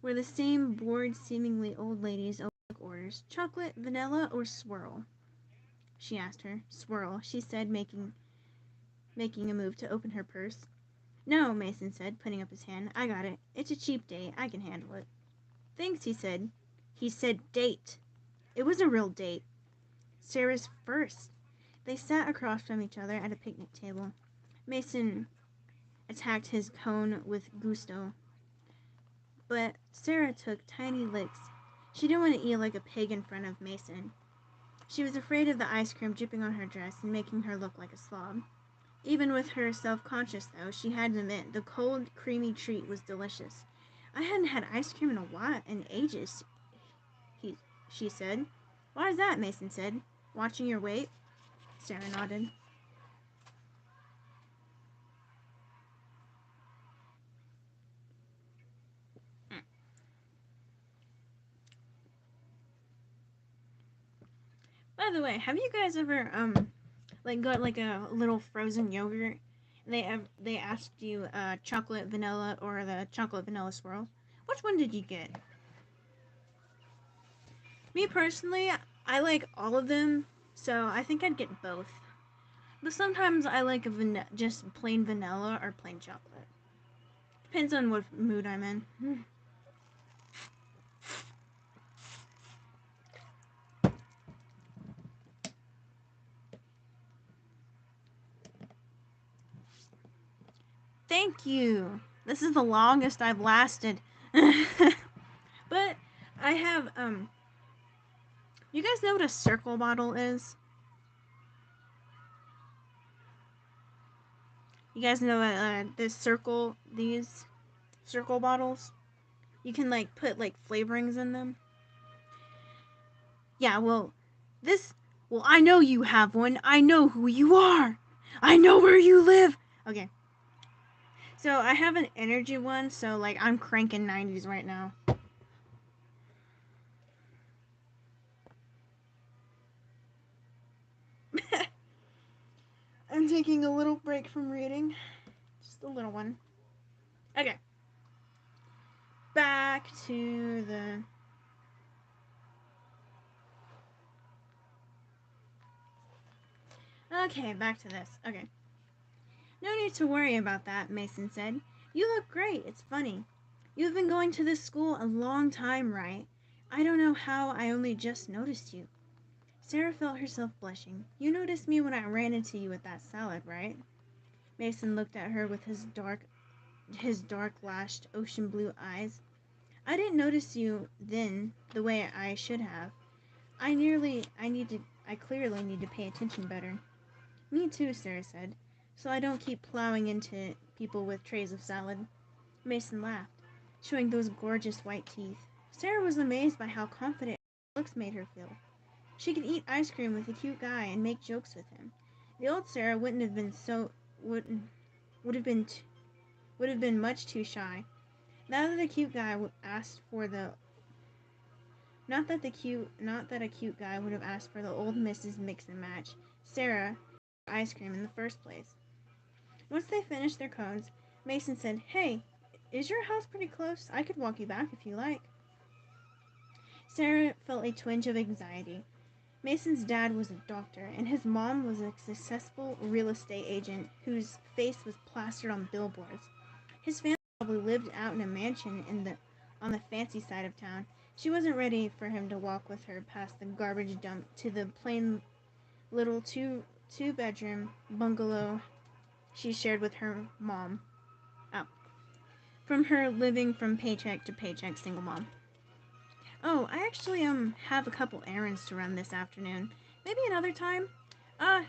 where the same bored, seemingly old ladies took orders. Chocolate, vanilla, or swirl? She asked her. Swirl, she said, making a move to open her purse. No, Mason said, putting up his hand. I got it. It's a cheap date. I can handle it. Thanks, he said. He said date. It was a real date. Sarah's first. They sat across from each other at a picnic table. Mason attacked his cone with gusto, but Sarah took tiny licks. She didn't want to eat like a pig in front of Mason. She was afraid of the ice cream dripping on her dress and making her look like a slob. Even with her self-conscious, though, she had to admit the cold, creamy treat was delicious. I hadn't had ice cream in ages, she said. Why is that? Mason said. Watching your weight? Sarah nodded. By the way, have you guys ever got like a little frozen yogurt? They asked you chocolate vanilla or the chocolate vanilla swirl. Which one did you get? Me personally, I like all of them, so I think I'd get both. But sometimes I like just plain vanilla or plain chocolate. Depends on what mood I'm in. Thank you. This is the longest I've lasted. But I have you guys know what a circle bottle is? You guys know these circle bottles? You can like put like flavorings in them. Yeah, I know you have one. I know who you are. I know where you live. Okay. So I have an energy one, so like I'm cranking 90s right now. I'm taking a little break from reading. Just a little one. Okay. Back to the Okay, back to this. Okay. No need to worry about that, Mason said. You look great. It's funny. You've been going to this school a long time, right? I don't know how I only just noticed you. Sarah felt herself blushing. You noticed me when I ran into you with that salad, right? Mason looked at her with his dark lashed ocean blue eyes. I didn't notice you then the way I should have. I clearly need to pay attention better. Me too, Sarah said, so I don't keep plowing into people with trays of salad. Mason laughed, showing those gorgeous white teeth. Sarah was amazed by how confident her looks made her feel. She could eat ice cream with a cute guy and make jokes with him. The old Sarah wouldn't have been so would have been would have been much too shy. Now that the cute guy asked for the not that a cute guy would have asked for the old Mrs. Mix and Match, Sarah ice cream in the first place. Once they finished their cones, Mason said, Hey, is your house pretty close? I could walk you back if you like. Sarah felt a twinge of anxiety. Mason's dad was a doctor, and his mom was a successful real estate agent whose face was plastered on billboards. His family probably lived out in a mansion on the fancy side of town. She wasn't ready for him to walk with her past the garbage dump to the plain little two-bedroom bungalow she shared with her mom. Oh, from her living from paycheck to paycheck single mom. Oh, I actually have a couple errands to run this afternoon. Maybe another time? Uh,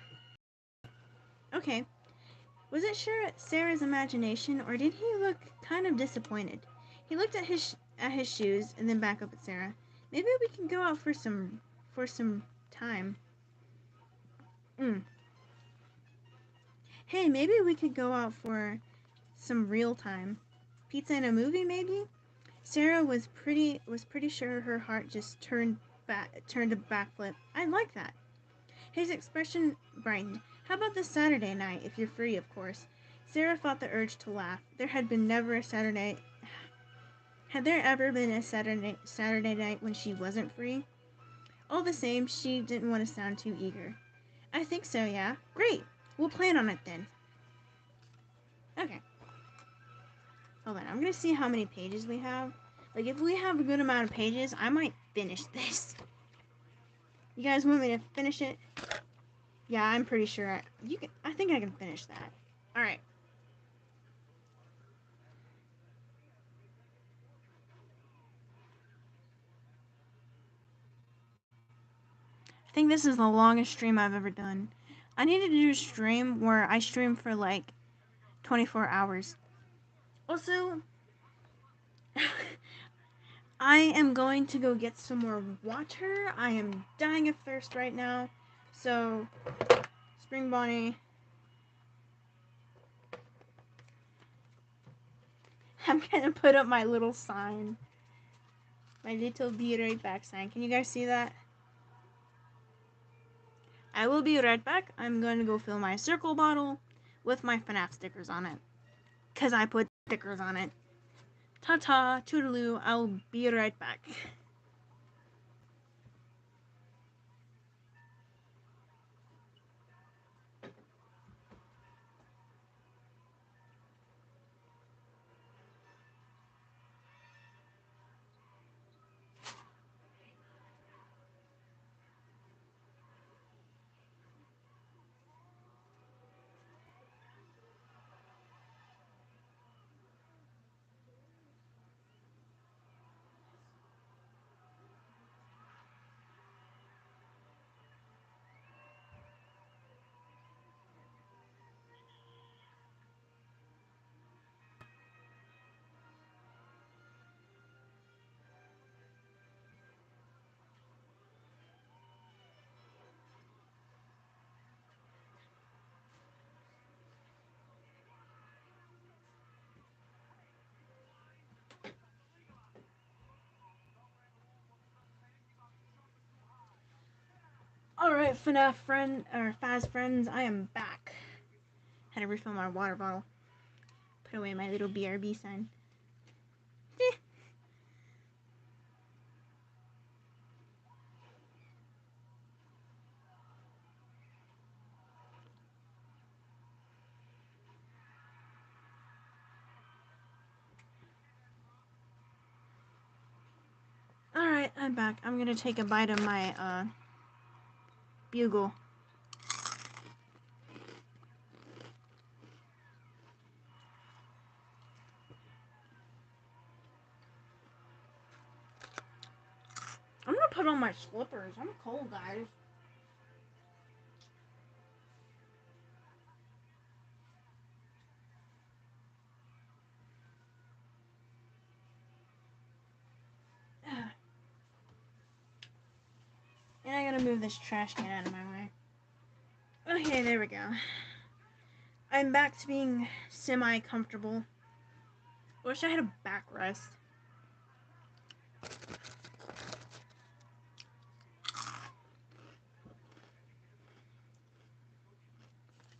okay. Was it sure Sarah's imagination, or did he look kind of disappointed? He looked at his shoes and then back up at Sarah. Maybe we can go out for some time. Hey, maybe we could go out for some real time. Pizza and a movie, maybe? Sarah was pretty sure her heart just turned a backflip. I'd like that. His expression brightened. How about this Saturday night, if you're free, of course? Sarah fought the urge to laugh. Had there ever been a Saturday night when she wasn't free? All the same, she didn't want to sound too eager. I think so, yeah. Great. We'll plan on it then. Okay. Hold on. I'm going to see how many pages we have. Like, if we have a good amount of pages, I might finish this. You guys want me to finish it? Yeah, I'm pretty sure I think I can finish that. All right. I think this is the longest stream I've ever done. I need to do a stream where I stream for like 24 hours. Also, I am going to go get some more water. I am dying of thirst right now. So, Spring Bonnie, I'm gonna put up my little sign. My little be right back sign. Can you guys see that? I will be right back. I'm going to go fill my circle bottle with my FNAF stickers on it. Because I put stickers on it. Ta-ta, toodaloo, I'll be right back. Alright, FNAF Faz friends, I am back. Had to refill my water bottle. Put away my little BRB sign. Alright, I'm back. I'm gonna take a bite of my, bugle. I'm gonna put on my slippers. I'm cold, guys. And I gotta move this trash can out of my way. Okay, there we go. I'm back to being semi-comfortable. Wish I had a backrest.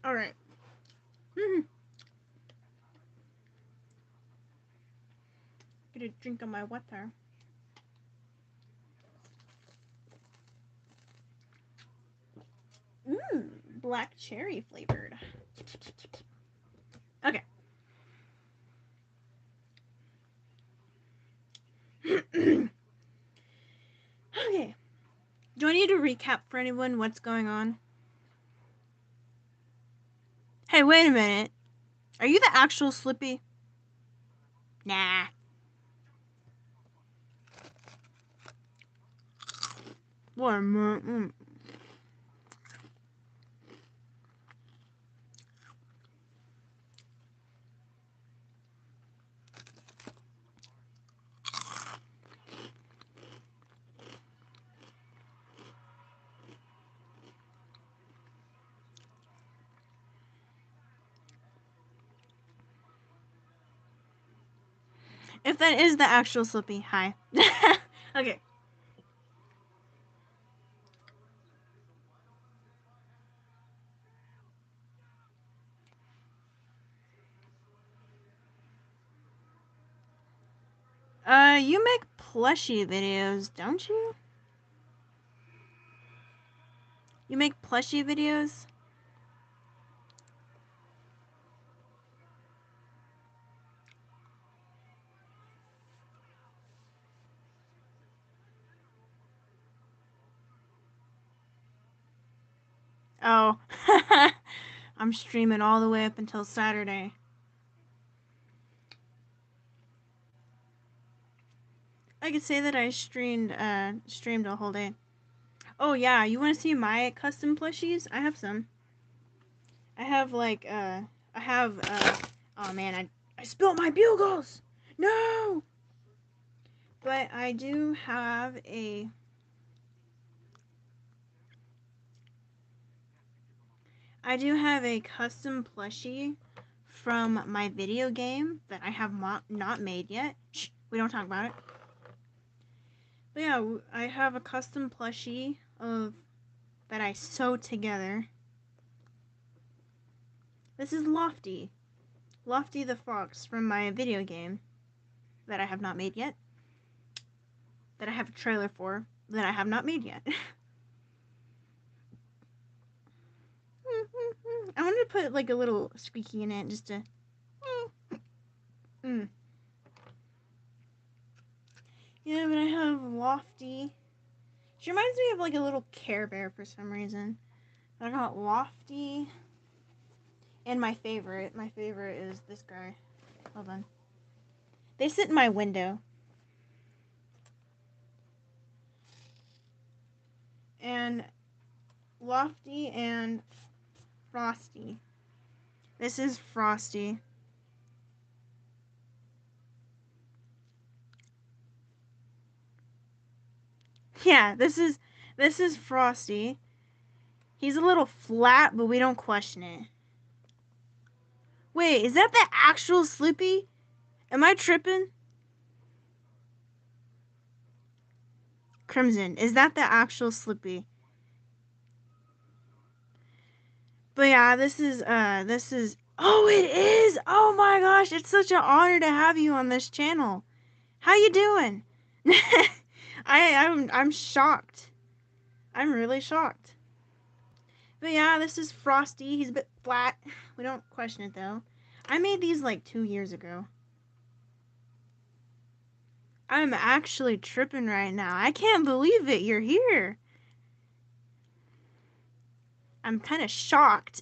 Alright. Get a drink of my water. Black cherry flavored. Okay. need to recap for anyone what's going on? Hey, wait a minute. Are you the actual Slippy? Nah. What? If that is the actual Slippy, hi. Okay. You make plushie videos, don't you? You make plushie videos? Oh. I'm streaming all the way up until Saturday. I could say that I streamed a whole day. Oh yeah, you want to see my custom plushies? I have some. I have like oh man, I spilled my bugles. No. But I do have a custom plushie from my video game that I have not made yet. Shh, we don't talk about it. But yeah, I have a custom plushie that I sewed together. This is Lofty the fox from my video game that I have not made yet. That I have a trailer for that I have not made yet. I wanted to put like a little squeaky in it just to. Yeah, but I have Lofty. She reminds me of like a little Care Bear for some reason. I got Lofty. And my favorite is this guy. Hold on. They sit in my window. And Lofty and Frosty. This is Frosty. Yeah, this is Frosty. He's a little flat, but we don't question it. Wait, is that the actual Slippy? Am I tripping? Crimson, is that the actual Slippy? But yeah, this is oh, it is. Oh my gosh, it's such an honor to have you on this channel. How you doing? I'm shocked. I'm really shocked. But yeah, this is Frosty. He's a bit flat. We don't question it though. I made these like 2 years ago. I'm actually tripping right now. I can't believe it. You're here. I'm kind of shocked.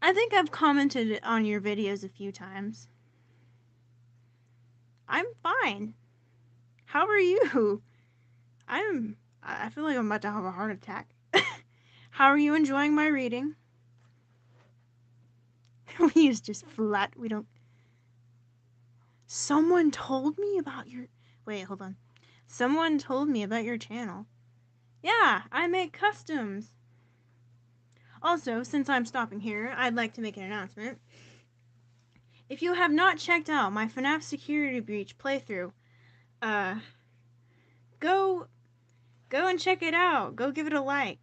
I think I've commented on your videos a few times. I'm fine. How are you? I feel like I'm about to have a heart attack. How are you enjoying my reading? He's just flat. We don't. Someone told me about your. Wait, hold on. Someone told me about your channel. Yeah, I make customs. Also, since I'm stopping here, I'd like to make an announcement. If you have not checked out my FNAF Security Breach playthrough, go and check it out. Go give it a like.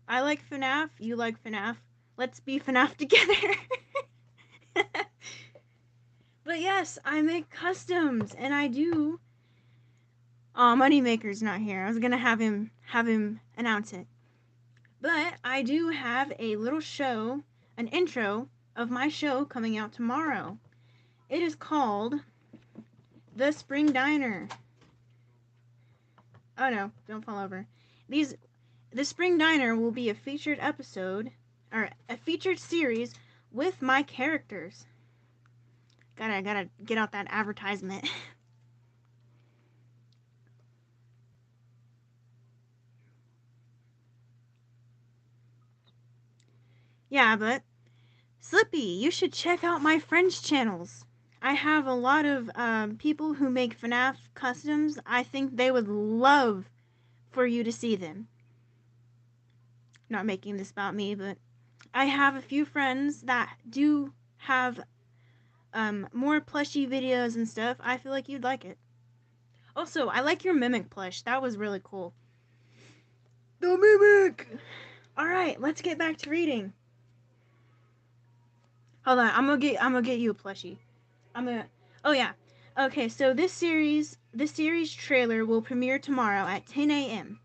I like FNAF. You like FNAF. Let's be FNAF together. But yes, I make customs, and I do. Moneymaker's not here. I was gonna have him announce it. But I do have a little show, an intro of my show coming out tomorrow. It is called The Spring Diner. Oh no, don't fall over. The Spring Diner will be a featured episode, or a featured series with my characters. Gotta get out that advertisement. Yeah, but Slippy, you should check out my friends' channels. I have a lot of people who make FNAF customs. I think they would love for you to see them. Not making this about me, but I have a few friends that do have more plushy videos and stuff. I feel like you'd like it. Also, I like your Mimic plush. That was really cool. The Mimic! Alright, let's get back to reading. Hold on, I'm gonna get you a plushie. Oh yeah. Okay, so this series trailer will premiere tomorrow at 10 a.m.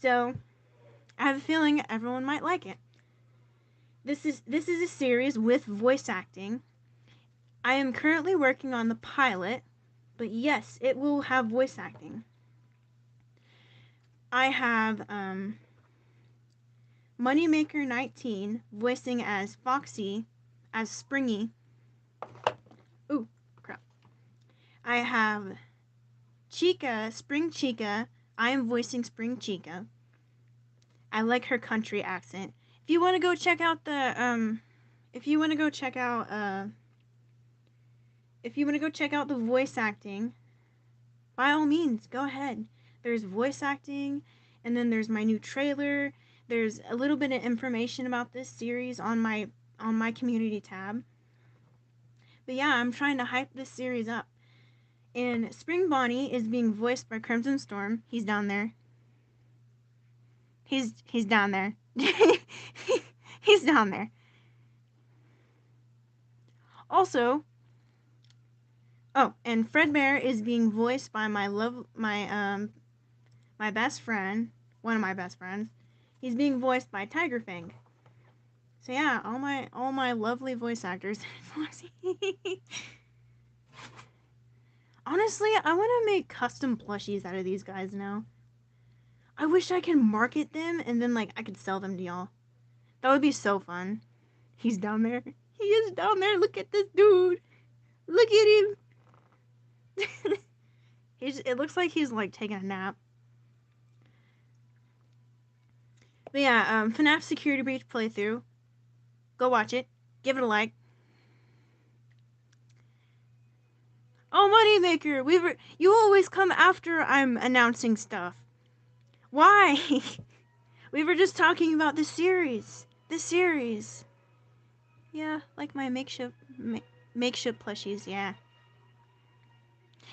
So I have a feeling everyone might like it. This is a series with voice acting. I am currently working on the pilot, but yes, it will have voice acting. I have Moneymaker 19 voicing as Foxy, as Springy. Ooh, crap. I have Chica, Spring Chica. I am voicing Spring Chica. I like her country accent. If you want to go check out the voice acting, by all means, go ahead. There's voice acting, and then there's my new trailer. There's a little bit of information about this series on my community tab. But yeah, I'm trying to hype this series up. And Spring Bonnie is being voiced by Crimson Storm. He's down there. He's down there. He's down there. Also, and FRIGHTS is being voiced by my best friend, one of my best friends. He's being voiced by Tiger Fang. So yeah, all my lovely voice actors. Honestly, I want to make custom plushies out of these guys now. I wish I could market them and then like I could sell them to y'all. That would be so fun. He's down there. He is down there. Look at this dude. Look at him. It looks like he's like taking a nap. But yeah, FNAF Security Breach playthrough. Go watch it. Give it a like. Oh, Moneymaker, you always come after I'm announcing stuff. Why? We were just talking about the series. The series. Yeah, like my makeshift plushies, yeah.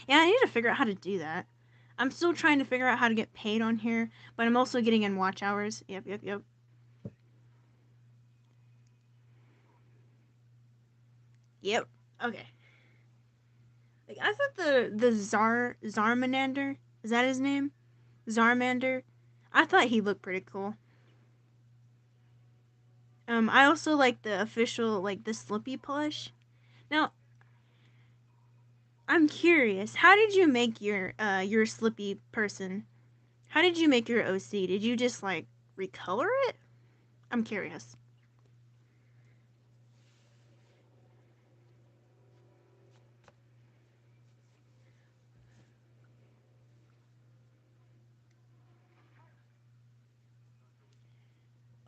Yeah, I need to figure out how to do that. I'm still trying to figure out how to get paid on here, but I'm also getting in watch hours. Yep. Yep. Okay. Like I thought the Zarmanander, is that his name? Zarmander. I thought he looked pretty cool. I also like the official like the Slippy plush. Now, I'm curious. How did you make your Slippy person? How did you make your OC? Did you just like recolor it? I'm curious.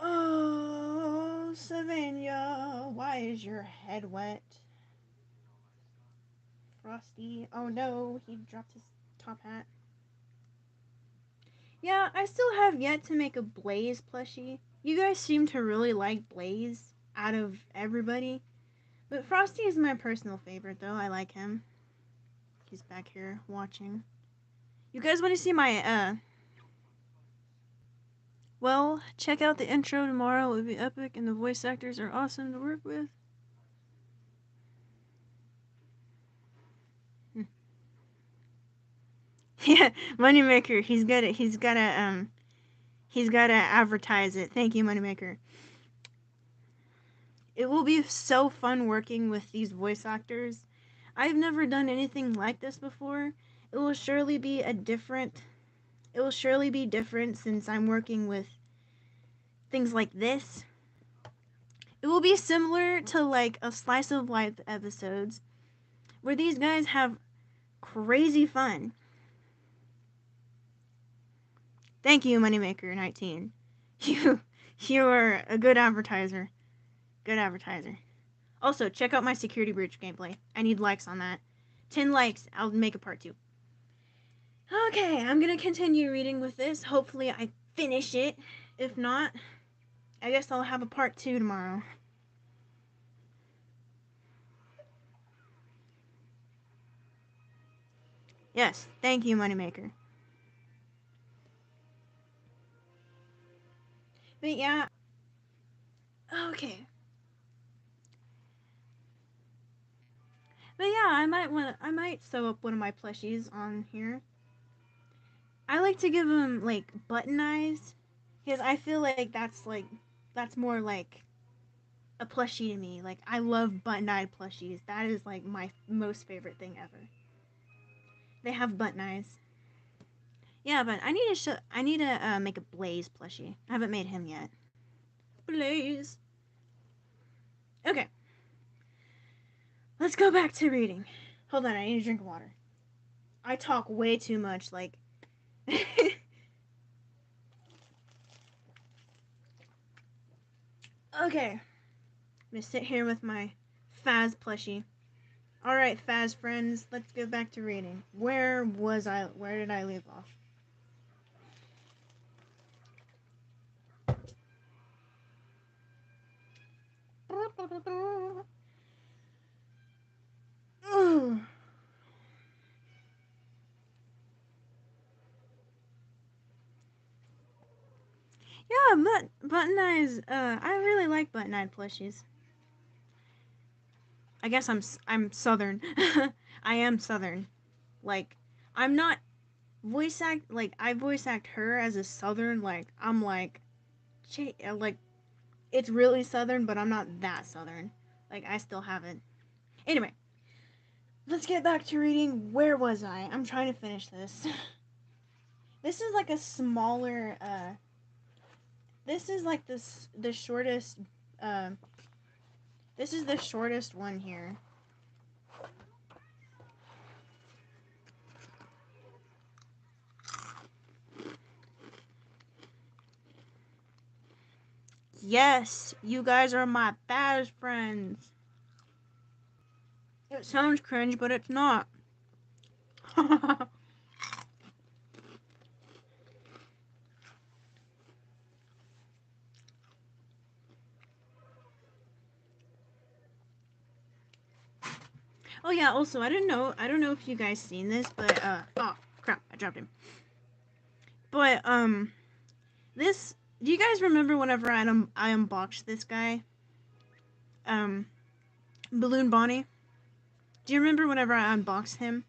Oh, Savannah, why is your head wet? Frosty, oh no, he dropped his top hat. Yeah, I still have yet to make a Blaze plushie. You guys seem to really like Blaze out of everybody. But Frosty is my personal favorite, though. I like him. He's back here watching. You guys want to see my, Well, check out the intro tomorrow. It will be epic, and the voice actors are awesome to work with. Yeah, Moneymaker. He's gotta advertise it. Thank you, Moneymaker. It will be so fun working with these voice actors. I've never done anything like this before. It will surely be a different it will surely be different since I'm working with things like this. It will be similar to like a slice of life episodes where these guys have crazy fun. Thank you, Moneymaker19. You are a good advertiser. Good advertiser. Also, check out my security breach gameplay. I need likes on that. 10 likes, I'll make a part 2. Okay, I'm gonna continue reading with this. Hopefully I finish it. If not, I guess I'll have a part 2 tomorrow. Yes, thank you, Moneymaker. But yeah, okay. But yeah, I might sew up one of my plushies on here. I like to give them like button eyes because I feel like that's more like a plushie to me. Like I love button-eyed plushies. That is like my most favorite thing ever. They have button eyes. Yeah, but I need to make a Blaze plushie. I haven't made him yet. Blaze. Okay. Let's go back to reading. Hold on, I need to drink water. I talk way too much, like okay. I'm gonna sit here with my Faz plushie. Alright, Faz friends, let's get back to reading. Where did I leave off? Yeah, button eyes. I really like button eyed plushies. I guess I'm Southern. I am Southern. Like I'm not I voice act her as a Southern. Like I'm like it's really Southern, but I'm not that Southern. Like I still have it. Anyway, let's get back to reading. Where was I? I'm trying to finish this. This is like a smaller. This is like the shortest. Uh, this is the shortest one here. Yes, you guys are my best friends. It sounds cringe, but it's not. Oh yeah, also I don't know if you guys seen this, but oh crap, I dropped him. But this do you guys remember whenever I unboxed this guy? Balloon Bonnie? Do you remember whenever I unboxed him?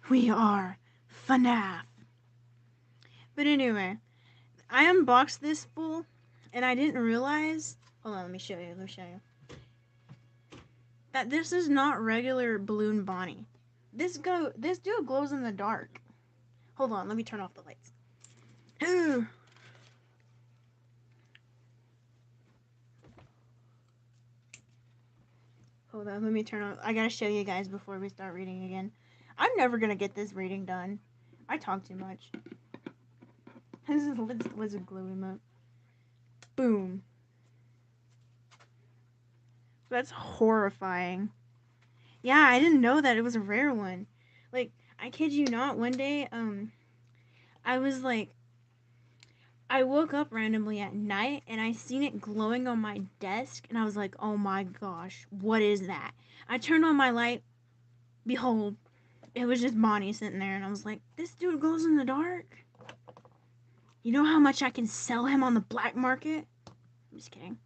We are FNAF. But anyway, I unboxed this fool and I didn't realize. Hold on, let me show you. That this is not regular Balloon Bonnie. This dude glows in the dark. Hold on, let me turn off the lights. Hold on, let me turn on. I gotta show you guys before we start reading again. I'm never gonna get this reading done. I talk too much. This is lizard glue emote. Boom. That's horrifying. Yeah, I didn't know that it was a rare one. Like, I kid you not, one day, I was like, I woke up randomly at night and I seen it glowing on my desk and I was like, oh my gosh, what is that? I turned on my light. Behold, it was just Bonnie sitting there and I was like, this dude glows in the dark? You know how much I can sell him on the black market? I'm just kidding.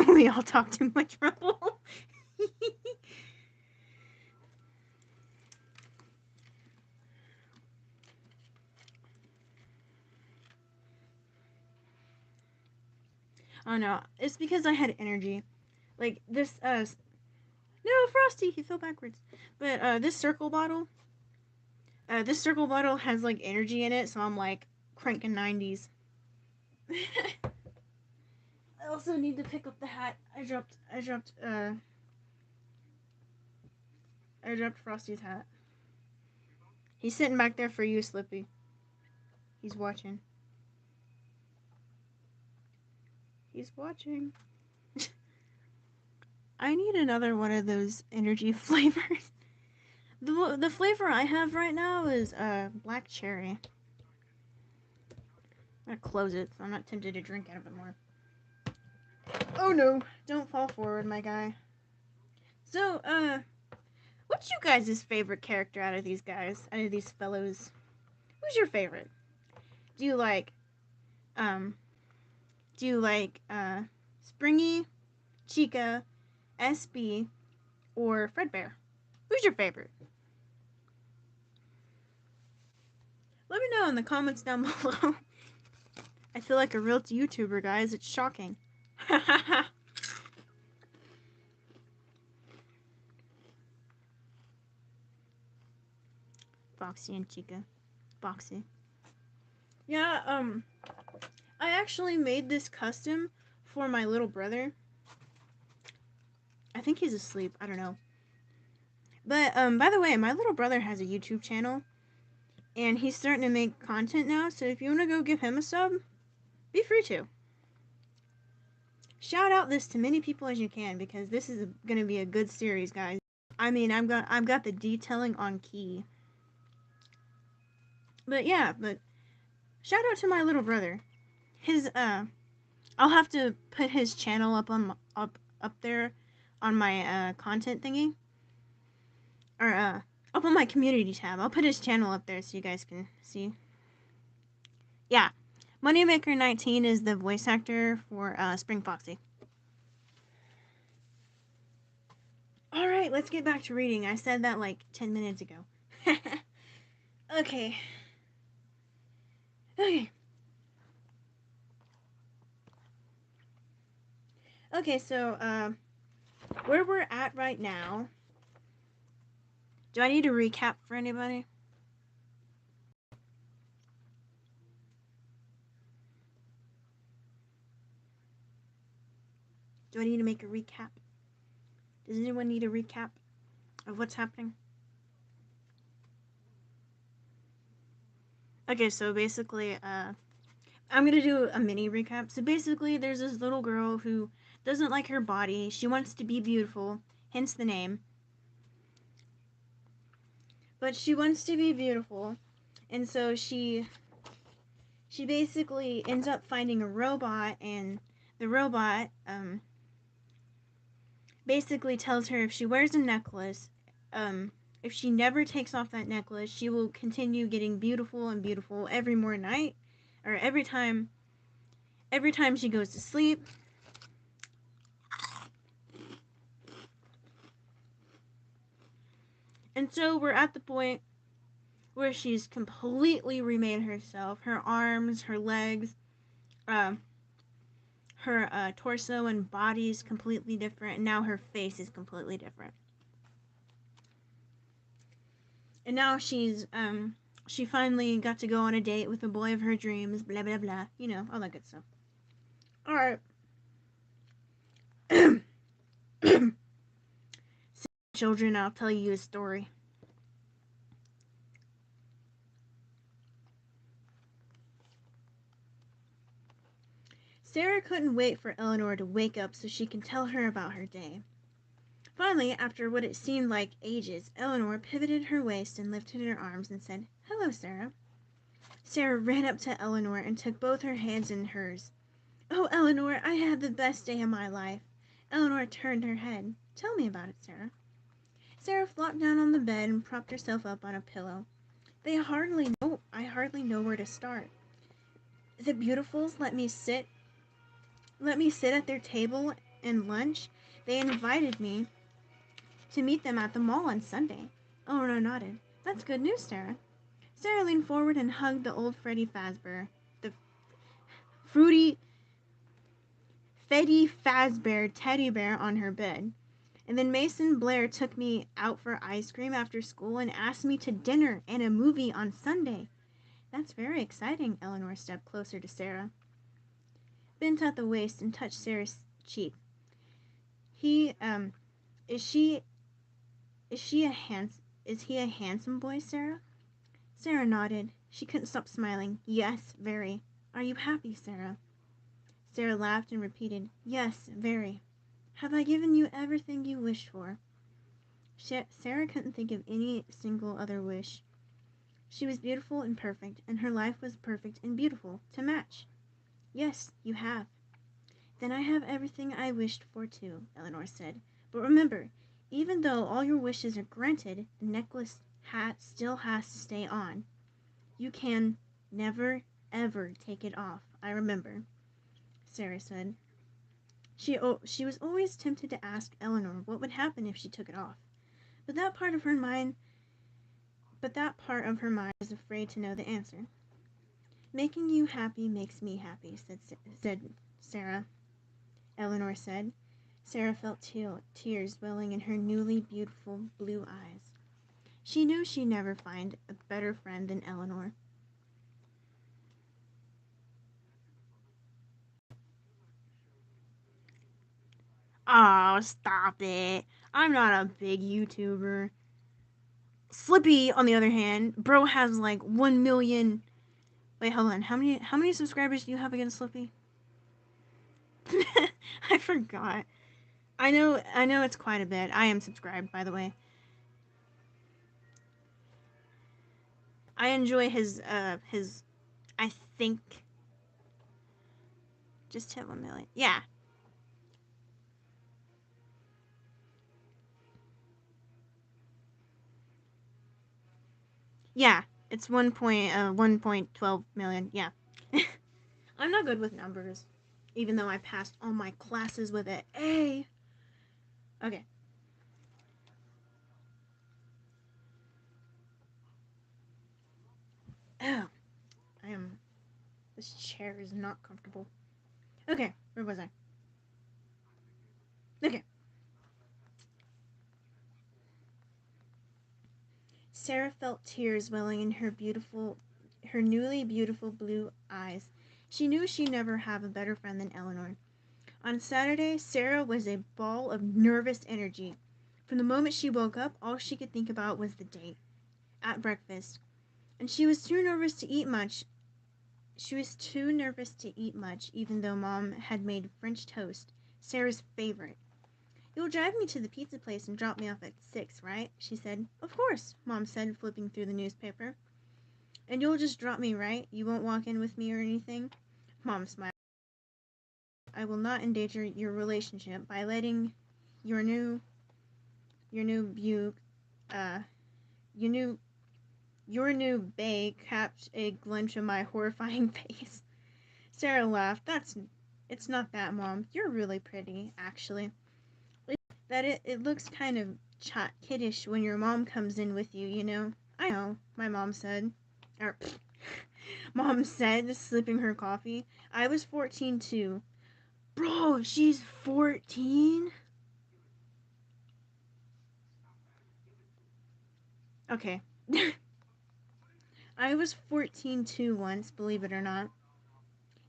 We all talk too much trouble. Oh no, it's because I had energy. Like this No, Frosty, he fell backwards. But this circle bottle has like energy in it, so I'm like cranking 90s. I also need to pick up the hat. I dropped Frosty's hat. He's sitting back there for you, Slippy. He's watching. He's watching. I need another one of those energy flavors. The flavor I have right now is black cherry. I'm gonna close it so I'm not tempted to drink out of it more. Oh no, don't fall forward, my guy. So, what's you guys' favorite character out of these guys? Out of these fellows? Who's your favorite? Do you like, um, Springy, Chica, SB, or Fredbear? Who's your favorite? Let me know in the comments down below. I feel like a real YouTuber, guys. It's shocking. Foxy and Chica. Foxy. Yeah, I actually made this custom for my little brother. I think he's asleep. I don't know. But, by the way, my little brother has a YouTube channel. And he's starting to make content now. So if you want to go give him a sub, be free to. Shout out this to many people as you can, because this is going to be a good series, guys. I mean, I've got the detailing on key. But yeah, shout out to my little brother. His I'll have to put his channel up there on my content thingy, or up on my community tab. I'll put his channel up there so you guys can see. Yeah, Moneymaker19 is the voice actor for Spring Foxy. All right, let's get back to reading. I said that like 10 minutes ago. Okay. Okay, so where we're at right now. Do I need to recap for anybody? Do I need to make a recap? Does anyone need a recap of what's happening? Okay, so basically, I'm gonna do a mini recap. So basically, there's this little girl who doesn't like her body. She wants to be beautiful, hence the name. But she wants to be beautiful, and so she basically ends up finding a robot, and the robot basically tells her if she wears a necklace, if she never takes off that necklace, she will continue getting beautiful and beautiful every more night, or every time she goes to sleep. And so we're at the point where she's completely remade herself. Her arms, her legs, her torso and body is completely different, and now her face is completely different. And now she finally got to go on a date with the boy of her dreams, blah blah blah, you know, all that good stuff. Alright. Children, I'll tell you a story. Sarah couldn't wait for Eleanor to wake up so she could tell her about her day. Finally, after what it seemed like ages, Eleanor pivoted her waist and lifted her arms and said, "Hello, Sarah." Sarah ran up to Eleanor and took both her hands in hers. "Oh, Eleanor, I had the best day of my life." Eleanor turned her head. "Tell me about it, Sarah." Sarah flopped down on the bed and propped herself up on a pillow. I hardly know where to start. The Beautifuls let me sit at their table and lunch. They invited me to meet them at the mall on Sunday. Eleanor nodded. "That's good news, Sarah." Sarah leaned forward and hugged the old Freddy FAZBEAR, the Freddy FAZBEAR teddy bear on her bed. And then Mason Blair took me out for ice cream after school and asked me to dinner and a movie on Sunday. That's very exciting. Eleanor stepped closer to Sarah, bent at the waist and touched Sarah's cheek. He, is she, is she a is he a handsome boy, Sarah? Sarah nodded. She couldn't stop smiling. Yes, very. Are you happy, Sarah? Sarah laughed and repeated, Yes, very. Have I given you everything you wished for? Sarah couldn't think of any single other wish. She was beautiful and perfect, and her life was perfect and beautiful to match. Yes, you have. Then I have everything I wished for too, Eleanor said. But remember, even though all your wishes are granted, the necklace hat still has to stay on. You can never, ever take it off, I remember, Sarah said. She was always tempted to ask Eleanor what would happen if she took it off. But that part of her mind was afraid to know the answer. Making you happy makes me happy, said Sarah. Eleanor said. Sarah felt tears welling in her newly beautiful blue eyes. She knew she'd never find a better friend than Eleanor. Oh, stop it. I'm not a big YouTuber. Slippy, on the other hand, bro has like 1 million. Wait, hold on. How many subscribers do you have against Slippy? I forgot. I know it's quite a bit. I am subscribed, by the way. I enjoy his I think just hit 1 million. Yeah. Yeah, it's 1.12 million. Yeah. I'm not good with numbers, even though I passed all my classes with an A. Okay. Oh, I am. This chair is not comfortable. Okay, where was I? Okay. Sarah felt tears welling in her newly beautiful blue eyes. She knew she'd never have a better friend than Eleanor. On Saturday, Sarah was a ball of nervous energy. From the moment she woke up, all she could think about was the date at breakfast. And she was too nervous to eat much. Even though Mom had made French toast, Sarah's favorite. You'll drive me to the pizza place and drop me off at 6, right? She said. Of course, Mom said, flipping through the newspaper. And you'll just drop me, right? You won't walk in with me or anything? Mom smiled. I will not endanger your relationship by letting your new uh your new bae catch a glimpse of my horrifying face. Sarah laughed. It's not that, Mom. You're really pretty, actually. It looks kind of kiddish when your mom comes in with you, you know. I know, my mom said. Or, Mom said, sipping her coffee. I was 14 too. Bro, she's 14? Okay. I was 14 too once, believe it or not.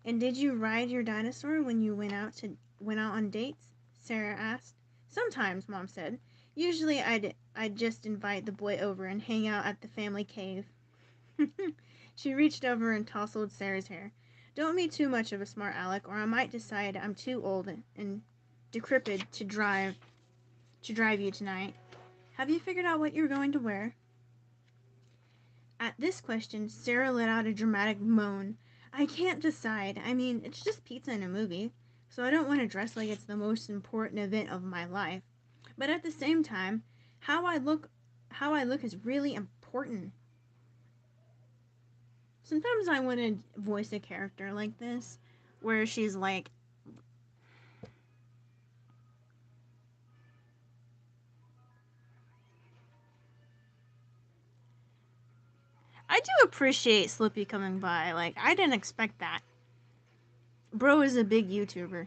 And did you ride your dinosaur when you went out on dates? Sarah asked. Sometimes, Mom said. Usually I'd just invite the boy over and hang out at the family cave. She reached over and tousled Sarah's hair. Don't be too much of a smart aleck, or I might decide I'm too old and decrepit to drive you tonight. Have you figured out what you're going to wear? At this question, Sarah let out a dramatic moan. I can't decide. I mean, it's just pizza and a movie, so I don't want to dress like it's the most important event of my life. But at the same time, how I look is really important. Sometimes I want to voice a character like this, where she's like, I do appreciate Slippy coming by. Like, I didn't expect that. Bro is a big YouTuber.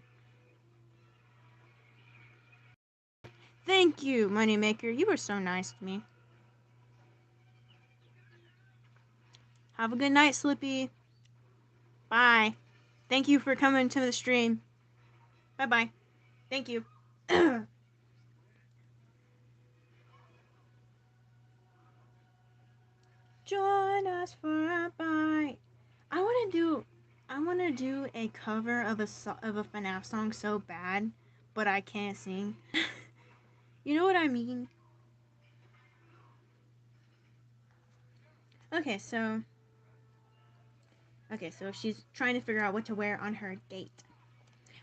Thank you, Moneymaker. You were so nice to me. Have a good night, Slippy. Bye. Thank you for coming to the stream. Bye-bye. Thank you. Join us for a bite. I want to do a cover of a FNAF song so bad, but I can't sing. You know what I mean? Okay, so she's trying to figure out what to wear on her date.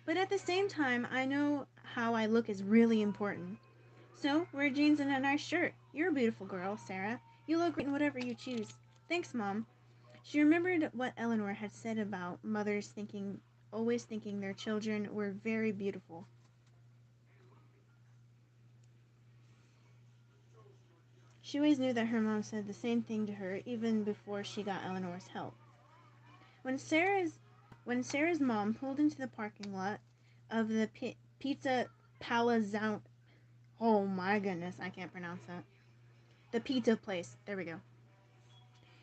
But at the same time, I know how I look is really important. So, wear jeans and a nice shirt. You're a beautiful girl, Sarah. You look great in whatever you choose. Thanks, Mom. She remembered what Eleanor had said about mothers always thinking their children were very beautiful. She always knew that her mom said the same thing to her even before she got Eleanor's help. When Sarah's mom pulled into the parking lot of the Pizza Palazzone, oh my goodness, I can't pronounce that. The pizza place. There we go.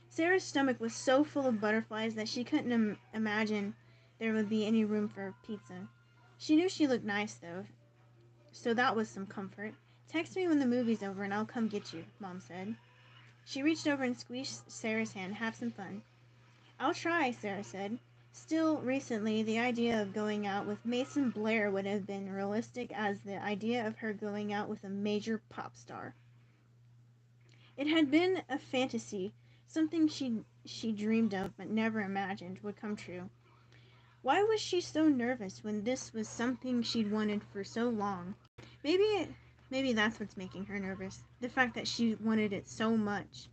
Sarah's stomach was so full of butterflies that she couldn't imagine there would be any room for pizza. She knew she looked nice, though, so that was some comfort. Text me when the movie's over and I'll come get you, Mom said. She reached over and squeezed Sarah's hand. Have some fun. I'll try, Sarah said. Still, recently, the idea of going out with Mason Blair would have been realistic as the idea of her going out with a major pop star. It had been a fantasy, something she dreamed of but never imagined would come true. Why was she so nervous when this was something she'd wanted for so long? Maybe that's what's making her nervous, the fact that she wanted it so much.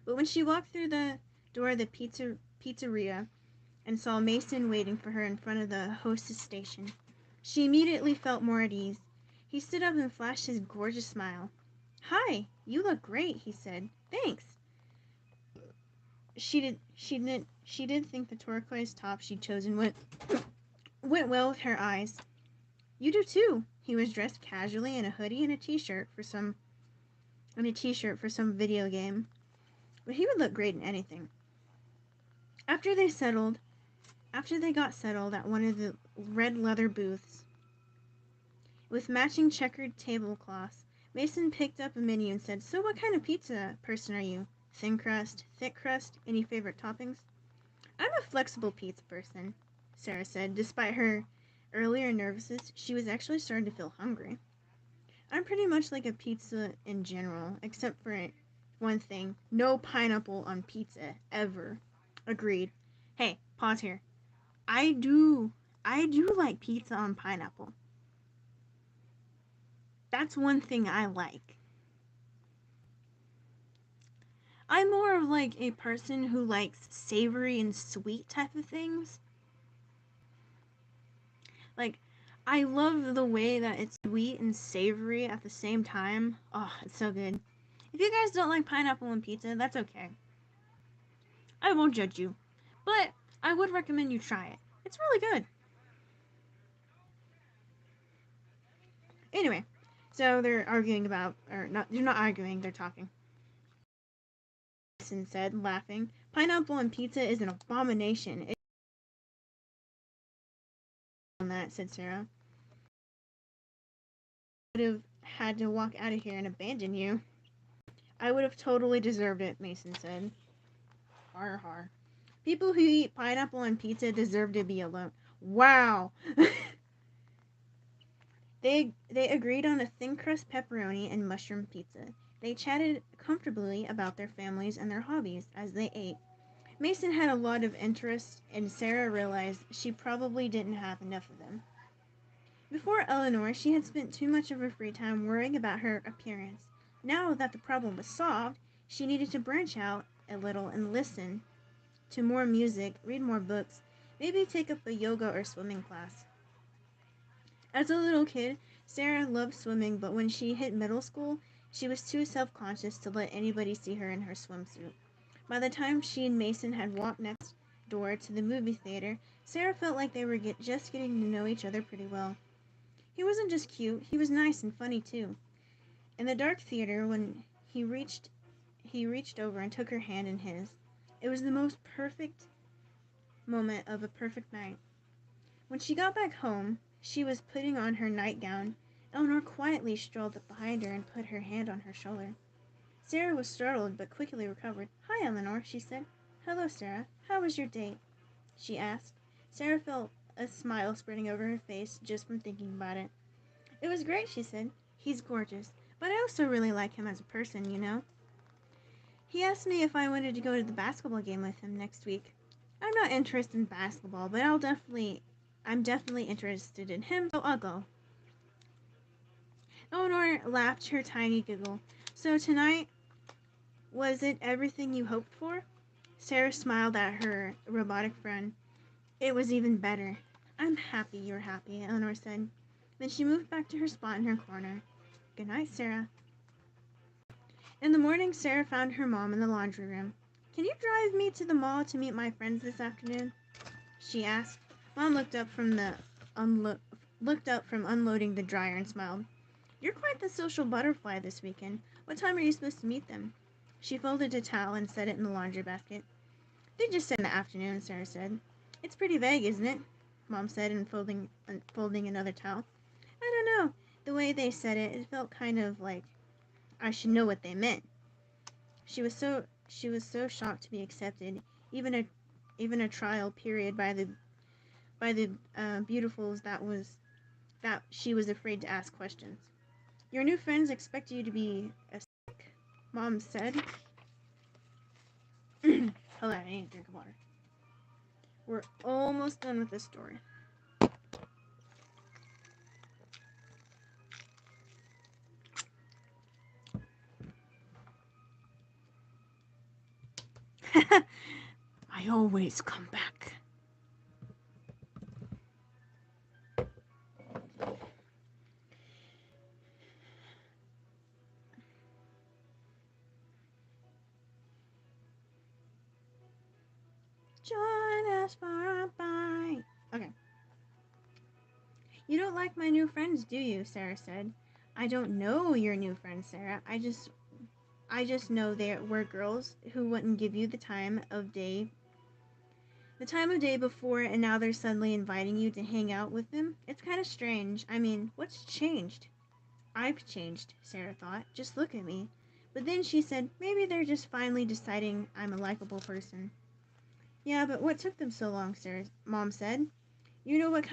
But when she walked through the door of the pizzeria and saw Mason waiting for her in front of the hostess station, she immediately felt more at ease. He stood up and flashed his gorgeous smile. "Hi, you look great," he said. "Thanks." She did think the turquoise top she'd chosen went well with her eyes. "You do too." He was dressed casually in a hoodie and a t-shirt for some video game, but he would look great in anything. After they got settled at one of the red leather booths with matching checkered tablecloths, Mason picked up a menu and said, "So what kind of pizza person are you? Thin crust, thick crust, any favorite toppings?" "I'm a flexible pizza person," Sarah said. Despite her earlier nervousness, she was actually starting to feel hungry. "I'm pretty much like a pizza in general, except for one thing. No pineapple on pizza, ever." "Agreed." Hey, pause here. I do like pizza on pineapple. That's one thing I like. I'm more of like a person who likes savory and sweet type of things. Like, I love the way that it's sweet and savory at the same time. Oh, it's so good. If you guys don't like pineapple on pizza, that's okay. I won't judge you. But I would recommend you try it. It's really good. Anyway, so they're arguing about, or not, they're not arguing, they're talking. Mason said, laughing. "Pineapple on pizza is an abomination." "On that," said Sarah. "I would have had to walk out of here and abandon you." "I would have totally deserved it," Mason said. Har har. "People who eat pineapple on pizza deserve to be alone." Wow. They agreed on a thin crust pepperoni and mushroom pizza. They chatted comfortably about their families and their hobbies as they ate. Mason had a lot of interests, and Sarah realized she probably didn't have enough of them. Before Eleanor, she had spent too much of her free time worrying about her appearance. Now that the problem was solved, she needed to branch out a little and listen to more music, read more books, maybe take up a yoga or swimming class. As a little kid, Sarah loved swimming, but when she hit middle school, she was too self-conscious to let anybody see her in her swimsuit. By the time she and Mason had walked next door to the movie theater, Sarah felt like they were just getting to know each other pretty well. He wasn't just cute, he was nice and funny too. In the dark theater, when he reached over and took her hand in his. It was the most perfect moment of a perfect night. When she got back home, she was putting on her nightgown. Eleanor quietly strolled up behind her and put her hand on her shoulder. Sarah was startled but quickly recovered. "Hi, Eleanor," she said. "Hello, Sarah. How was your date?" she asked. Sarah felt a smile spreading over her face just from thinking about it. "It was great," she said. "He's gorgeous, but I also really like him as a person, you know. He asked me if I wanted to go to the basketball game with him next week. I'm not interested in basketball, but I'm definitely interested in him, so I'll go." Eleanor laughed her tiny giggle. "So tonight, was it everything you hoped for?" Sarah smiled at her robotic friend. "It was even better." "I'm happy you're happy," Eleanor said. Then she moved back to her spot in her corner. "Good night, Sarah." In the morning, Sarah found her mom in the laundry room. "Can you drive me to the mall to meet my friends this afternoon?" she asked. Mom looked up from unloading the dryer and smiled. "You're quite the social butterfly this weekend. What time are you supposed to meet them?" She folded a towel and set it in the laundry basket. "They just said in the afternoon," Sarah said. "It's pretty vague, isn't it?" Mom said, folding another towel. "I don't know. The way they said it, it felt kind of like I should know what they meant." She was so shocked to be accepted, even a trial period by the beautifuls that she was afraid to ask questions. "Your new friends expect you to be a sick," Mom said. Hold on, I need a drink of water. We're almost done with this story. I always come back. Join us for a bite. Okay. "You don't like my new friends, do you?" Sarah said. "I don't know your new friends, Sarah. I just know they were girls who wouldn't give you the time of day before, and now they're suddenly inviting you to hang out with them. It's kind of strange. I mean, what's changed?" "I've changed," Sarah thought. "Just look at me." But then she said, "Maybe they're just finally deciding I'm a likable person." "Yeah, but what took them so long?" Sarah's mom said. You know what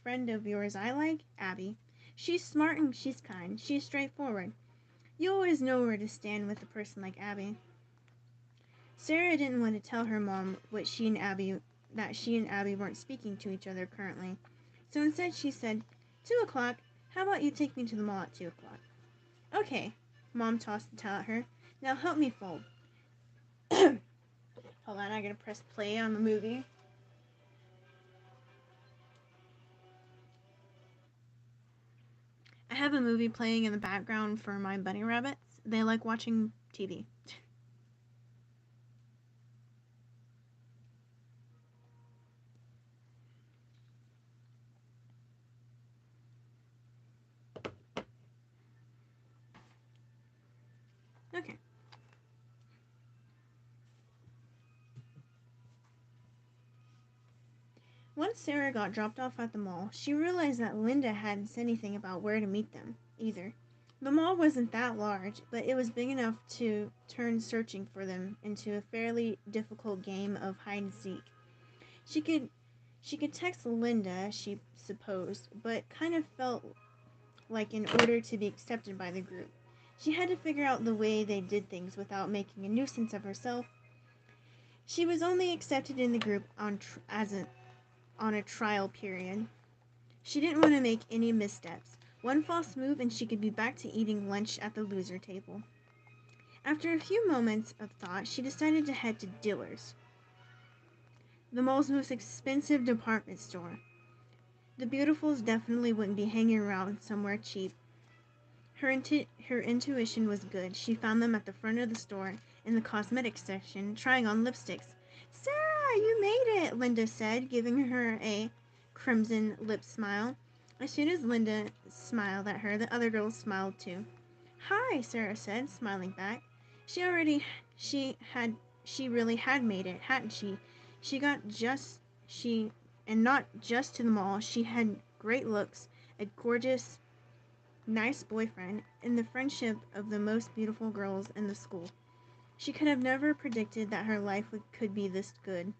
friend of yours I like? Abby. She's smart and she's kind. She's straightforward. You always know where to stand with a person like Abby." Sarah didn't want to tell her mom that she and Abby weren't speaking to each other currently. So instead she said, 2 o'clock. How about you take me to the mall at 2 o'clock? "Okay." Mom tossed the towel at her. "Now help me fold." Hold on, I gotta press play on the movie. I have a movie playing in the background for my bunny rabbits. They like watching TV. Okay. Once Sarah got dropped off at the mall, she realized that Linda hadn't said anything about where to meet them, either. The mall wasn't that large, but it was big enough to turn searching for them into a fairly difficult game of hide and seek. She could text Linda, she supposed, but kind of felt like in order to be accepted by the group, she had to figure out the way they did things without making a nuisance of herself. She was only accepted in the group on a trial period. She didn't want to make any missteps. One false move and she could be back to eating lunch at the loser table. After a few moments of thought, she decided to head to Dillard's, the mall's most expensive department store. The beautifuls definitely wouldn't be hanging around somewhere cheap. Her intuition was good. She found them at the front of the store in the cosmetics section, trying on lipsticks. "Sarah, you made it," Linda said, giving her a crimson lip smile. As soon as Linda smiled at her, the other girls smiled too. "Hi," Sarah said, smiling back. She already she had she really had made it, hadn't she? She got just she and not just to the mall. She had great looks, a gorgeous, nice boyfriend, and the friendship of the most beautiful girls in the school. She could have never predicted that her life could be this good.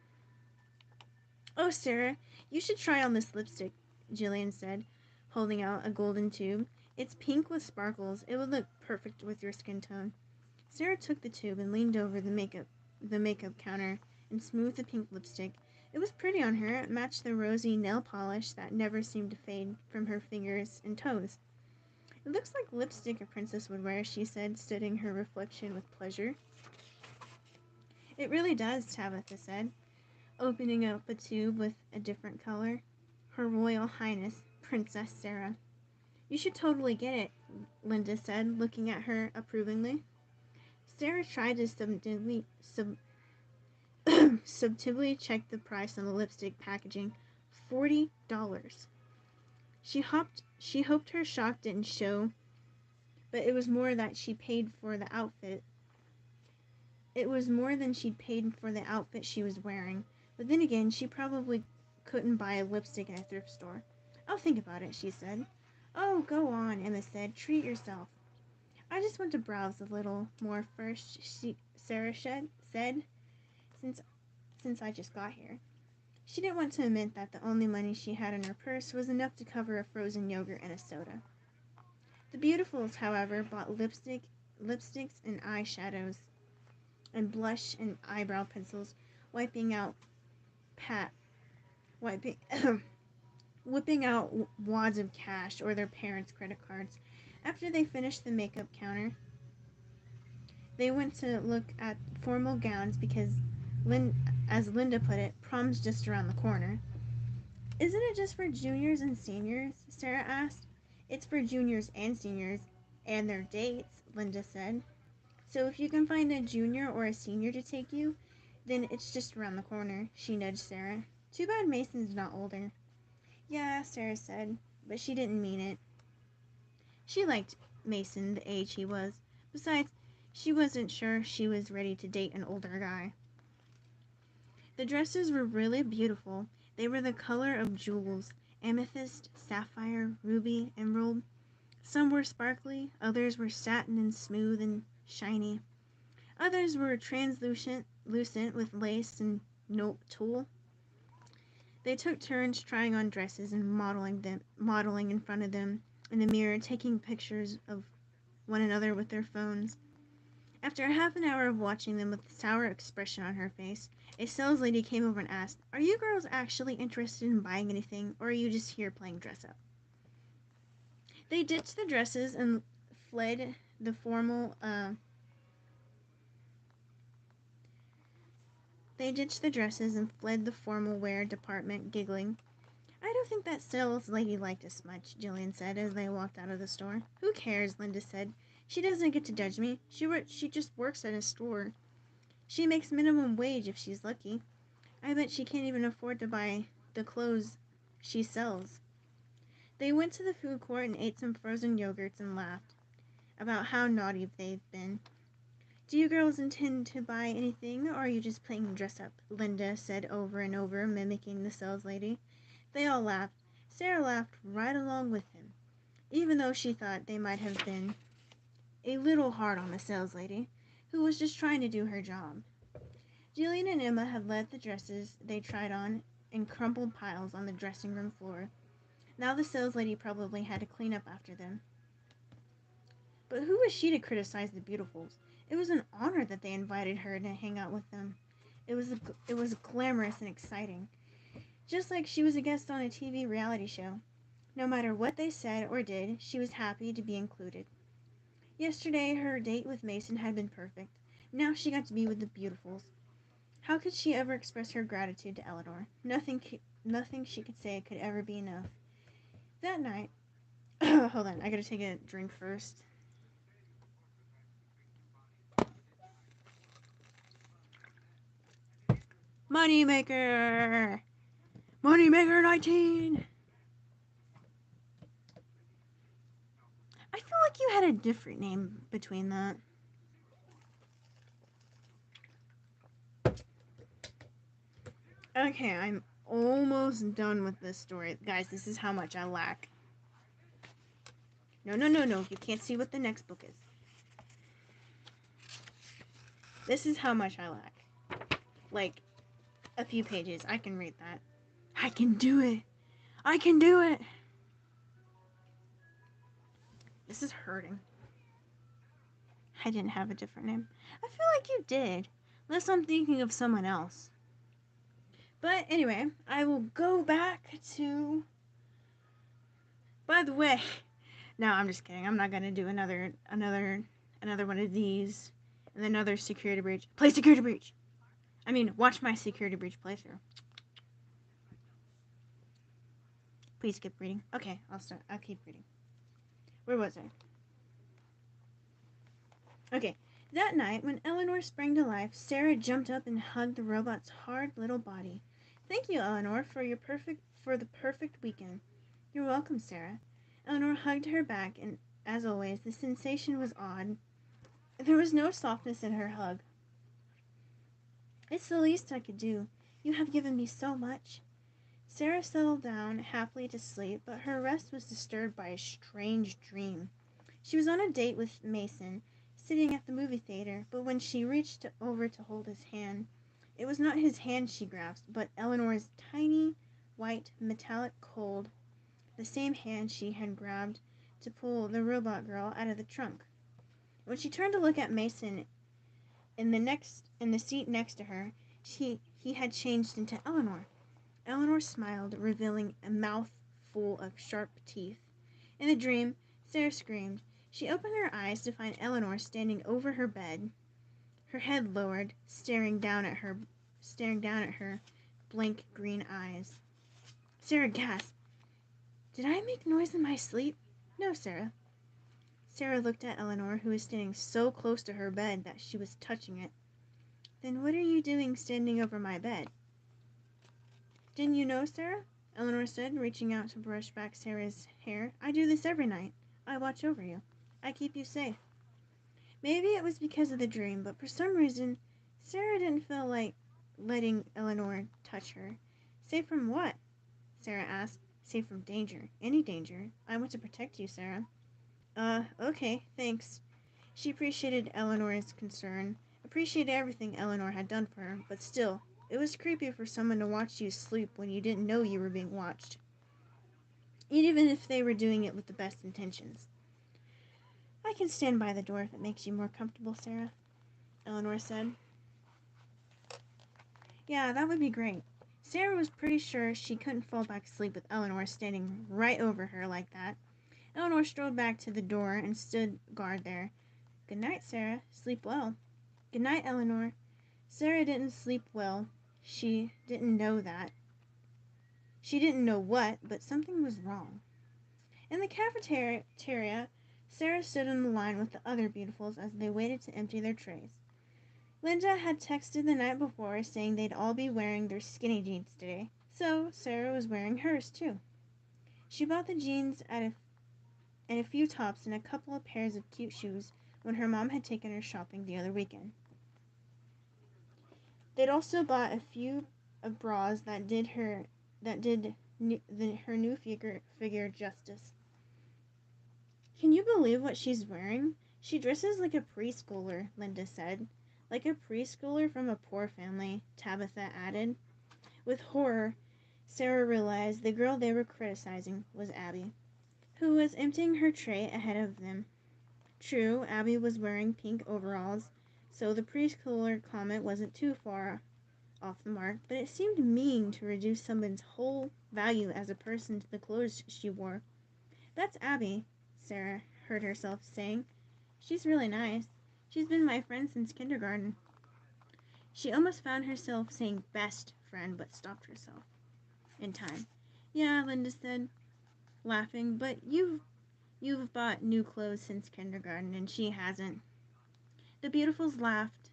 "Oh, Sarah, you should try on this lipstick," Jillian said, holding out a golden tube. "It's pink with sparkles. It would look perfect with your skin tone." Sarah took the tube and leaned over the makeup counter and smoothed the pink lipstick. It was pretty on her. It matched the rosy nail polish that never seemed to fade from her fingers and toes. "It looks like lipstick a princess would wear," she said, studying her reflection with pleasure. "It really does," Tabitha said, opening up a tube with a different color. "Her Royal Highness, Princess Sarah." "You should totally get it," Linda said, looking at her approvingly. Sarah tried to subtly check the price on the lipstick packaging. $40. She hoped her shock didn't show, but it was more that she paid for the outfit. It was more than she'd paid for the outfit she was wearing. But then again, she probably couldn't buy a lipstick in a thrift store. "I'll think about it," she said. "Oh, go on," Emma said. "Treat yourself." "I just want to browse a little more first," Sarah said, since I just got here. She didn't want to admit that the only money she had in her purse was enough to cover a frozen yogurt and a soda. The Beautifuls, however, bought lipsticks and eyeshadows and blush and eyebrow pencils, whipping out wads of cash or their parents' credit cards. After they finished the makeup counter, they went to look at formal gowns because, as Linda put it, prom's just around the corner. "Isn't it just for juniors and seniors?" Sarah asked. "It's for juniors and seniors and their dates," Linda said. "So if you can find a junior or a senior to take you, then it's just around the corner," she nudged Sarah. "Too bad Mason's not older." "Yeah," Sarah said, but she didn't mean it. She liked Mason the age he was. Besides, she wasn't sure she was ready to date an older guy. The dresses were really beautiful. They were the color of jewels: amethyst, sapphire, ruby, emerald. Some were sparkly, others were satin and smooth and shiny. Others were translucent with lace and tulle. They took turns trying on dresses and modeling in front of them in the mirror, taking pictures of one another with their phones. After a half an hour of watching them with a sour expression on her face, a sales lady came over and asked, "Are you girls actually interested in buying anything, or are you just here playing dress up?" They ditched the dresses and fled the formal wear department, giggling. "I don't think that sales lady liked us much," Jillian said as they walked out of the store. "Who cares?" Linda said. "She doesn't get to judge me. She just works at a store. She makes minimum wage if she's lucky. I bet she can't even afford to buy the clothes she sells." They went to the food court and ate some frozen yogurts and laughed about how naughty they'd been. "Do you girls intend to buy anything, or are you just playing dress up?" Linda said over and over, mimicking the sales lady. They all laughed. Sarah laughed right along with them, even though she thought they might have been a little hard on the sales lady, who was just trying to do her job. Jillian and Emma had left the dresses they tried on in crumpled piles on the dressing room floor. Now the sales lady probably had to clean up after them. But who was she to criticize the Beautifuls? It was an honor that they invited her to hang out with them. It was glamorous and exciting, just like she was a guest on a TV reality show. No matter what they said or did, she was happy to be included. Yesterday, her date with Mason had been perfect. Now she got to be with the Beautifuls. How could she ever express her gratitude to Eleanor? Nothing she could say could ever be enough. That night, hold on, I gotta take a drink first. Moneymaker! Moneymaker 19! I feel like you had a different name between that. Okay, I'm almost done with this story. Guys, this is how much I lack. No. You can't see what the next book is. This is how much I lack. Like, a few pages. I can read that. I can do it. I can do it. This is hurting. I didn't have a different name. I feel like you did. Unless I'm thinking of someone else. But anyway, I will go back to... By the way... No, I'm just kidding. I'm not going to do another one of these. And then another security breach. Play security breach! I mean, watch my security breach playthrough. Please keep reading. Okay, I'll start. I'll keep reading. Where was I? Okay. That night, when Eleanor sprang to life, Sarah jumped up and hugged the robot's hard little body. Thank you, Eleanor, for the perfect weekend. You're welcome, Sarah. Eleanor hugged her back, and as always, the sensation was odd. There was no softness in her hug. It's the least I could do. You have given me so much. Sarah settled down happily to sleep, but her rest was disturbed by a strange dream. She was on a date with Mason, sitting at the movie theater, but when she reached over to hold his hand, it was not his hand she grasped, but Eleanor's tiny, white, metallic cold, the same hand she had grabbed to pull the robot girl out of the trunk. When she turned to look at Mason in the seat next to her, he had changed into Eleanor. Eleanor smiled, revealing a mouth full of sharp teeth. In the dream, Sarah screamed. She opened her eyes to find Eleanor standing over her bed, her head lowered, staring down at her blank green eyes. Sarah gasped. Did I make noise in my sleep? No, Sarah. Sarah looked at Eleanor, who was standing so close to her bed that she was touching it. Then what are you doing standing over my bed? Didn't you know, Sarah? Eleanor said, reaching out to brush back Sarah's hair. I do this every night. I watch over you. I keep you safe. Maybe it was because of the dream, but for some reason, Sarah didn't feel like letting Eleanor touch her. Safe from what? Sarah asked. Safe from danger. Any danger. I want to protect you, Sarah. Okay, thanks. She appreciated Eleanor's concern, appreciated everything Eleanor had done for her, but still, it was creepy for someone to watch you sleep when you didn't know you were being watched, even if they were doing it with the best intentions. I can stand by the door if it makes you more comfortable, Sarah, Eleanor said. Yeah, that would be great. Sarah was pretty sure she couldn't fall back asleep with Eleanor standing right over her like that. Eleanor strolled back to the door and stood guard there. Good night, Sarah. Sleep well. Good night, Eleanor. Sarah didn't sleep well. She didn't know that. She didn't know what, but something was wrong. In the cafeteria, Sarah stood in the line with the other beautifuls as they waited to empty their trays. Linda had texted the night before saying they'd all be wearing their skinny jeans today, so Sarah was wearing hers too. She bought the jeans and a few tops and a couple of pairs of cute shoes when her mom had taken her shopping the other weekend. They'd also bought a few of bras that did her new figure justice. Can you believe what she's wearing? She dresses like a preschooler, Linda said. Like a preschooler from a poor family, Tabitha added. With horror, Sarah realized the girl they were criticizing was Abby, who was emptying her tray ahead of them. True, Abby was wearing pink overalls, so the preschooler comment wasn't too far off the mark, but it seemed mean to reduce someone's whole value as a person to the clothes she wore. That's Abby, Sarah heard herself saying. She's really nice. She's been my friend since kindergarten. She almost found herself saying best friend, but stopped herself in time. Yeah, Linda said, laughing, but you've bought new clothes since kindergarten, and she hasn't. The beautifuls laughed.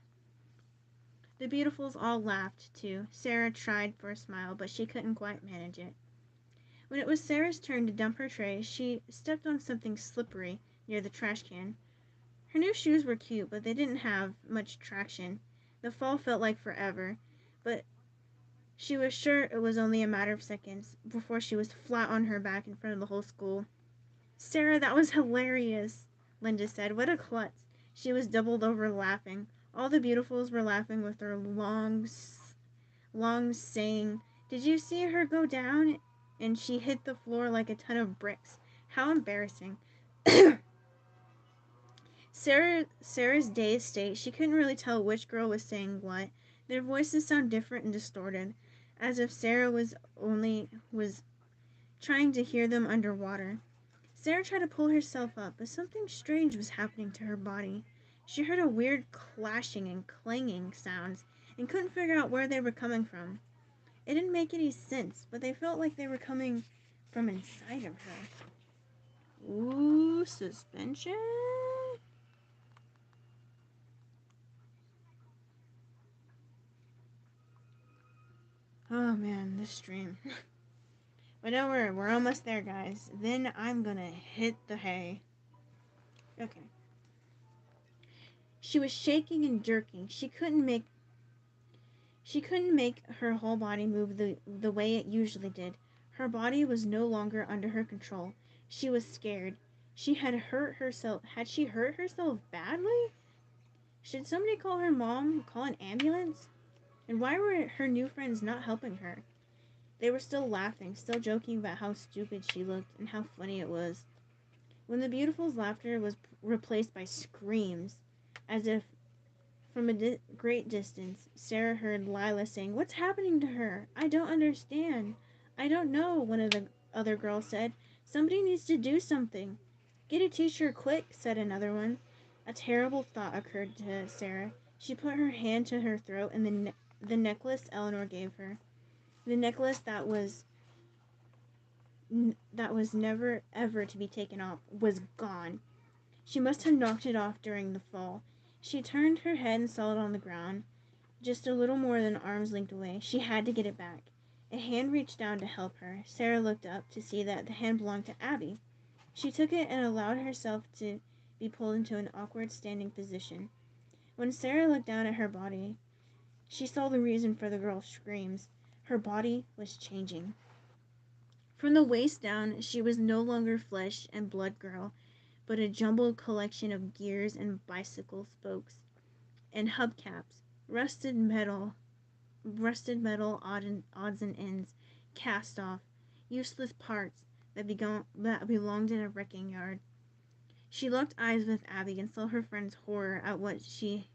The Beautifuls all laughed, too. Sarah tried for a smile, but she couldn't quite manage it. When it was Sarah's turn to dump her tray, she stepped on something slippery near the trash can. Her new shoes were cute, but they didn't have much traction. The fall felt like forever, but she was sure it was only a matter of seconds before she was flat on her back in front of the whole school. "Sarah, that was hilarious," Linda said. "What a klutz." She was doubled over laughing. All the Beautifuls were laughing with their long saying, "Did you see her go down?" And she hit the floor like a ton of bricks. How embarrassing. Sarah's dazed state, she couldn't really tell which girl was saying what. Their voices sound different and distorted, as if Sarah was trying to hear them underwater. Sarah tried to pull herself up, but something strange was happening to her body. She heard a weird clashing and clanging sounds and couldn't figure out where they were coming from. It didn't make any sense, but they felt like they were coming from inside of her. Ooh, suspension? Oh man, this stream. But don't worry, we're almost there, guys. Then I'm gonna hit the hay. Okay. She was shaking and jerking. She couldn't make her whole body move the way it usually did. Her body was no longer under her control. She was scared. Had she hurt herself badly? Should somebody call her mom? Call an ambulance? And why were her new friends not helping her? They were still laughing, still joking about how stupid she looked and how funny it was. When the Beautiful's laughter was replaced by screams, as if from a great distance, Sarah heard Lila saying, "What's happening to her? I don't understand." "I don't know," one of the other girls said. "Somebody needs to do something." "Get a teacher quick," said another one. A terrible thought occurred to Sarah. She put her hand to her throat, and the necklace Eleanor gave her, the necklace that was never ever to be taken off, was gone. She must have knocked it off during the fall. She turned her head and saw it on the ground, just a little more than arm's length away. She had to get it back. A hand reached down to help her. Sarah looked up to see that the hand belonged to Abby. She took it and allowed herself to be pulled into an awkward standing position. When Sarah looked down at her body, she saw the reason for the girl's screams. Her body was changing. From the waist down, she was no longer flesh and blood girl, but a jumbled collection of gears and bicycle spokes and hubcaps, rusted metal odds and ends, cast off, useless parts that belonged in a wrecking yard. She locked eyes with Abby and saw her friend's horror at what she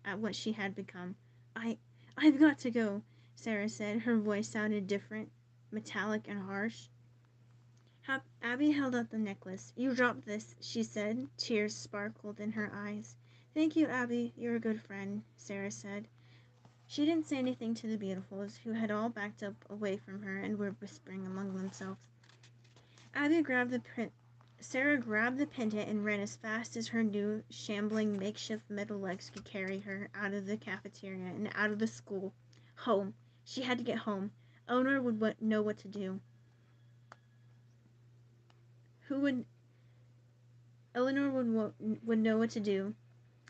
had become. I've got to go," Sarah said. Her voice sounded different, metallic and harsh. Abby held out the necklace. "You dropped this," she said. Tears sparkled in her eyes. "Thank you, Abby. You're a good friend," Sarah said. She didn't say anything to the Beautifuls, who had all backed up away from her and were whispering among themselves. Sarah grabbed the pendant and ran as fast as her new, shambling, makeshift metal legs could carry her out of the cafeteria and out of the school. Home. She had to get home. Eleanor would know what to do. Who would Eleanor would know what to do,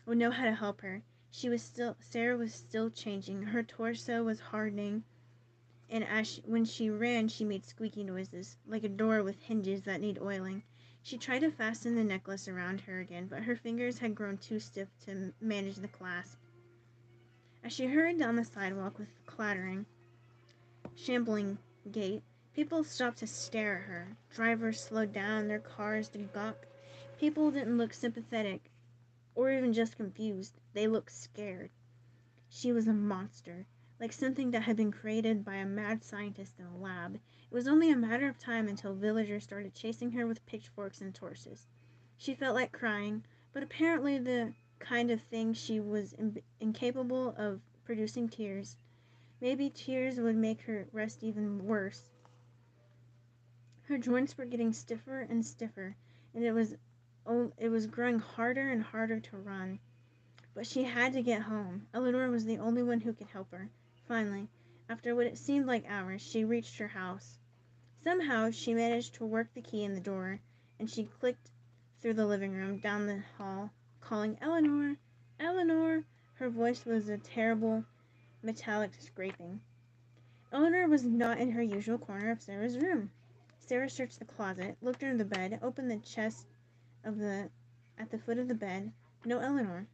would know how to help her. Sarah was still changing. Her torso was hardening, and when she ran, she made squeaky noises, like a door with hinges that need oiling. She tried to fasten the necklace around her again, but her fingers had grown too stiff to manage the clasp. As she hurried down the sidewalk with clattering, shambling gait, people stopped to stare at her. Drivers slowed down their cars to gawk. People didn't look sympathetic or even just confused. They looked scared. She was a monster, like something that had been created by a mad scientist in a lab. It was only a matter of time until villagers started chasing her with pitchforks and torches. She felt like crying, but apparently the kind of thing she was incapable of producing tears. Maybe tears would make her rest even worse. Her joints were getting stiffer and stiffer, and it was growing harder and harder to run. But she had to get home. Eleanor was the only one who could help her. Finally, after what it seemed like hours, she reached her house. Somehow, she managed to work the key in the door, and she clicked through the living room, down the hall, calling, "Eleanor! Eleanor!" Her voice was a terrible, metallic scraping. Eleanor was not in her usual corner of Sarah's room. Sarah searched the closet, looked under the bed, opened the chest at the foot of the bed. No Eleanor.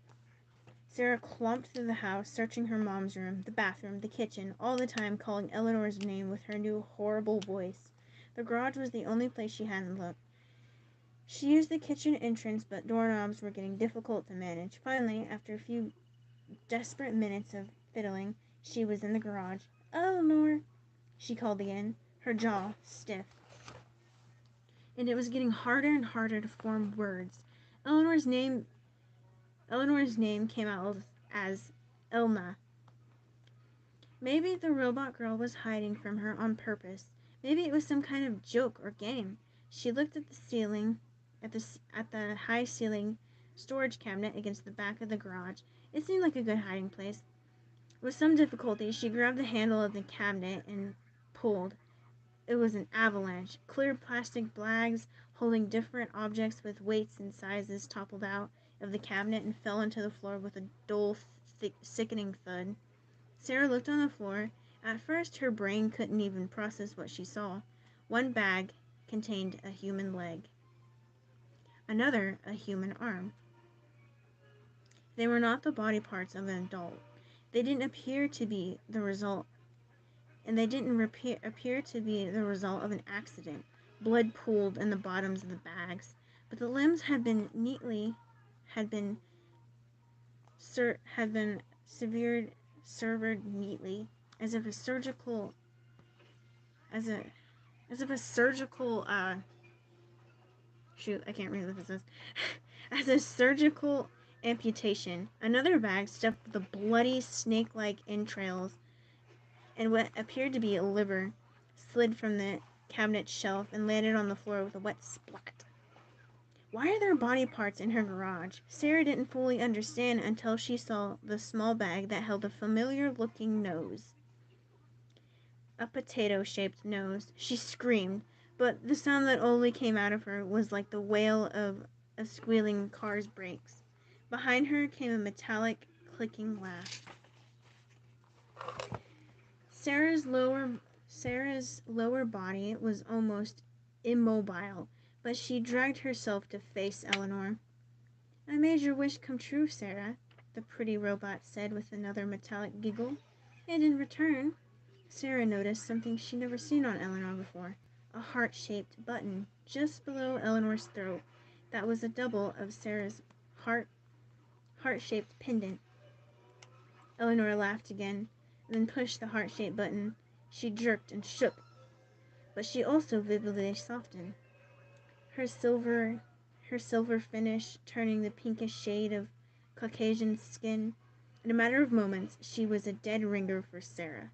Sarah clomped through the house, searching her mom's room, the bathroom, the kitchen, all the time calling Eleanor's name with her new horrible voice. The garage was the only place she hadn't looked. She used the kitchen entrance, but doorknobs were getting difficult to manage. Finally, after a few desperate minutes of fiddling, she was in the garage. "Eleanor!" she called again, her jaw stiff. And it was getting harder and harder to form words. Eleanor's name came out as Elma. Maybe the robot girl was hiding from her on purpose. Maybe it was some kind of joke or game. She looked at the ceiling, at the high ceiling storage cabinet against the back of the garage. It seemed like a good hiding place. With some difficulty, she grabbed the handle of the cabinet and pulled. It was an avalanche. Clear plastic bags holding different objects with weights and sizes toppled out of the cabinet and fell into the floor with a dull, sickening thud. Sarah looked on the floor. At first, her brain couldn't even process what she saw. One bag contained a human leg. Another, a human arm. They were not the body parts of an adult. They didn't appear to be the result appear to be the result of an accident. Blood pooled in the bottoms of the bags, but the limbs had been severed neatly, as if a surgical I can't read what this is. As a surgical amputation. Another bag stuffed with the bloody snake-like entrails and what appeared to be a liver slid from the cabinet shelf and landed on the floor with a wet splat. Why are there body parts in her garage? Sarah didn't fully understand until she saw the small bag that held a familiar-looking nose. A potato-shaped nose. She screamed, but the sound that only came out of her was like the wail of a squealing car's brakes. Behind her came a metallic, clicking laugh. Sarah's lower body was almost immobile, but she dragged herself to face Eleanor. "I made your wish come true, Sarah," the pretty robot said with another metallic giggle. And in return, Sarah noticed something she'd never seen on Eleanor before. A heart-shaped button just below Eleanor's throat that was a double of Sarah's heart-shaped pendant. Eleanor laughed again, then pushed the heart-shaped button. She jerked and shook, but she also vividly softened. Her silver finish turning the pinkish shade of Caucasian skin. In a matter of moments, she was a dead ringer for Sarah.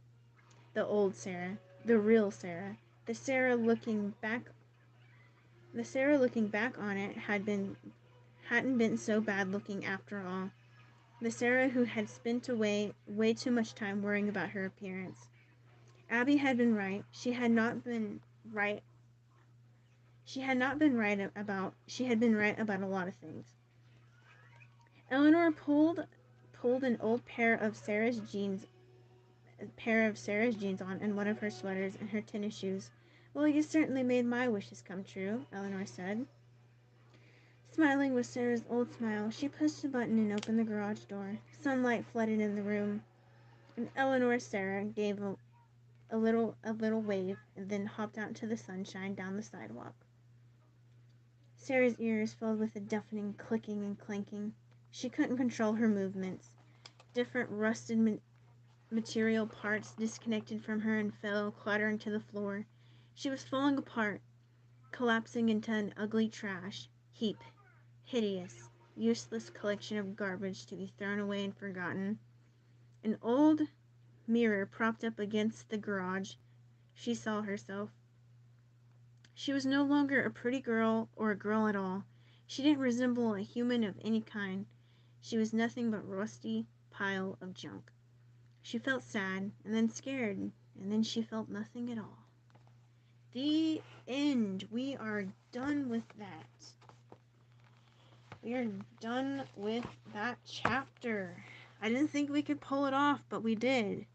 The old Sarah, the real Sarah, the Sarah looking back on it hadn't been so bad looking after all. The Sarah who had spent away way too much time worrying about her appearance. Abby had been right. She had been right about a lot of things. Eleanor pulled an old pair of Sarah's jeans on and one of her sweaters and her tennis shoes. "Well, you certainly made my wishes come true," Eleanor said. Smiling with Sarah's old smile, she pushed a button and opened the garage door. Sunlight flooded in the room, and Sarah gave a little wave and then hopped out into the sunshine down the sidewalk. Sarah's ears filled with a deafening clicking and clanking. She couldn't control her movements. Different rusted material parts disconnected from her and fell clattering to the floor. She was falling apart, collapsing into an ugly trash heap. Hideous, useless collection of garbage to be thrown away and forgotten. An old mirror propped up against the garage. She saw herself. She was no longer a pretty girl or a girl at all. She didn't resemble a human of any kind. She was nothing but a rusty pile of junk. She felt sad, and then scared, and then she felt nothing at all. The end. We are done with that. We are done with that chapter. I didn't think we could pull it off, but we did.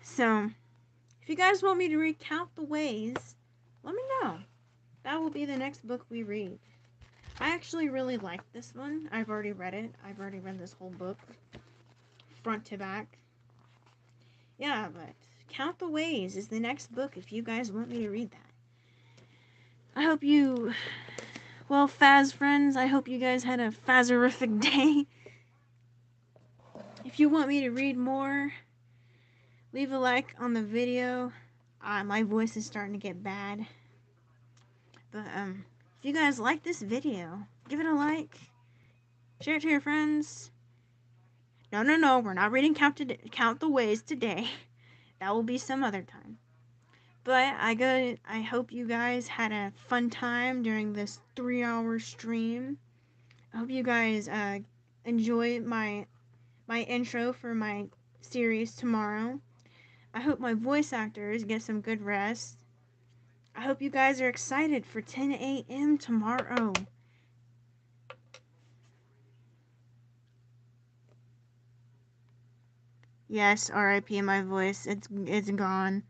So, if you guys want me to recount the ways, let me know. That will be the next book we read. I actually really like this one. I've already read it. I've already read this whole book, front to back. Yeah, but Count the Ways is the next book if you guys want me to read that. I hope you, well, Faz friends, I hope you guys had a Fazerific day. If you want me to read more, leave a like on the video. My voice is starting to get bad. But, if you guys like this video, give it a like. Share it to your friends. No, we're not reading Count the Ways today. That will be some other time. But I hope you guys had a fun time during this 3-hour stream. I hope you guys enjoy my intro for my series tomorrow. I hope my voice actors get some good rest. I hope you guys are excited for 10 a.m. tomorrow. Yes, R.I.P. my voice. It's gone.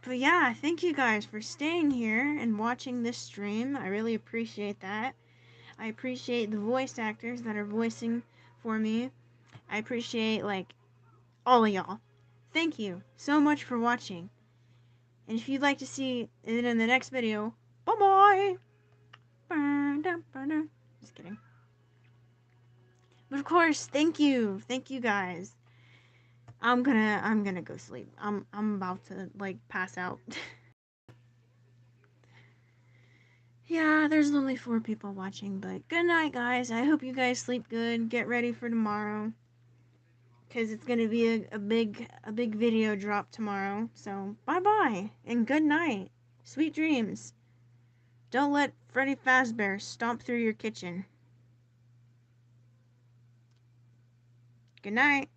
But yeah, thank you guys for staying here and watching this stream. I really appreciate that. I appreciate the voice actors that are voicing for me. I appreciate, like, all of y'all. Thank you so much for watching. And if you'd like to see it in the next video, bye-bye! Just kidding. But of course, thank you. Thank you guys. I'm gonna go sleep. I'm about to, like, pass out. Yeah, there's only 4 people watching, but good night, guys. I hope you guys sleep good. Get ready for tomorrow, because it's gonna be a big video drop tomorrow. So bye and good night. Sweet dreams. Don't let Freddy Fazbear stomp through your kitchen. Good night.